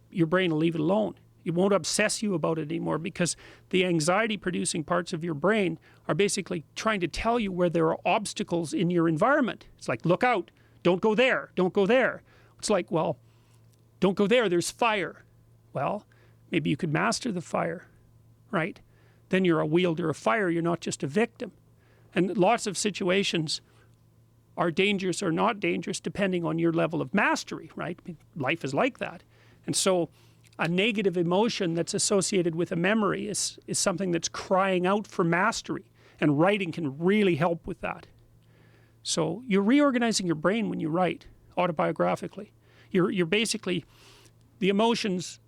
your brain will leave it alone. It won't obsess you about it anymore, because the anxiety producing parts of your brain are basically trying to tell you where there are obstacles in your environment. It's like, look out, don't go there, don't go there. It's like, well, don't go there, there's fire. Well, maybe you could master the fire, right? Then you're a wielder of fire, you're not just a victim. And lots of situations are dangerous or not dangerous depending on your level of mastery, right? I mean, life is like that. And so a negative emotion that's associated with a memory is something that's crying out for mastery, and writing can really help with that. So you're reorganizing your brain when you write autobiographically. You're basically, the emotions,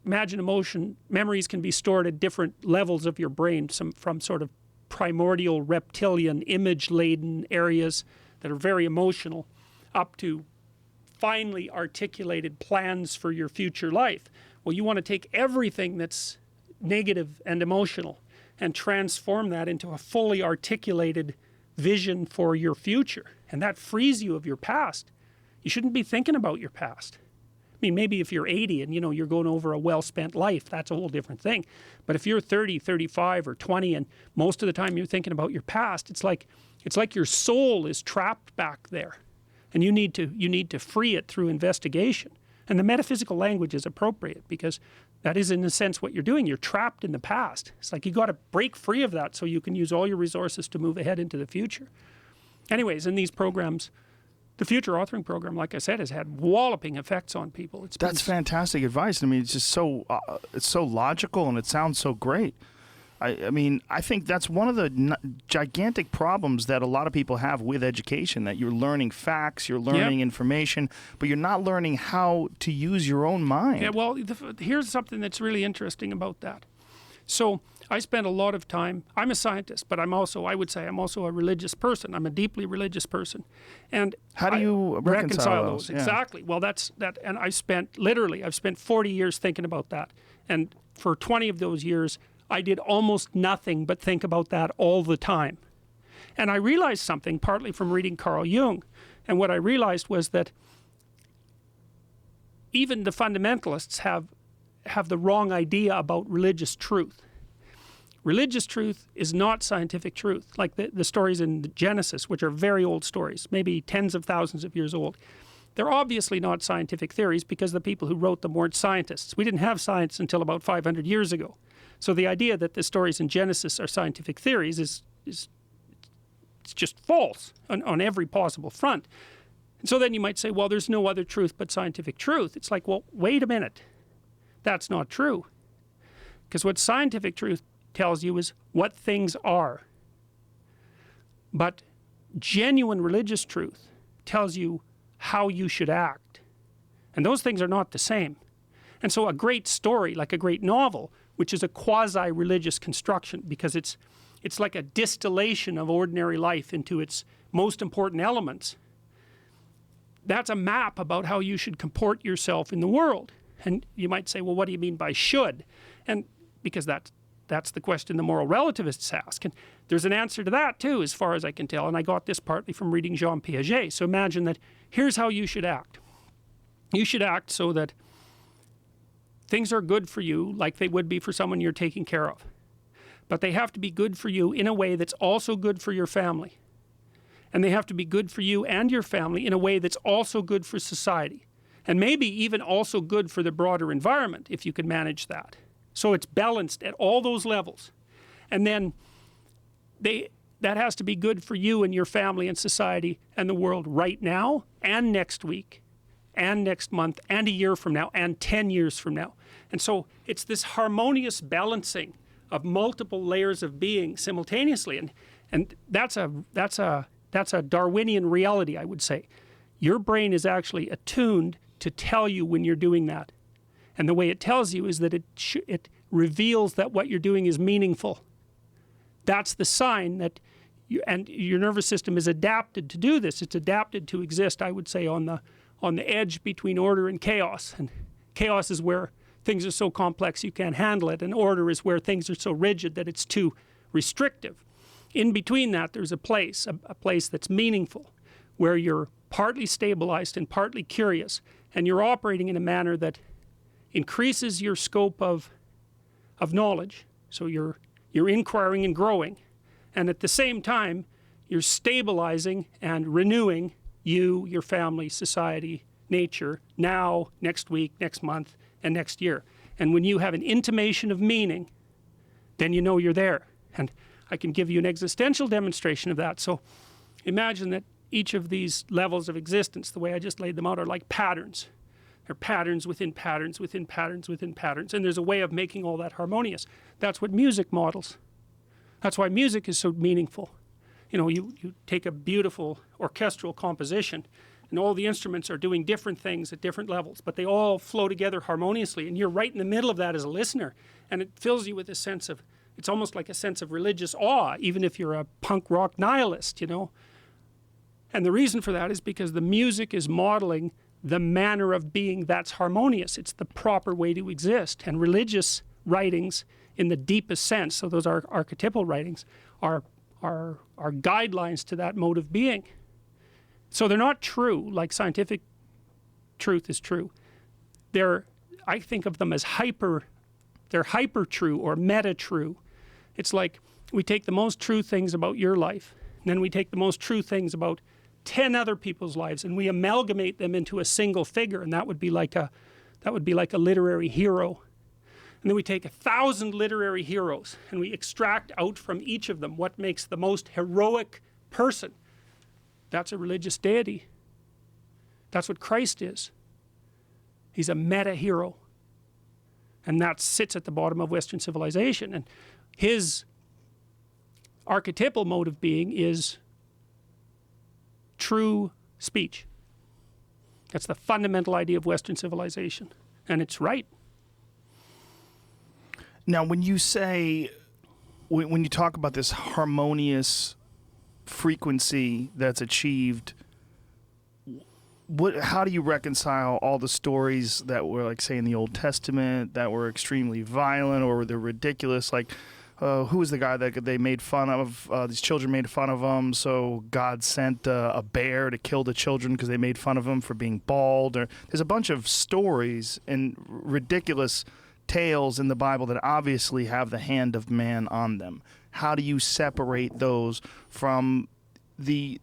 memories can be stored at different levels of your brain, some from sort of primordial reptilian image-laden areas that are very emotional, up to finely articulated plans for your future life. Well, you want to take everything that's negative and emotional and transform that into a fully articulated vision for your future. And that frees you of your past. You shouldn't be thinking about your past. I mean, maybe if you're 80 and you're going over a well-spent life, that's a whole different thing. But if you're 30, 35, or 20, and most of the time you're thinking about your past, it's like your soul is trapped back there. And you need to free it through investigation. And the metaphysical language is appropriate, because that is, in a sense, what you're doing. You're trapped in the past. It's like you got to break free of that so you can use all your resources to move ahead into the future. Anyways, in these programs, the Future Authoring Program, like I said, has had walloping effects on people. That's fantastic advice. I mean, it's just it's so logical, and it sounds so great. I mean, I think that's one of the gigantic problems that a lot of people have with education, that you're learning facts, you're learning information, but you're not learning how to use your own mind. Yeah, well, here's something that's really interesting about that. So I spent a lot of time, I'm a scientist, but I would say I'm also a religious person. I'm a deeply religious person. And how do you reconcile those? Yeah. Exactly. Well, and I've spent 40 years thinking about that. And for 20 of those years, I did almost nothing but think about that all the time. And I realized something, partly from reading Carl Jung. And what I realized was that even the fundamentalists have the wrong idea about religious truth. Religious truth is not scientific truth. Like the stories in Genesis, which are very old stories, maybe tens of thousands of years old. They're obviously not scientific theories, because the people who wrote them weren't scientists. We didn't have science until about 500 years ago. So the idea that the stories in Genesis are scientific theories is it's just false on every possible front. And so then you might say, well, there's no other truth but scientific truth. It's like, well, wait a minute. That's not true. Because what scientific truth tells you is what things are. But genuine religious truth tells you how you should act. And those things are not the same. And so a great story, like a great novel, which is a quasi-religious construction, because it's like a distillation of ordinary life into its most important elements. That's a map about how you should comport yourself in the world. And you might say, well, what do you mean by should? And because that's That's the question the moral relativists ask. And there's an answer to that too, as far as I can tell. And I got this partly from reading Jean Piaget. So imagine that here's how you should act. You should act so that things are good for you like they would be for someone you're taking care of. But they have to be good for you in a way that's also good for your family. And they have to be good for you and your family in a way that's also good for society. And maybe even also good for the broader environment, if you can manage that. So it's balanced at all those levels. And then that has to be good for you and your family and society and the world right now and next week and next month and a year from now and 10 years from now. And so it's this harmonious balancing of multiple layers of being simultaneously. And that's a Darwinian reality, I would say. Your brain is actually attuned to tell you when you're doing that. And the way it tells you is that it reveals that what you're doing is meaningful. That's the sign that your nervous system is adapted to do this. It's adapted to exist, I would say, on the edge between order and chaos. And chaos is where things are so complex you can't handle it, and order is where things are so rigid that it's too restrictive. In between that, there's a place that's meaningful, where you're partly stabilized and partly curious, and you're operating in a manner that increases your scope of knowledge. So you're inquiring and growing, and at the same time you're stabilizing and renewing you, your family, society, nature, now, next week, next month, and next year. And when you have an intimation of meaning, then you know you're there. And I can give you an existential demonstration of that. So imagine that each of these levels of existence, the way I just laid them out, are like patterns. They're patterns within patterns within patterns within patterns. And there's a way of making all that harmonious. That's what music models. That's why music is so meaningful. You know, you take a beautiful orchestral composition, and all the instruments are doing different things at different levels, but they all flow together harmoniously, and you're right in the middle of that as a listener, and it fills you with a sense of, it's almost like a sense of religious awe, even if you're a punk rock nihilist, you know. And the reason for that is because the music is modeling the manner of being that's harmonious. It's the proper way to exist. And religious writings in the deepest sense, so those are archetypal writings, are guidelines to that mode of being. So they're not true like scientific truth is true. I think of them as they're hyper true or meta true. It's like we take the most true things about your life, and then we take the most true things about 10 other people's lives, and we amalgamate them into a single figure, and that would be like a literary hero. And then we take 1,000 literary heroes, and we extract out from each of them what makes the most heroic person. That's a religious deity. That's what Christ is. He's a meta hero. And that sits at the bottom of Western civilization. And his archetypal mode of being is true speech. That's the fundamental idea of Western civilization. And it's right. Now, when you say, when you talk about this harmonious frequency that's achieved, how do you reconcile all the stories that were, like, say, in the Old Testament that were extremely violent or they're ridiculous? Like, who was the guy that they made fun of? These children made fun of him, so God sent a bear to kill the children because they made fun of him for being bald. There's a bunch of stories and ridiculous tales in the Bible that obviously have the hand of man on them. How do you separate those from the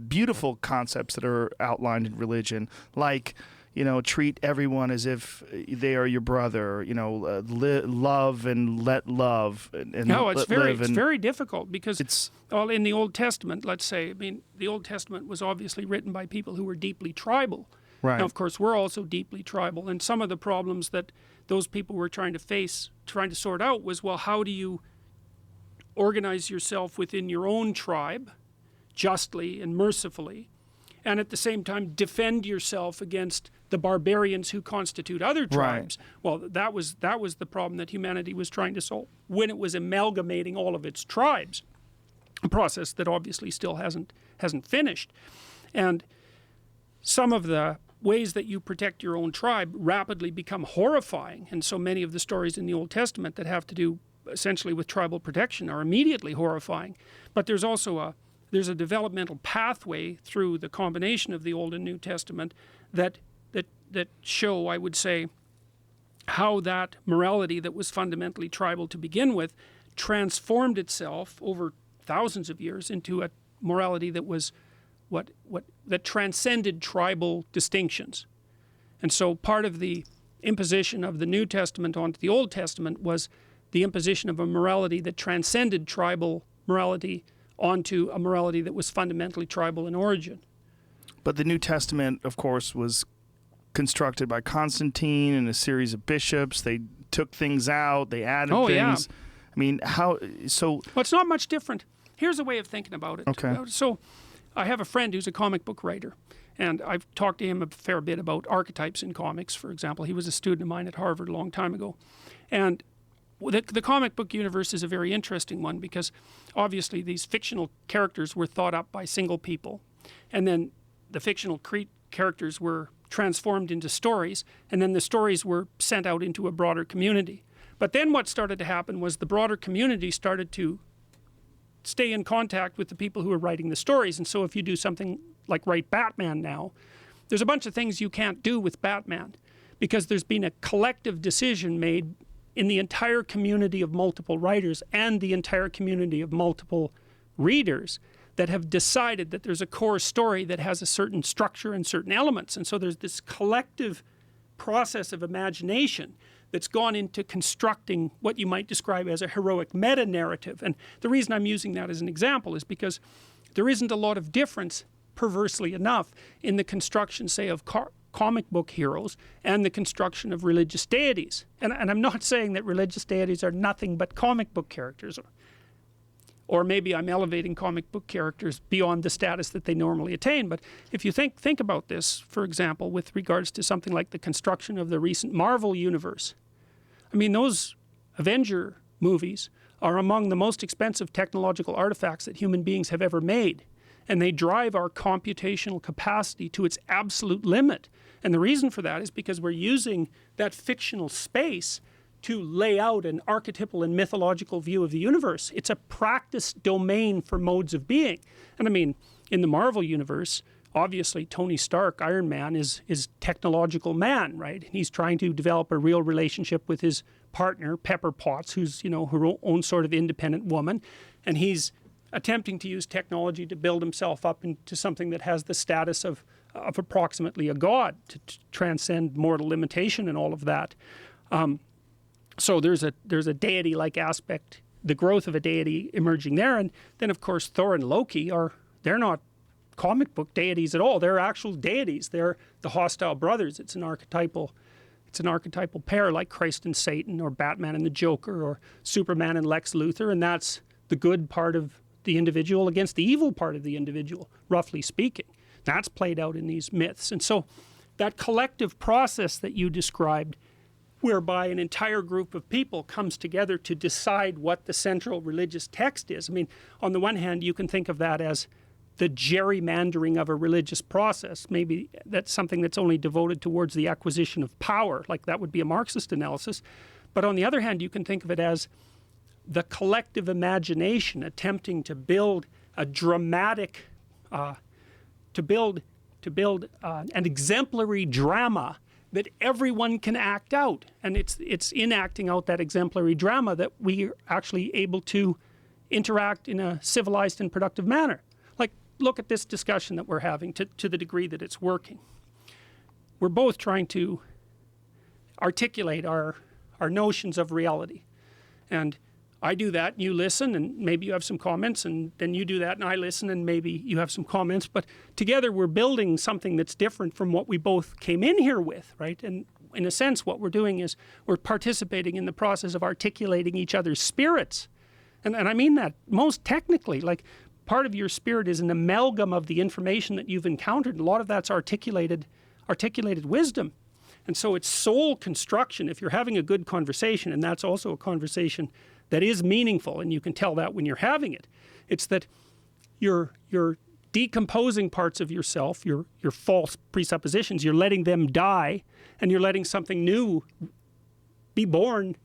beautiful concepts that are outlined in religion, like, you know, treat everyone as if they are your brother, you know, love and let love. And no, it's very difficult because it's all in the Old Testament. Let's say, I mean, the Old Testament was obviously written by people who were deeply tribal. Right. Now, of course, we're also deeply tribal, and some of the problems that those people were trying to sort out was, well, how do you organize yourself within your own tribe justly and mercifully, and at the same time defend yourself against the barbarians who constitute other tribes? Right. Well, that was the problem that humanity was trying to solve when it was amalgamating all of its tribes, a process that obviously still hasn't finished. And some of the ways that you protect your own tribe rapidly become horrifying, and so many of the stories in the Old Testament that have to do essentially with tribal protection are immediately horrifying. But there's also a developmental pathway through the combination of the Old and New Testament that show, I would say, how that morality that was fundamentally tribal to begin with transformed itself over thousands of years into a morality that was that transcended tribal distinctions. And so part of the imposition of the New Testament onto the Old Testament was the imposition of a morality that transcended tribal morality onto a morality that was fundamentally tribal in origin. But the New Testament, of course, was constructed by Constantine and a series of bishops. They took things out, they added things. Yeah. I mean, how so? Well, it's not much different. Here's a way of thinking about it. Okay. So I have a friend who's a comic book writer, and I've talked to him a fair bit about archetypes in comics, for example. He was a student of mine at Harvard a long time ago. And the comic book universe is a very interesting one because obviously these fictional characters were thought up by single people, and then the fictional characters were transformed into stories, and then the stories were sent out into a broader community. But then what started to happen was the broader community started to stay in contact with the people who are writing the stories. And so if you do something like write Batman now, there's a bunch of things you can't do with Batman because there's been a collective decision made in the entire community of multiple writers and the entire community of multiple readers that have decided that there's a core story that has a certain structure and certain elements. And so there's this collective process of imagination that's gone into constructing what you might describe as a heroic meta-narrative. And the reason I'm using that as an example is because there isn't a lot of difference, perversely enough, in the construction, say, of comic book heroes and the construction of religious deities. And I'm not saying that religious deities are nothing but comic book characters, or maybe I'm elevating comic book characters beyond the status that they normally attain. But if you think about this, for example, with regards to something like the construction of the recent Marvel universe, I mean, those Avenger movies are among the most expensive technological artifacts that human beings have ever made. And they drive our computational capacity to its absolute limit. And the reason for that is because we're using that fictional space to lay out an archetypal and mythological view of the universe. It's a practice domain for modes of being. And I mean, in the Marvel universe, obviously Tony Stark, Iron Man, is technological man, right? He's trying to develop a real relationship with his partner, Pepper Potts, who's, you know, her own sort of independent woman. And he's attempting to use technology to build himself up into something that has the status of approximately a god, to transcend mortal limitation and all of that. So there's a deity-like aspect, the growth of a deity emerging there. And then, of course, Thor and Loki they're not comic book deities at all. They're actual deities. They're the hostile brothers. It's an archetypal pair, like Christ and Satan, or Batman and the Joker, or Superman and Lex Luthor. And that's the good part of the individual against the evil part of the individual, roughly speaking. That's played out in these myths. And so that collective process that you described, whereby an entire group of people comes together to decide what the central religious text is. I mean, on the one hand, you can think of that as the gerrymandering of a religious process. Maybe that's something that's only devoted towards the acquisition of power, like that would be a Marxist analysis. But on the other hand, you can think of it as the collective imagination attempting to build a dramatic, to build an exemplary drama that everyone can act out. And it's in acting out that exemplary drama that we are actually able to interact in a civilized and productive manner. Like, look at this discussion that we're having to the degree that it's working. We're both trying to articulate our notions of reality. And I do that, and you listen, and maybe you have some comments, and then you do that, and I listen, and maybe you have some comments. But together we're building something that's different from what we both came in here with, right? And in a sense, what we're doing is we're participating in the process of articulating each other's spirits. And I mean that most technically. Like, part of your spirit is an amalgam of the information that you've encountered. A lot of that's articulated wisdom. And so it's soul construction. If you're having a good conversation, and that's also a conversation that is meaningful, and you can tell that when you're having it, it's that you're decomposing parts of yourself, your false presuppositions, you're letting them die, and you're letting something new be born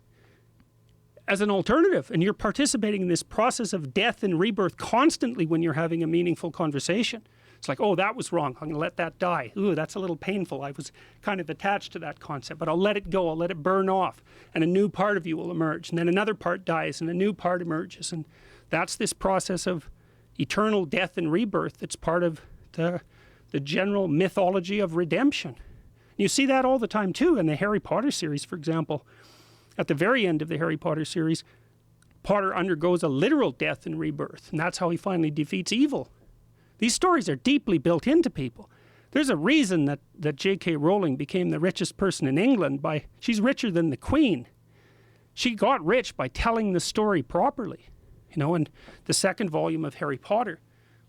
as an alternative, and you're participating in this process of death and rebirth constantly when you're having a meaningful conversation. It's like, oh, that was wrong. I'm going to let that die. Ooh, that's a little painful. I was kind of attached to that concept, but I'll let it go. I'll let it burn off, and a new part of you will emerge. And then another part dies, and a new part emerges. And that's this process of eternal death and rebirth that's part of the general mythology of redemption. You see that all the time, too, in the Harry Potter series, for example. At the very end of the Harry Potter series, Potter undergoes a literal death and rebirth, and that's how he finally defeats evil. These stories are deeply built into people. There's a reason that J.K. Rowling became the richest person in England she's richer than the Queen. She got rich by telling the story properly. And the second volume of Harry Potter,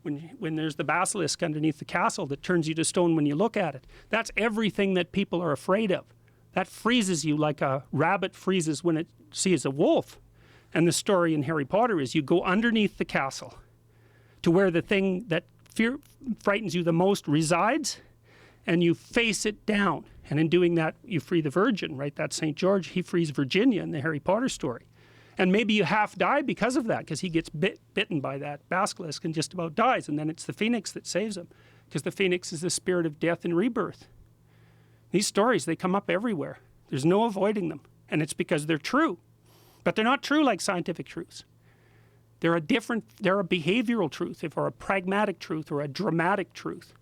when there's the basilisk underneath the castle that turns you to stone when you look at it, that's everything that people are afraid of. That freezes you like a rabbit freezes when it sees a wolf. And the story in Harry Potter is you go underneath the castle to where the thing that frightens you the most resides, and you face it down. And in doing that, you free the virgin, right? That's St. George. He frees Virginia in the Harry Potter story. And maybe you half die because of that, because he gets bitten by that basilisk and just about dies. And then it's the phoenix that saves him, because the phoenix is the spirit of death and rebirth. These stories, they come up everywhere. There's no avoiding them. And it's because they're true. But they're not true like scientific truths. They're a behavioral truth, or a pragmatic truth, or a dramatic truth.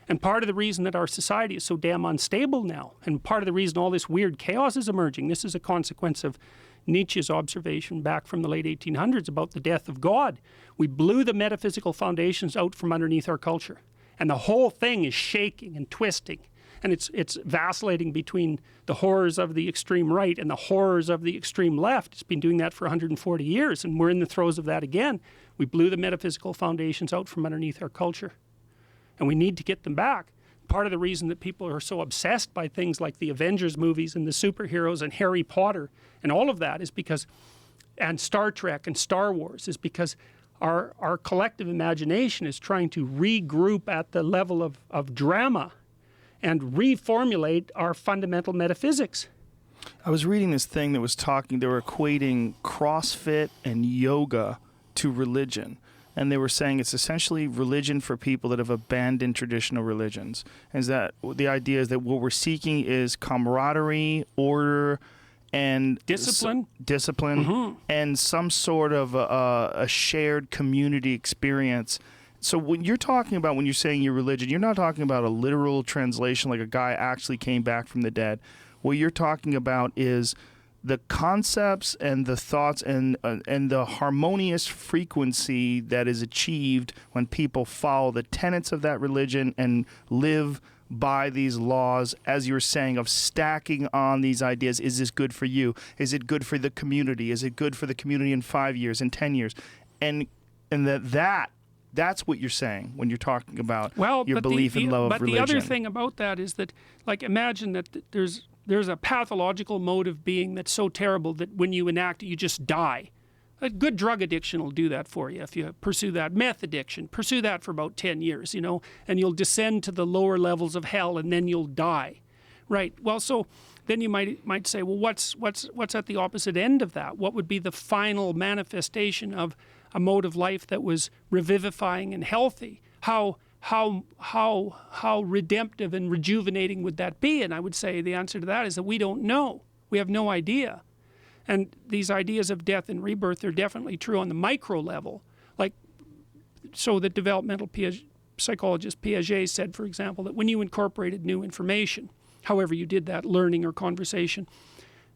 And part of the reason that our society is so damn unstable now, and part of the reason all this weird chaos is emerging, this is a consequence of Nietzsche's observation back from the late 1800s about the death of God. We blew the metaphysical foundations out from underneath our culture. And the whole thing is shaking and twisting. And it's vacillating between the horrors of the extreme right and the horrors of the extreme left. It's been doing that for 140 years, and we're in the throes of that again. We blew the metaphysical foundations out from underneath our culture, and we need to get them back. Part of the reason that people are so obsessed by things like the Avengers movies and the superheroes and Harry Potter and all of that is because, and Star Trek and Star Wars, is because our collective imagination is trying to regroup at the level of drama and reformulate our fundamental metaphysics. I was reading this thing that was they were equating CrossFit and yoga to religion. And they were saying it's essentially religion for people that have abandoned traditional religions. And that the idea is that what we're seeking is camaraderie, order, and discipline, and some sort of a shared community experience. So when you're saying your religion, you're not talking about a literal translation like a guy actually came back from the dead. What you're talking about is the concepts and the thoughts and the harmonious frequency that is achieved when people follow the tenets of that religion and live by these laws, as you were saying, of stacking on these ideas. Is this good for you? Is it good for the community? Is it good for the community in 5 years, in 10 years? And that's what you're saying when you're talking about your belief and love of religion. But the other thing about that is that, like, imagine that there's a pathological mode of being that's so terrible that when you enact it, you just die. A good drug addiction will do that for you if you pursue that. Meth addiction, pursue that for about 10 years, and you'll descend to the lower levels of hell, and then you'll die. Right. Well, so then you might say, well, what's at the opposite end of that? What would be the final manifestation of a mode of life that was revivifying and healthy? How redemptive and rejuvenating would that be? And I would say the answer to that is that we don't know. We have no idea. And these ideas of death and rebirth are definitely true on the micro level. Like, so the developmental psychologist Piaget said, for example, that when you incorporated new information, however you did that, learning or conversation,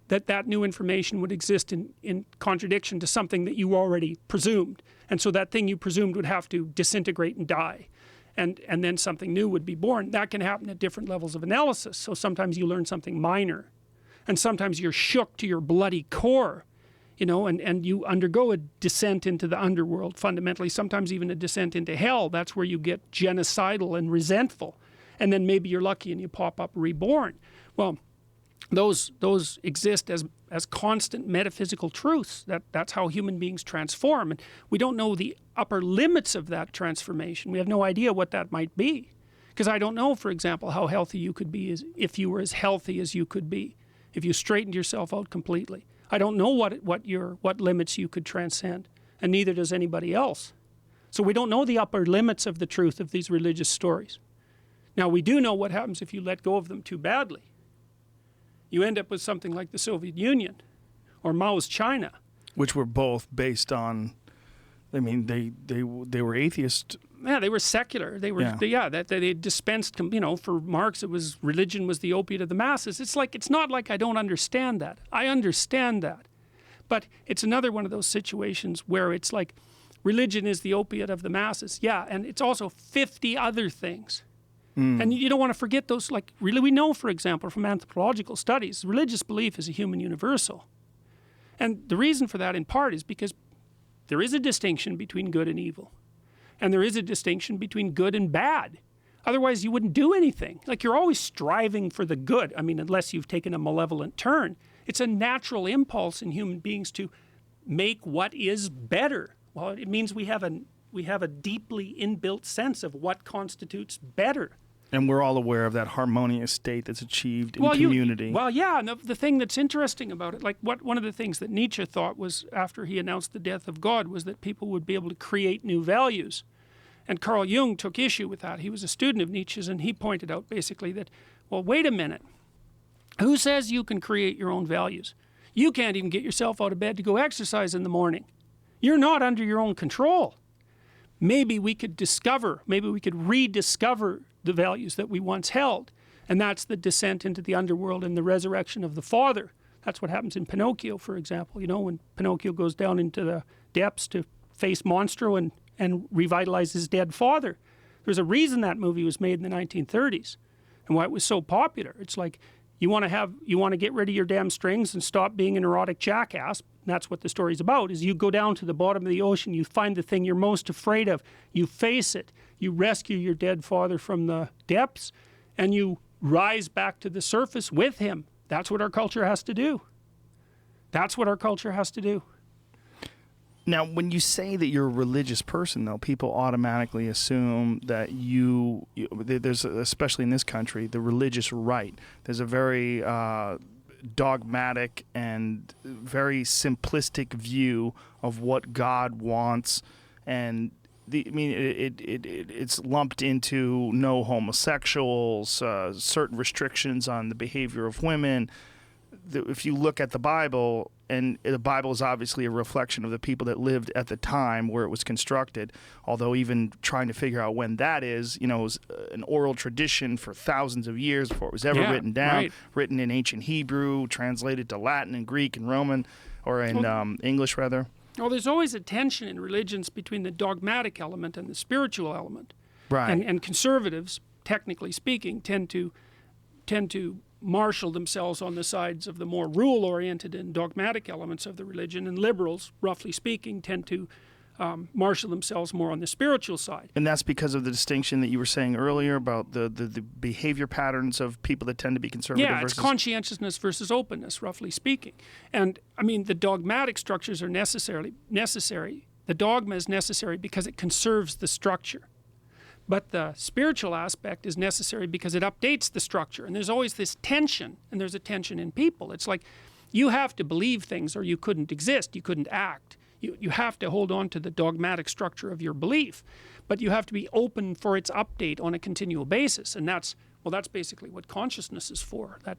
that new information would exist in contradiction to something that you already presumed. And so that thing you presumed would have to disintegrate and die. And then something new would be born. That can happen at different levels of analysis. So sometimes you learn something minor, and sometimes you're shook to your bloody core, and you undergo a descent into the underworld fundamentally, sometimes even a descent into hell. That's where you get genocidal and resentful. And then maybe you're lucky and you pop up reborn. Well, those exist as constant metaphysical truths. That's how human beings transform. And we don't know the upper limits of that transformation. We have no idea what that might be. Because I don't know, for example, how healthy you could be if you were as healthy as you could be, if you straightened yourself out completely. I don't know what limits you could transcend, and neither does anybody else. So we don't know the upper limits of the truth of these religious stories. Now, we do know what happens if you let go of them too badly. You end up with something like the Soviet Union or Mao's China. Which were both based on, I mean, they were atheist. Yeah, they were secular. They were, they dispensed, for Marx, religion was the opiate of the masses. It's not like I don't understand that. I understand that. But it's another one of those situations where it's like religion is the opiate of the masses. Yeah, and it's also 50 other things. And you don't want to forget those, like, really, we know, for example, from anthropological studies, religious belief is a human universal. And the reason for that, in part, is because there is a distinction between good and evil. And there is a distinction between good and bad. Otherwise, you wouldn't do anything. Like, you're always striving for the good. I mean, unless you've taken a malevolent turn. It's a natural impulse in human beings to make what is better. Well, it means we have a deeply inbuilt sense of what constitutes better. And we're all aware of that harmonious state that's achieved in community. And the thing that's interesting about it, like one of the things that Nietzsche thought was, after he announced the death of God, was that people would be able to create new values. And Carl Jung took issue with that. He was a student of Nietzsche's, and he pointed out basically that, well, wait a minute. Who says you can create your own values? You can't even get yourself out of bed to go exercise in the morning. You're not under your own control. Maybe we could rediscover the values that we once held. And that's the descent into the underworld and the resurrection of the father. That's what happens in Pinocchio, for example. You know, when Pinocchio goes down into the depths to face Monstro and revitalize his dead father. There's a reason that movie was made in the 1930s and why it was so popular. It's like, you want to get rid of your damn strings and stop being an erotic jackass. That's what the story's about, is you go down to the bottom of the ocean, you find the thing you're most afraid of, you face it, you rescue your dead father from the depths, and you rise back to the surface with him. That's what our culture has to do. That's what our culture has to do. Now, when you say that you're a religious person, though, people automatically assume that there's, especially in this country, the religious right. There's a very dogmatic and very simplistic view of what God wants, and it's lumped into no homosexuals, certain restrictions on the behavior of women. If you look at the Bible, and the Bible is obviously a reflection of the people that lived at the time where it was constructed, although even trying to figure out when that is, it was an oral tradition for thousands of years before it was ever written down, written in ancient Hebrew, translated to Latin and Greek and Roman, or in English, rather. Well, there's always a tension in religions between the dogmatic element and the spiritual element. Right. And conservatives, technically speaking, tend to marshal themselves on the sides of the more rule-oriented and dogmatic elements of the religion, and liberals, roughly speaking, tend to marshal themselves more on the spiritual side. And that's because of the distinction that you were saying earlier about the behavior patterns of people that tend to be conservative versus... it's conscientiousness versus openness, roughly speaking. And, I mean, the dogmatic structures are necessary. The dogma is necessary because it conserves the structure. But the spiritual aspect is necessary because it updates the structure. And there's always this tension, and there's a tension in people. It's like you have to believe things or you couldn't exist, you couldn't act. You have to hold on to the dogmatic structure of your belief, but you have to be open for its update on a continual basis. And that's basically what consciousness is for. That,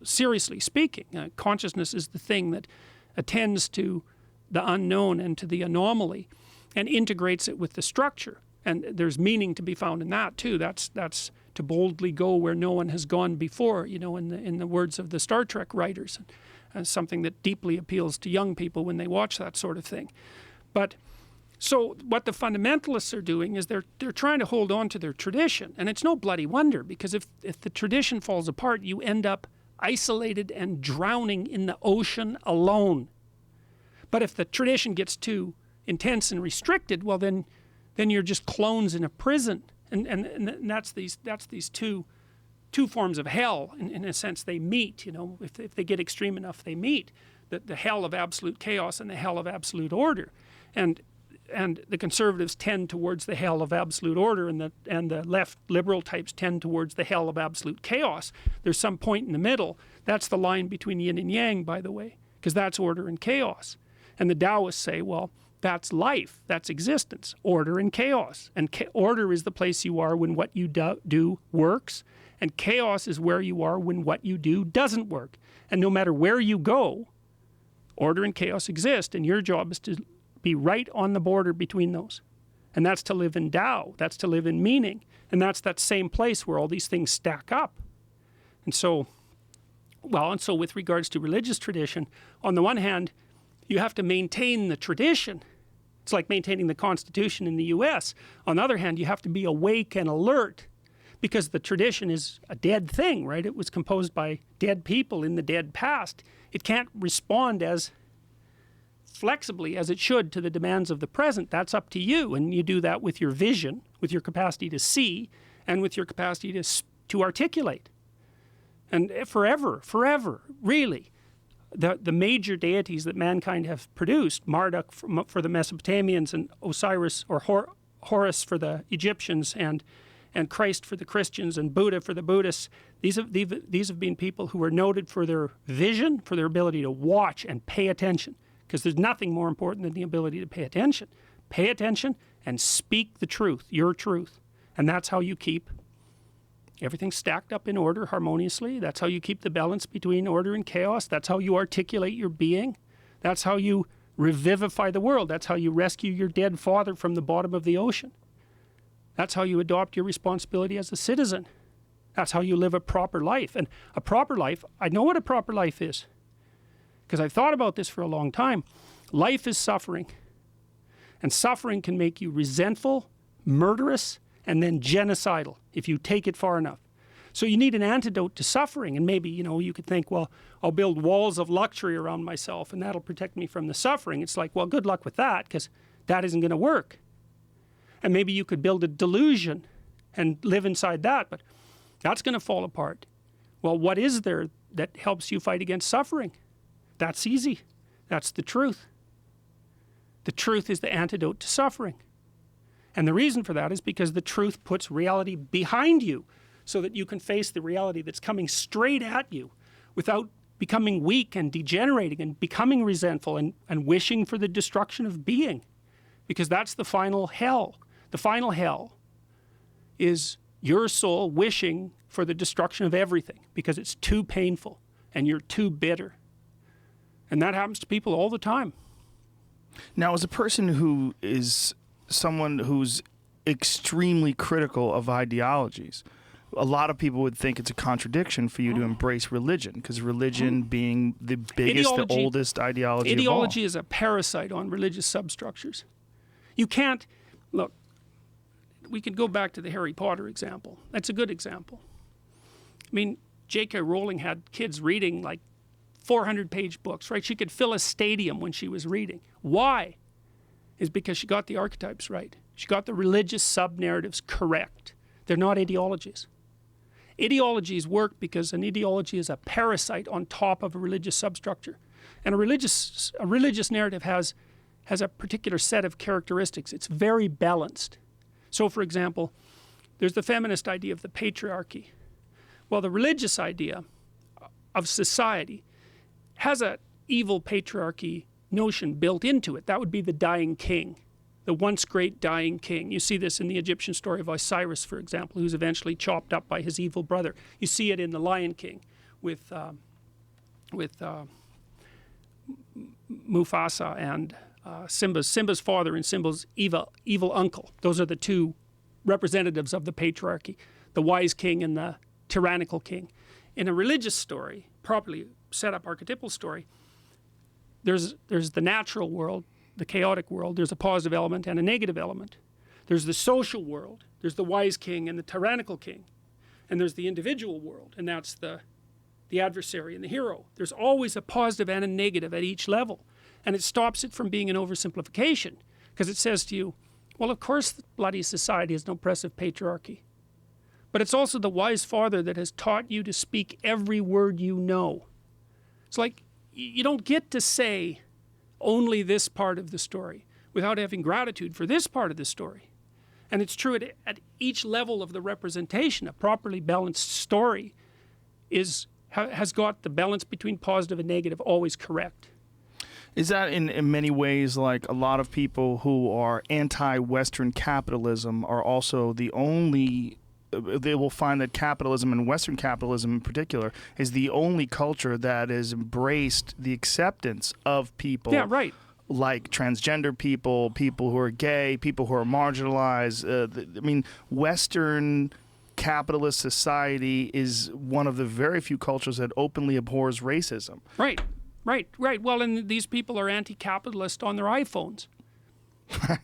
seriously speaking, consciousness is the thing that attends to the unknown and to the anomaly and integrates it with the structure. And there's meaning to be found in that too. That's to boldly go where no one has gone before, in the words of the Star Trek writers, and something that deeply appeals to young people when they watch that sort of thing. But so what the fundamentalists are doing is they're trying to hold on to their tradition, and it's no bloody wonder, because if the tradition falls apart, you end up isolated and drowning in the ocean alone. But if the tradition gets too intense and restricted, well then you're just clones in a prison, and that's these two forms of hell. In a sense, they meet. If they get extreme enough, they meet. The hell of absolute chaos and the hell of absolute order, and the conservatives tend towards the hell of absolute order, and the left liberal types tend towards the hell of absolute chaos. There's some point in the middle. That's the line between yin and yang, by the way. because that's order and chaos. And the Taoists say, well, that's life, that's existence, order and chaos. And order is the place you are when what you do works, and chaos is where you are when what you do doesn't work. And no matter where you go, order and chaos exist, and your job is to be right on the border between those. And that's to live in Tao, that's to live in meaning, and that's that same place where all these things stack up. And so, with regards to religious tradition, on the one hand, you have to maintain the tradition. It's like maintaining the Constitution in the US. On the other hand, you have to be awake and alert, because the tradition is a dead thing, right? It was composed by dead people in the dead past. It can't respond as flexibly as it should to the demands of the present. That's up to you, and you do that with your vision, with your capacity to see, and with your capacity to articulate. And forever, really, the major deities that mankind have produced, Marduk for the Mesopotamians, and Osiris or Horus for the Egyptians, and Christ for the Christians, and Buddha for the Buddhists. These have been people who are noted for their vision, for their ability to watch and pay attention, because there's nothing more important than the ability to pay attention. Pay attention and speak the truth, your truth. And that's how you keep everything stacked up in order harmoniously. That's how you keep the balance between order and chaos. That's how you articulate your being. That's how you revivify the world. That's how you rescue your dead father from the bottom of the ocean. That's how you adopt your responsibility as a citizen. That's how you live a proper life. And a proper life, I know what a proper life is, because I've thought about this for a long time. Life is suffering. And suffering can make you resentful, murderous, and then genocidal if you take it far enough. So you need an antidote to suffering. And maybe, you could think, well, I'll build walls of luxury around myself and that'll protect me from the suffering. It's like, well, good luck with that, because that isn't going to work. And maybe you could build a delusion and live inside that, but that's going to fall apart. Well, what is there that helps you fight against suffering? That's easy. That's the truth. The truth is the antidote to suffering. And the reason for that is because the truth puts reality behind you so that you can face the reality that's coming straight at you without becoming weak and degenerating and becoming resentful and wishing for the destruction of being. Because that's the final hell. The final hell is your soul wishing for the destruction of everything because it's too painful and you're too bitter. And that happens to people all the time. Now, as a person who is someone who's extremely critical of ideologies, a lot of people would think it's a contradiction for you to embrace religion, because religion being the biggest, the oldest ideology of all. Ideology is a parasite on religious substructures. You can't, look, we could go back to the Harry Potter example. That's a good example. I mean, J.K. Rowling had kids reading like 400-page books, right? She could fill a stadium when she was reading. Why? Is because she got the archetypes right. She got the religious sub-narratives correct. They're not ideologies. Ideologies work because an ideology is a parasite on top of a religious substructure. And a religious narrative has a particular set of characteristics. It's very balanced. So, for example, there's the feminist idea of the patriarchy. Well, the religious idea of society has an evil patriarchy notion built into it. That would be the dying king, the once great dying king. You see this in the Egyptian story of Osiris, for example, who's eventually chopped up by his evil brother. You see it in the Lion King with Mufasa and Simba's father and Simba's evil uncle. Those are the two representatives of the patriarchy, the wise king and the tyrannical king. In a religious story, properly set up archetypal story, there's the natural world, the chaotic world, there's a positive element and a negative element. There's the social world, there's the wise king and the tyrannical king. And there's the individual world, and that's the adversary and the hero. There's always a positive and a negative at each level. And it stops it from being an oversimplification, because it says to you, well, of course, the bloody society has an oppressive patriarchy. But it's also the wise father that has taught you to speak every word you know. It's like you don't get to say only this part of the story without having gratitude for this part of the story. And it's true at each level of the representation. A properly balanced story has got the balance between positive and negative always correct. Is that in many ways like a lot of people who are anti-Western capitalism are also the only, they will find that capitalism and Western capitalism in particular is the only culture that has embraced the acceptance of people. Yeah, right. Like transgender people, people who are gay, people who are marginalized. I mean, Western capitalist society is one of the very few cultures that openly abhors racism. Right. Well, and these people are anti-capitalist on their iPhones.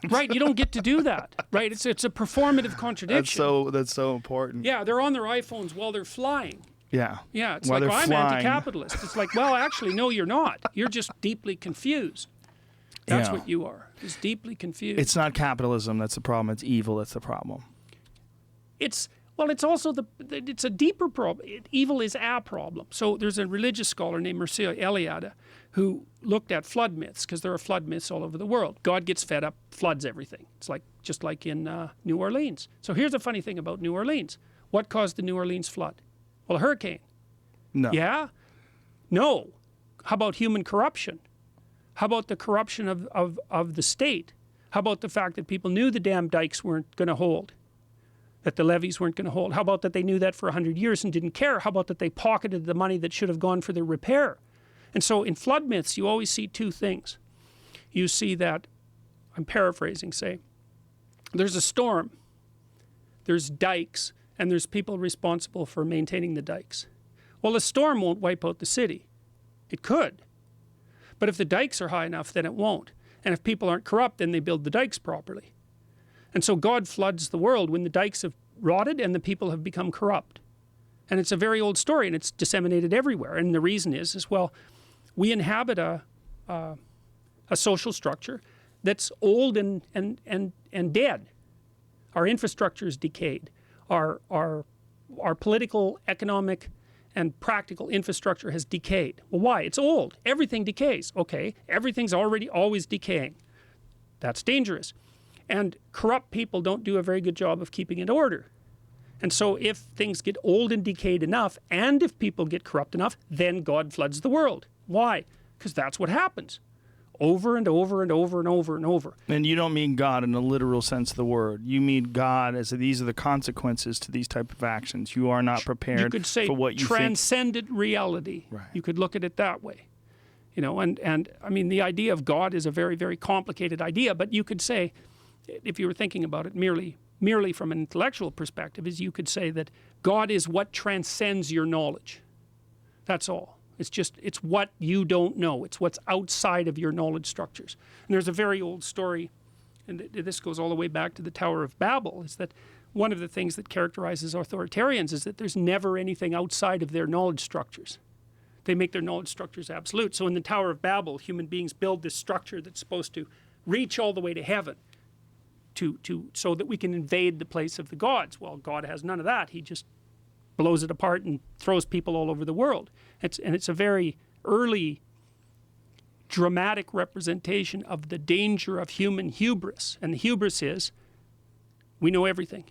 Right. You don't get to do that. Right. It's a performative contradiction. That's so important. Yeah, they're on their iPhones while they're flying. Yeah. Yeah, it's While like, they're well, I'm flying. anti-capitalist. It's like, well, actually, no, you're not. You're just deeply confused. That's Yeah. what you are. Is deeply confused. It's not capitalism that's the problem. It's evil that's the problem. It's also it's a deeper problem. Evil is a problem. So there's a religious scholar named Mircea Eliade who looked at flood myths, because there are flood myths all over the world. God gets fed up, floods everything. It's like just like in New Orleans. So here's the funny thing about New Orleans. What caused the New Orleans flood? Well, a hurricane. No. Yeah? No. How about human corruption? How about the corruption of the state? How about the fact that people knew the damn dikes weren't going to hold? That the levees weren't going to hold? How about that they knew that for 100 years and didn't care? How about that they pocketed the money that should have gone for their repair? And so in flood myths, you always see two things. You see that, I'm paraphrasing, say, there's a storm, there's dikes, and there's people responsible for maintaining the dikes. Well, a storm won't wipe out the city. It could. But if the dikes are high enough, then it won't. And if people aren't corrupt, then they build the dikes properly. And so God floods the world when the dikes have rotted and the people have become corrupt. And it's a very old story, and it's disseminated everywhere. And the reason is well, we inhabit a social structure that's old and dead. Our infrastructure is decayed. Our political, economic, and practical infrastructure has decayed. Well, why? It's old. Everything decays. Okay, everything's always decaying. That's dangerous. And corrupt people don't do a very good job of keeping it in order. And so if things get old and decayed enough, and if people get corrupt enough, then God floods the world. Why? Because that's what happens. Over and over and over and over and over. And you don't mean God in the literal sense of the word. You mean God as these are the consequences to these type of actions. You are not prepared you could say for what you transcendent reality. Right. You could look at it that way. You know, and I mean, the idea of God is a very, very complicated idea, but you could say, if you were thinking about it merely from an intellectual perspective, is you could say that God is what transcends your knowledge. That's all. It's what you don't know. It's what's outside of your knowledge structures. And there's a very old story, and this goes all the way back to the Tower of Babel, is that one of the things that characterizes authoritarians is that there's never anything outside of their knowledge structures. They make their knowledge structures absolute. So in the Tower of Babel, human beings build this structure that's supposed to reach all the way to heaven so that we can invade the place of the gods. Well, God has none of that. He just blows it apart and throws people all over the world. It's a very early dramatic representation of the danger of human hubris. And the hubris is, we know everything.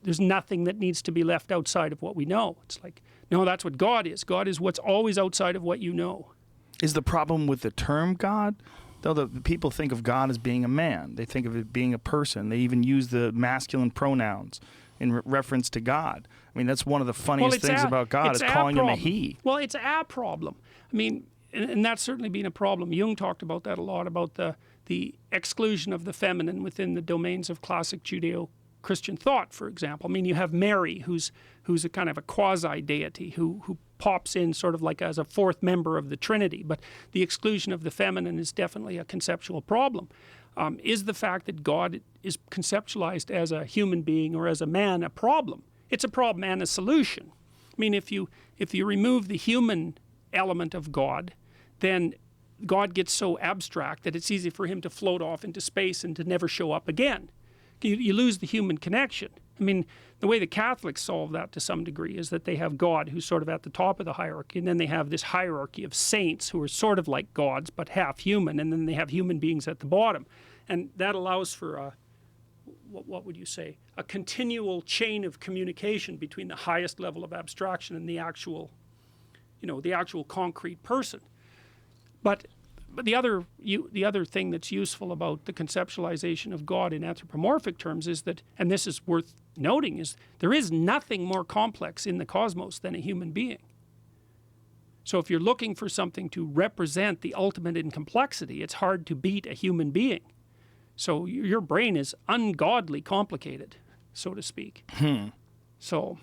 There's nothing that needs to be left outside of what we know. It's like, no, that's what God is. God is what's always outside of what you know. Is the problem with the term God? Though the people think of God as being a man. They think of it being a person. They even use the masculine pronouns in reference to God. I mean, that's one of the funniest things about God is calling him a he. Well, it's a problem. I mean, and that's certainly been a problem. Jung talked about that a lot, about the exclusion of the feminine within the domains of classic Judeo-Christian thought, for example. I mean, you have Mary, who's a kind of a quasi-deity who pops in sort of like as a fourth member of the Trinity. But the exclusion of the feminine is definitely a conceptual problem. Is the fact that God is conceptualized as a human being or as a man a problem? It's a problem and a solution. I mean, if you remove the human element of God, then God gets so abstract that it's easy for him to float off into space and to never show up again. You lose the human connection. I mean, the way the Catholics solve that to some degree is that they have God who's sort of at the top of the hierarchy, and then they have this hierarchy of saints who are sort of like gods but half human, and then they have human beings at the bottom. And that allows for what would you say, a continual chain of communication between the highest level of abstraction and the actual the actual concrete person. But the other thing that's useful about the conceptualization of God in anthropomorphic terms is that, and this is worth noting, is there is nothing more complex in the cosmos than a human being. So if you're looking for something to represent the ultimate in complexity, it's hard to beat a human being. So your brain is ungodly complicated, so to speak. So,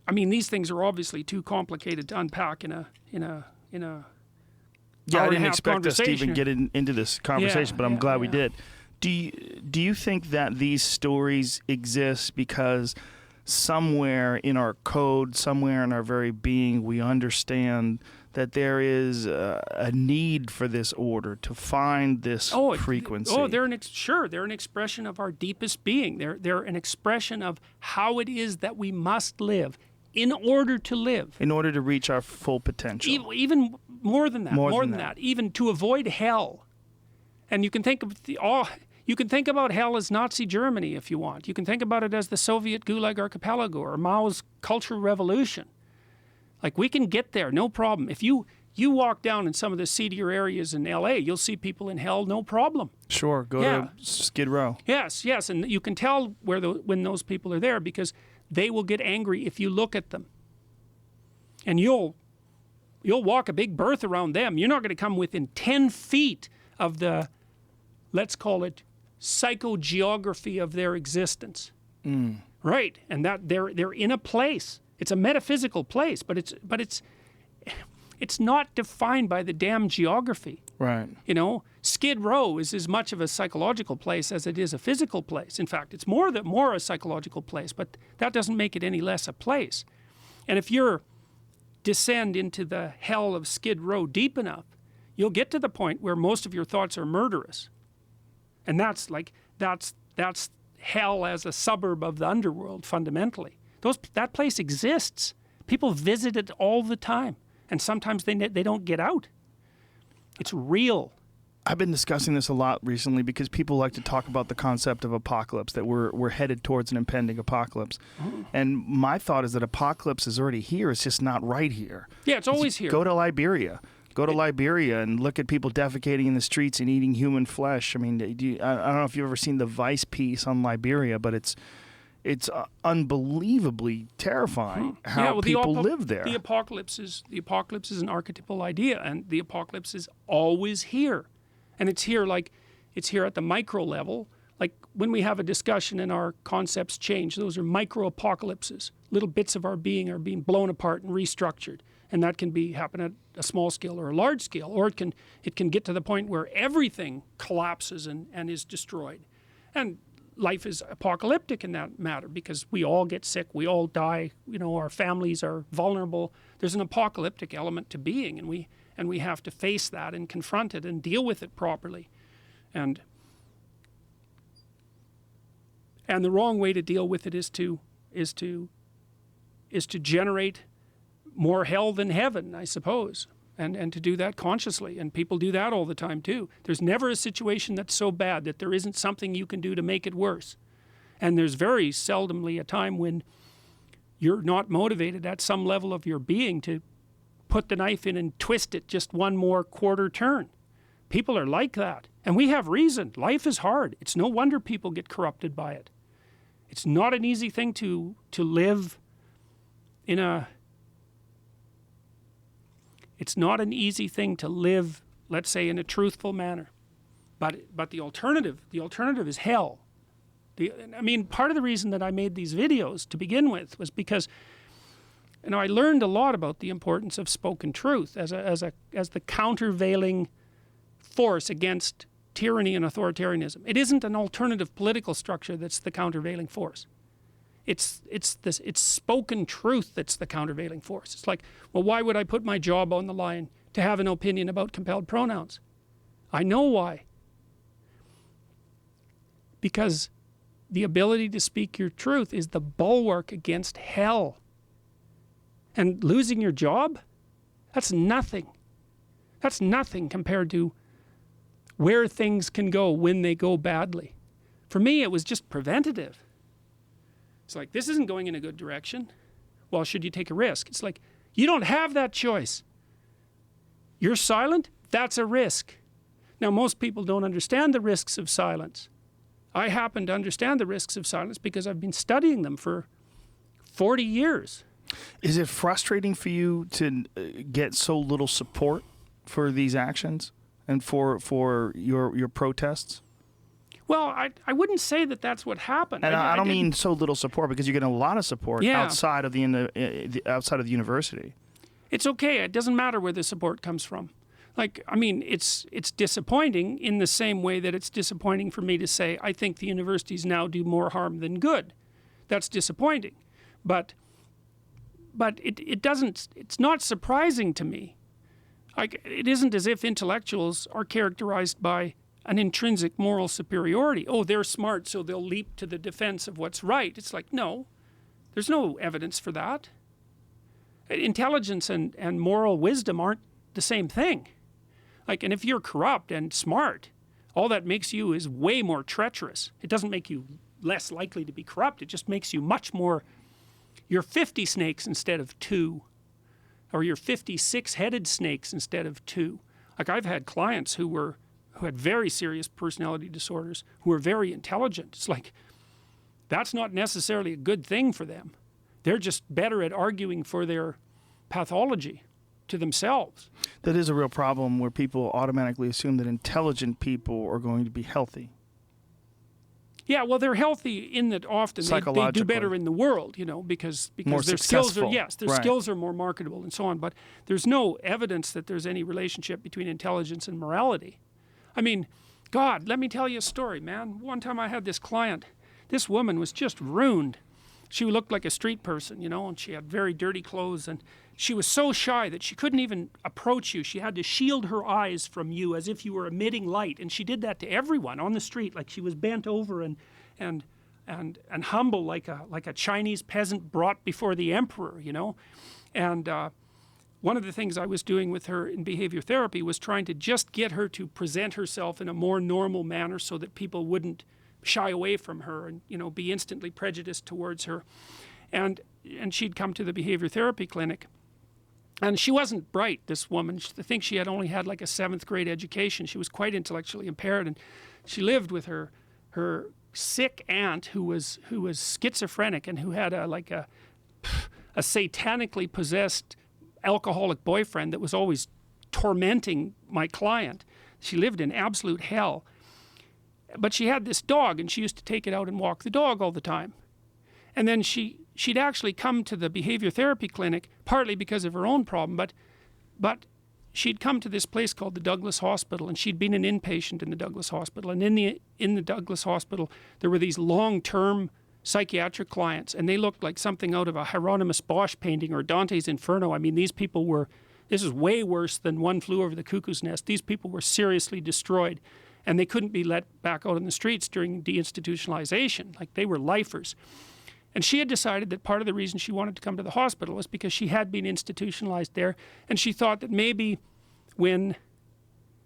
I mean, these things are obviously too complicated to unpack in a Yeah, I didn't expect us to conversation. even get into this conversation, but I'm glad we did. Do you think that these stories exist because somewhere in our code, somewhere in our very being, we understand that there is a need for this order, to find this frequency? They're an expression of our deepest being. They're an expression of how it is that we must live in order to live. In order to reach our full potential. Even more than that. More than that. Even to avoid hell. And you can think of you can think about hell as Nazi Germany if you want. You can think about it as the Soviet Gulag Archipelago or Mao's Cultural Revolution. Like, we can get there, no problem. If you walk down in some of the seedier areas in LA, you'll see people in hell, no problem. Sure, go to Skid Row. Yes, and you can tell when those people are there because they will get angry if you look at them. And you'll walk a big berth around them. You're not going to come within 10 feet of the, let's call it, psychogeography of their existence. Right, and that they're in a place. It's a metaphysical place, but it's not defined by the damn geography. Right. Skid Row is as much of a psychological place as it is a physical place. In fact, it's more a psychological place, but that doesn't make it any less a place. And if you're descend into the hell of Skid Row deep enough, you'll get to the point where most of your thoughts are murderous. And that's hell as a suburb of the underworld, fundamentally. That place exists. People visit it all the time. And sometimes they don't get out. It's real. I've been discussing this a lot recently because people like to talk about the concept of apocalypse, that we're headed towards an impending apocalypse. And my thought is that apocalypse is already here. It's just not right here. Yeah, it's always here. Go to Liberia. Go to Liberia and look at people defecating in the streets and eating human flesh. I mean, I don't know if you've ever seen the Vice piece on Liberia, but it's unbelievably terrifying how people live there. The apocalypse is an archetypal idea, and the apocalypse is always here. And it's here at the micro level. Like when we have a discussion and our concepts change, those are micro apocalypses. Little bits of our being are being blown apart and restructured. And that can happen at a small scale or a large scale, or it can get to the point where everything collapses and is destroyed. And life is apocalyptic in that matter because we all get sick, we all die, our families are vulnerable. There's an apocalyptic element to being, and we have to face that and confront it and deal with it properly. And the wrong way to deal with it is to generate more hell than heaven, I suppose, and to do that consciously. And people do that all the time too. There's never a situation that's so bad that there isn't something you can do to make it worse. And there's very seldomly a time when you're not motivated at some level of your being to put the knife in and twist it just one more quarter turn. People are like that. And we have reason. Life is hard. It's no wonder people get corrupted by it. It's not an easy thing to live in a... It's not an easy thing to live, let's say, in a truthful manner. But the alternative is hell. Part of the reason that I made these videos to begin with was because I learned a lot about the importance of spoken truth as the countervailing force against tyranny and authoritarianism. It isn't an alternative political structure that's the countervailing force. It's spoken truth that's the countervailing force. It's like, well, why would I put my job on the line to have an opinion about compelled pronouns? I know why. Because the ability to speak your truth is the bulwark against hell. And losing your job, that's nothing. That's nothing compared to where things can go when they go badly. For me, it was just preventative. It's like, this isn't going in a good direction. Well, should you take a risk? It's like, You don't have that choice. You're silent, that's a risk. Now, most people don't understand the risks of silence. I happen to understand the risks of silence because I've been studying them for 40 years. Is it frustrating for you to get so little support for these actions and for your protests? Well, I wouldn't say that that's what happened. And I don't didn't- mean so little support, because you're getting a lot of support Yeah. outside of the university. It's okay. It doesn't matter where the support comes from. Like, I mean, it's disappointing in the same way that it's disappointing for me to say I think the universities now do more harm than good. That's disappointing. But it doesn't, it's not surprising to me. Like, it isn't as if intellectuals are characterized by an intrinsic moral superiority. Oh, they're smart, so they'll leap to the defense of what's right. It's like, no, there's no evidence for that. Intelligence and moral wisdom aren't the same thing. Like, and if you're corrupt and smart, all that makes you is way more treacherous. It doesn't make you less likely to be corrupt. It just makes you much more, you're 50 snakes instead of 2. Or you're 56-headed snakes instead of 2. Like, I've had clients who had very serious personality disorders, who were very intelligent. It's like, that's not necessarily a good thing for them. They're just better at arguing for their pathology to themselves. That is a real problem, where people automatically assume that intelligent people are going to be healthy. Yeah, well, they're healthy in that often they do better in the world, you know, because More their skills are, successful. yes, their Right. skills are more marketable and so on. But there's no evidence that there's any relationship between intelligence and morality. I mean, God, let me tell you a story, man. One time I had this client. This woman was just ruined. She looked like a street person, you know, and she had very dirty clothes, and she was so shy that she couldn't even approach you. She had to shield her eyes from you as if you were emitting light, and she did that to everyone on the street. Like, she was bent over and humble, like a Chinese peasant brought before the emperor, you know. And one of the things I was doing with her in behavior therapy was trying to just get her to present herself in a more normal manner so that people wouldn't shy away from her and, you know, be instantly prejudiced towards her. And she'd come to the behavior therapy clinic. And she wasn't bright, this woman. I think she had only had like a 7th grade education. She was quite intellectually impaired, and she lived with her sick aunt who was schizophrenic and who had a satanically possessed alcoholic boyfriend that was always tormenting my client. She lived in absolute hell. But she had this dog, and she used to take it out and walk the dog all the time. And then she'd actually come to the behavior therapy clinic, partly because of her own problem, but she'd come to this place called the Douglas Hospital, and she'd been an inpatient in the Douglas Hospital. And in the Douglas Hospital, there were these long-term psychiatric clients, and they looked like something out of a Hieronymus Bosch painting or Dante's Inferno. I mean, these people were, this is way worse than One Flew Over the Cuckoo's Nest. These people were seriously destroyed, and they couldn't be let back out on the streets during deinstitutionalization. Like, they were lifers. And she had decided that part of the reason she wanted to come to the hospital was because she had been institutionalized there, and she thought that maybe when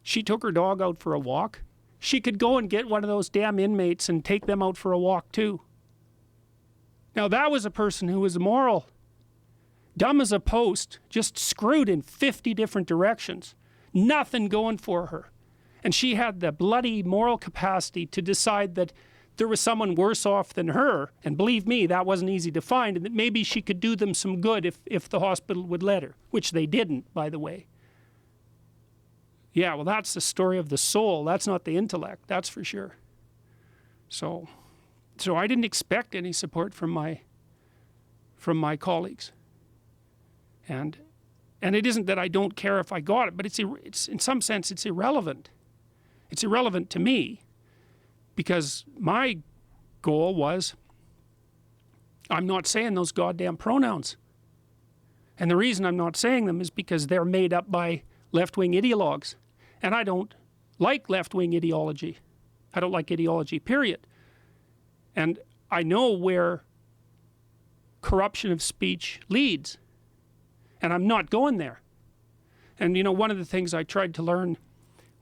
she took her dog out for a walk, she could go and get one of those damn inmates and take them out for a walk too. Now, that was a person who was immoral, dumb as a post, just screwed in 50 different directions, nothing going for her. And she had the bloody moral capacity to decide that there was someone worse off than her, and believe me, that wasn't easy to find, and that maybe she could do them some good if the hospital would let her, which they didn't, by the way. Yeah, well, that's the story of the soul. That's not the intellect, that's for sure. So I didn't expect any support from my colleagues. And it isn't that I don't care if I got it, but it's in some sense it's irrelevant. It's irrelevant to me, because my goal was, I'm not saying those goddamn pronouns. And the reason I'm not saying them is because they're made up by left-wing ideologues. And I don't like left-wing ideology. I don't like ideology, period. And I know where corruption of speech leads. And I'm not going there. And, you know, one of the things I tried to learn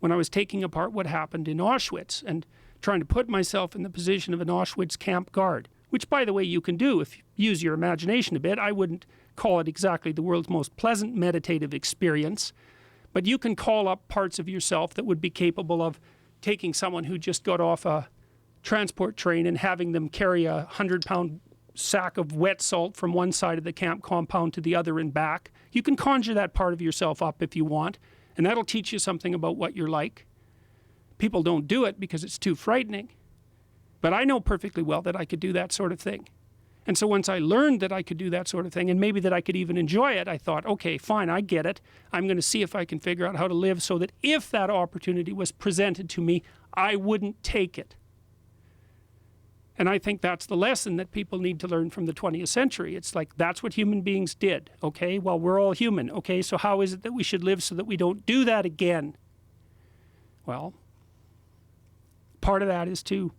when I was taking apart what happened in Auschwitz and trying to put myself in the position of an Auschwitz camp guard, which, by the way, you can do if you use your imagination a bit. I wouldn't call it exactly the world's most pleasant meditative experience, but you can call up parts of yourself that would be capable of taking someone who just got off a transport train and having them carry a 100-pound sack of wet salt from one side of the camp compound to the other and back. You can conjure that part of yourself up if you want, and that'll teach you something about what you're like. People don't do it because it's too frightening, but I know perfectly well that I could do that sort of thing. And so once I learned that I could do that sort of thing, and maybe that I could even enjoy it, I thought, okay, fine, I get it. I'm going to see if I can figure out how to live so that if that opportunity was presented to me, I wouldn't take it. And I think that's the lesson that people need to learn from the 20th century. It's like, that's what human beings did. Okay, well, we're all human. Okay, so how is it that we should live so that we don't do that again? Well, part of that is to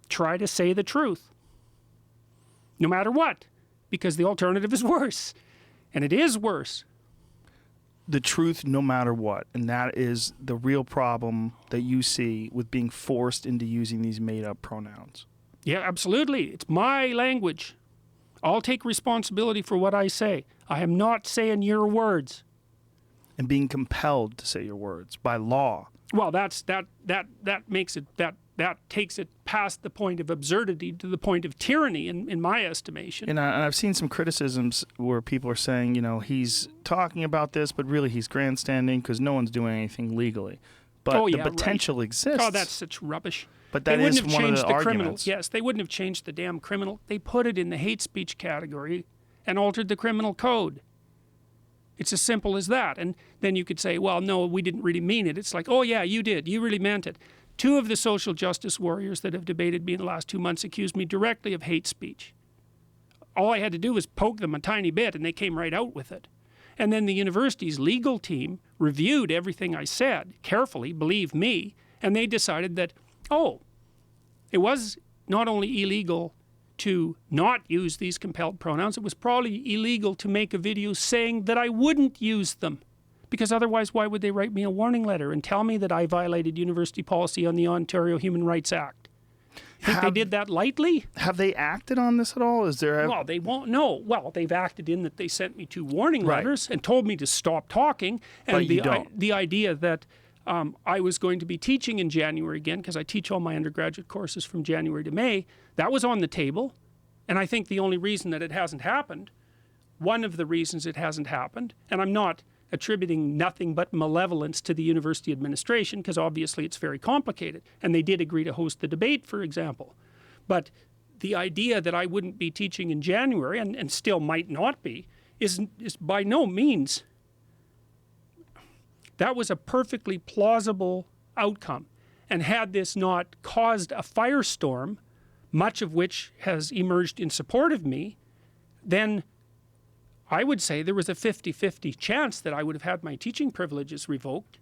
try to say the truth, no matter what, because the alternative is worse, and it is worse. The truth no matter what, and that is the real problem that you see with being forced into using these made-up pronouns. Yeah, absolutely. It's my language. I'll take responsibility for what I say. I am not saying your words. And being compelled to say your words by law. Well, that makes it that takes it past the point of absurdity to the point of tyranny, in my estimation. And I've seen some criticisms where people are saying, you know, he's talking about this, but really he's grandstanding because no one's doing anything legally. But the potential exists. Oh, that's such rubbish. But that is one of the arguments. Yes, they wouldn't have changed the damn criminal. They put it in the hate speech category and altered the criminal code. It's as simple as that. And then you could say, well, no, we didn't really mean it. It's like, oh, yeah, you did. You really meant it. Two of the social justice warriors that have debated me in the last 2 months accused me directly of hate speech. All I had to do was poke them a tiny bit, and they came right out with it. And then the university's legal team reviewed everything I said carefully, believe me, and they decided that, oh, it was not only illegal to not use these compelled pronouns, it was probably illegal to make a video saying that I wouldn't use them. Because otherwise, why would they write me a warning letter and tell me that I violated university policy on the Ontario Human Rights Act? Think they did that lightly? Have they acted on this at all? Is there? Well, they won't know. Well, they've acted in that they sent me 2 warning letters and told me to stop talking. And but you don't. The idea that I was going to be teaching in January again, because I teach all my undergraduate courses from January to May, that was on the table. And I think the only reason that it hasn't happened, one of the reasons it hasn't happened, and I'm not attributing nothing but malevolence to the university administration, because obviously it's very complicated, and they did agree to host the debate, for example. But the idea that I wouldn't be teaching in January, and still might not be, is by no means. That was a perfectly plausible outcome. And had this not caused a firestorm, much of which has emerged in support of me, then I would say there was a 50-50 chance that I would have had my teaching privileges revoked.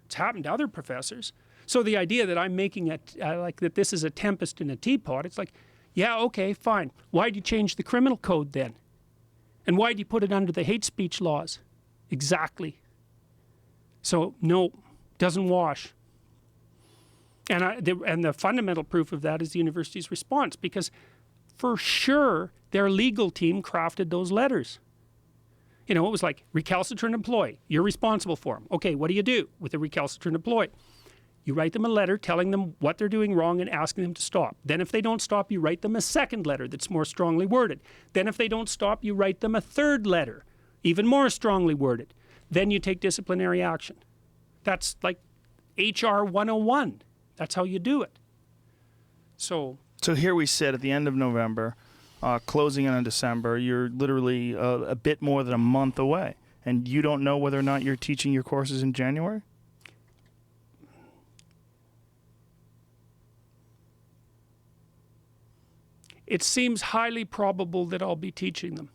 It's happened to other professors. So the idea that I'm making it like that this is a tempest in a teapot, it's like, yeah, okay, fine. Why'd you change the criminal code then? And why'd you put it under the hate speech laws? Exactly. So no, doesn't wash. And the fundamental proof of that is the university's response, because for sure their legal team crafted those letters. You know, it was like, recalcitrant employee, you're responsible for them. Okay, what do you do with a recalcitrant employee? You write them a letter telling them what they're doing wrong and asking them to stop. Then if they don't stop, you write them a second letter that's more strongly worded. Then if they don't stop, you write them a third letter, even more strongly worded. Then you take disciplinary action. That's like HR 101. That's how you do it. So here we sit at the end of November, closing in on December. You're literally a bit more than a month away, and you don't know whether or not you're teaching your courses in January? It seems highly probable that I'll be teaching them.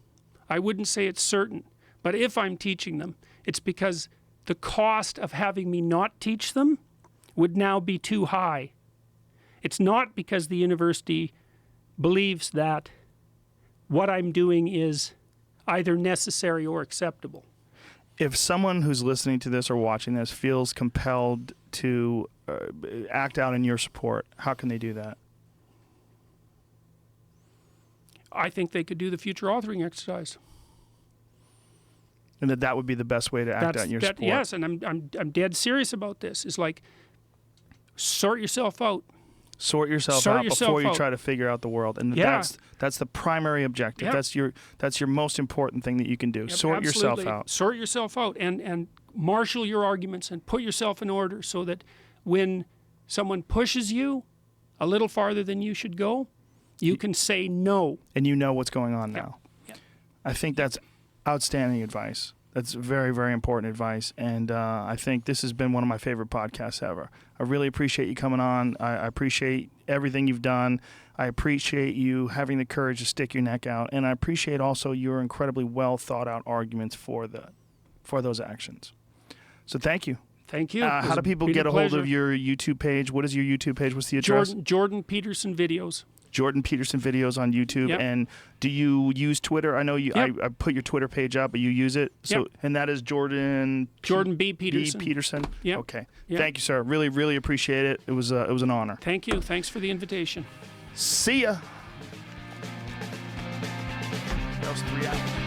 I wouldn't say it's certain, but if I'm teaching them, it's because the cost of having me not teach them would now be too high. It's not because the university believes that what I'm doing is either necessary or acceptable. If someone who's listening to this or watching this feels compelled to act out in your support, how can they do that? I think they could do the future authoring exercise. And that would be the best way to act out in your sport. Yes, and I'm dead serious about this. It's like, sort yourself out. Sort yourself out before you try to figure out the world, and that's the primary objective. Yep. That's your most important thing that you can do. Yep, sort yourself out. Sort yourself out, and marshal your arguments and put yourself in order so that when someone pushes you a little farther than you should go, you can say no. And you know what's going on now. Yep. I think that's outstanding advice. That's very, very important advice. And I think this has been one of my favorite podcasts ever. I really appreciate you coming on. I appreciate everything you've done. I appreciate you having the courage to stick your neck out. And I appreciate also your incredibly well thought out arguments for those actions. So thank you. Thank you. How do people get a hold of your YouTube page? What is your YouTube page? What's the address? Jordan Peterson Videos. Jordan Peterson Videos on YouTube. Yep. And do you use Twitter? I know you. Yep. I put your Twitter page up, but you use it. So Yep. And that is Jordan B. Peterson. B. Peterson. Yep. Okay. Yep. Thank you, sir. Really, really appreciate it. It was an honor. Thank you. Thanks for the invitation. See ya. That was 3 hours.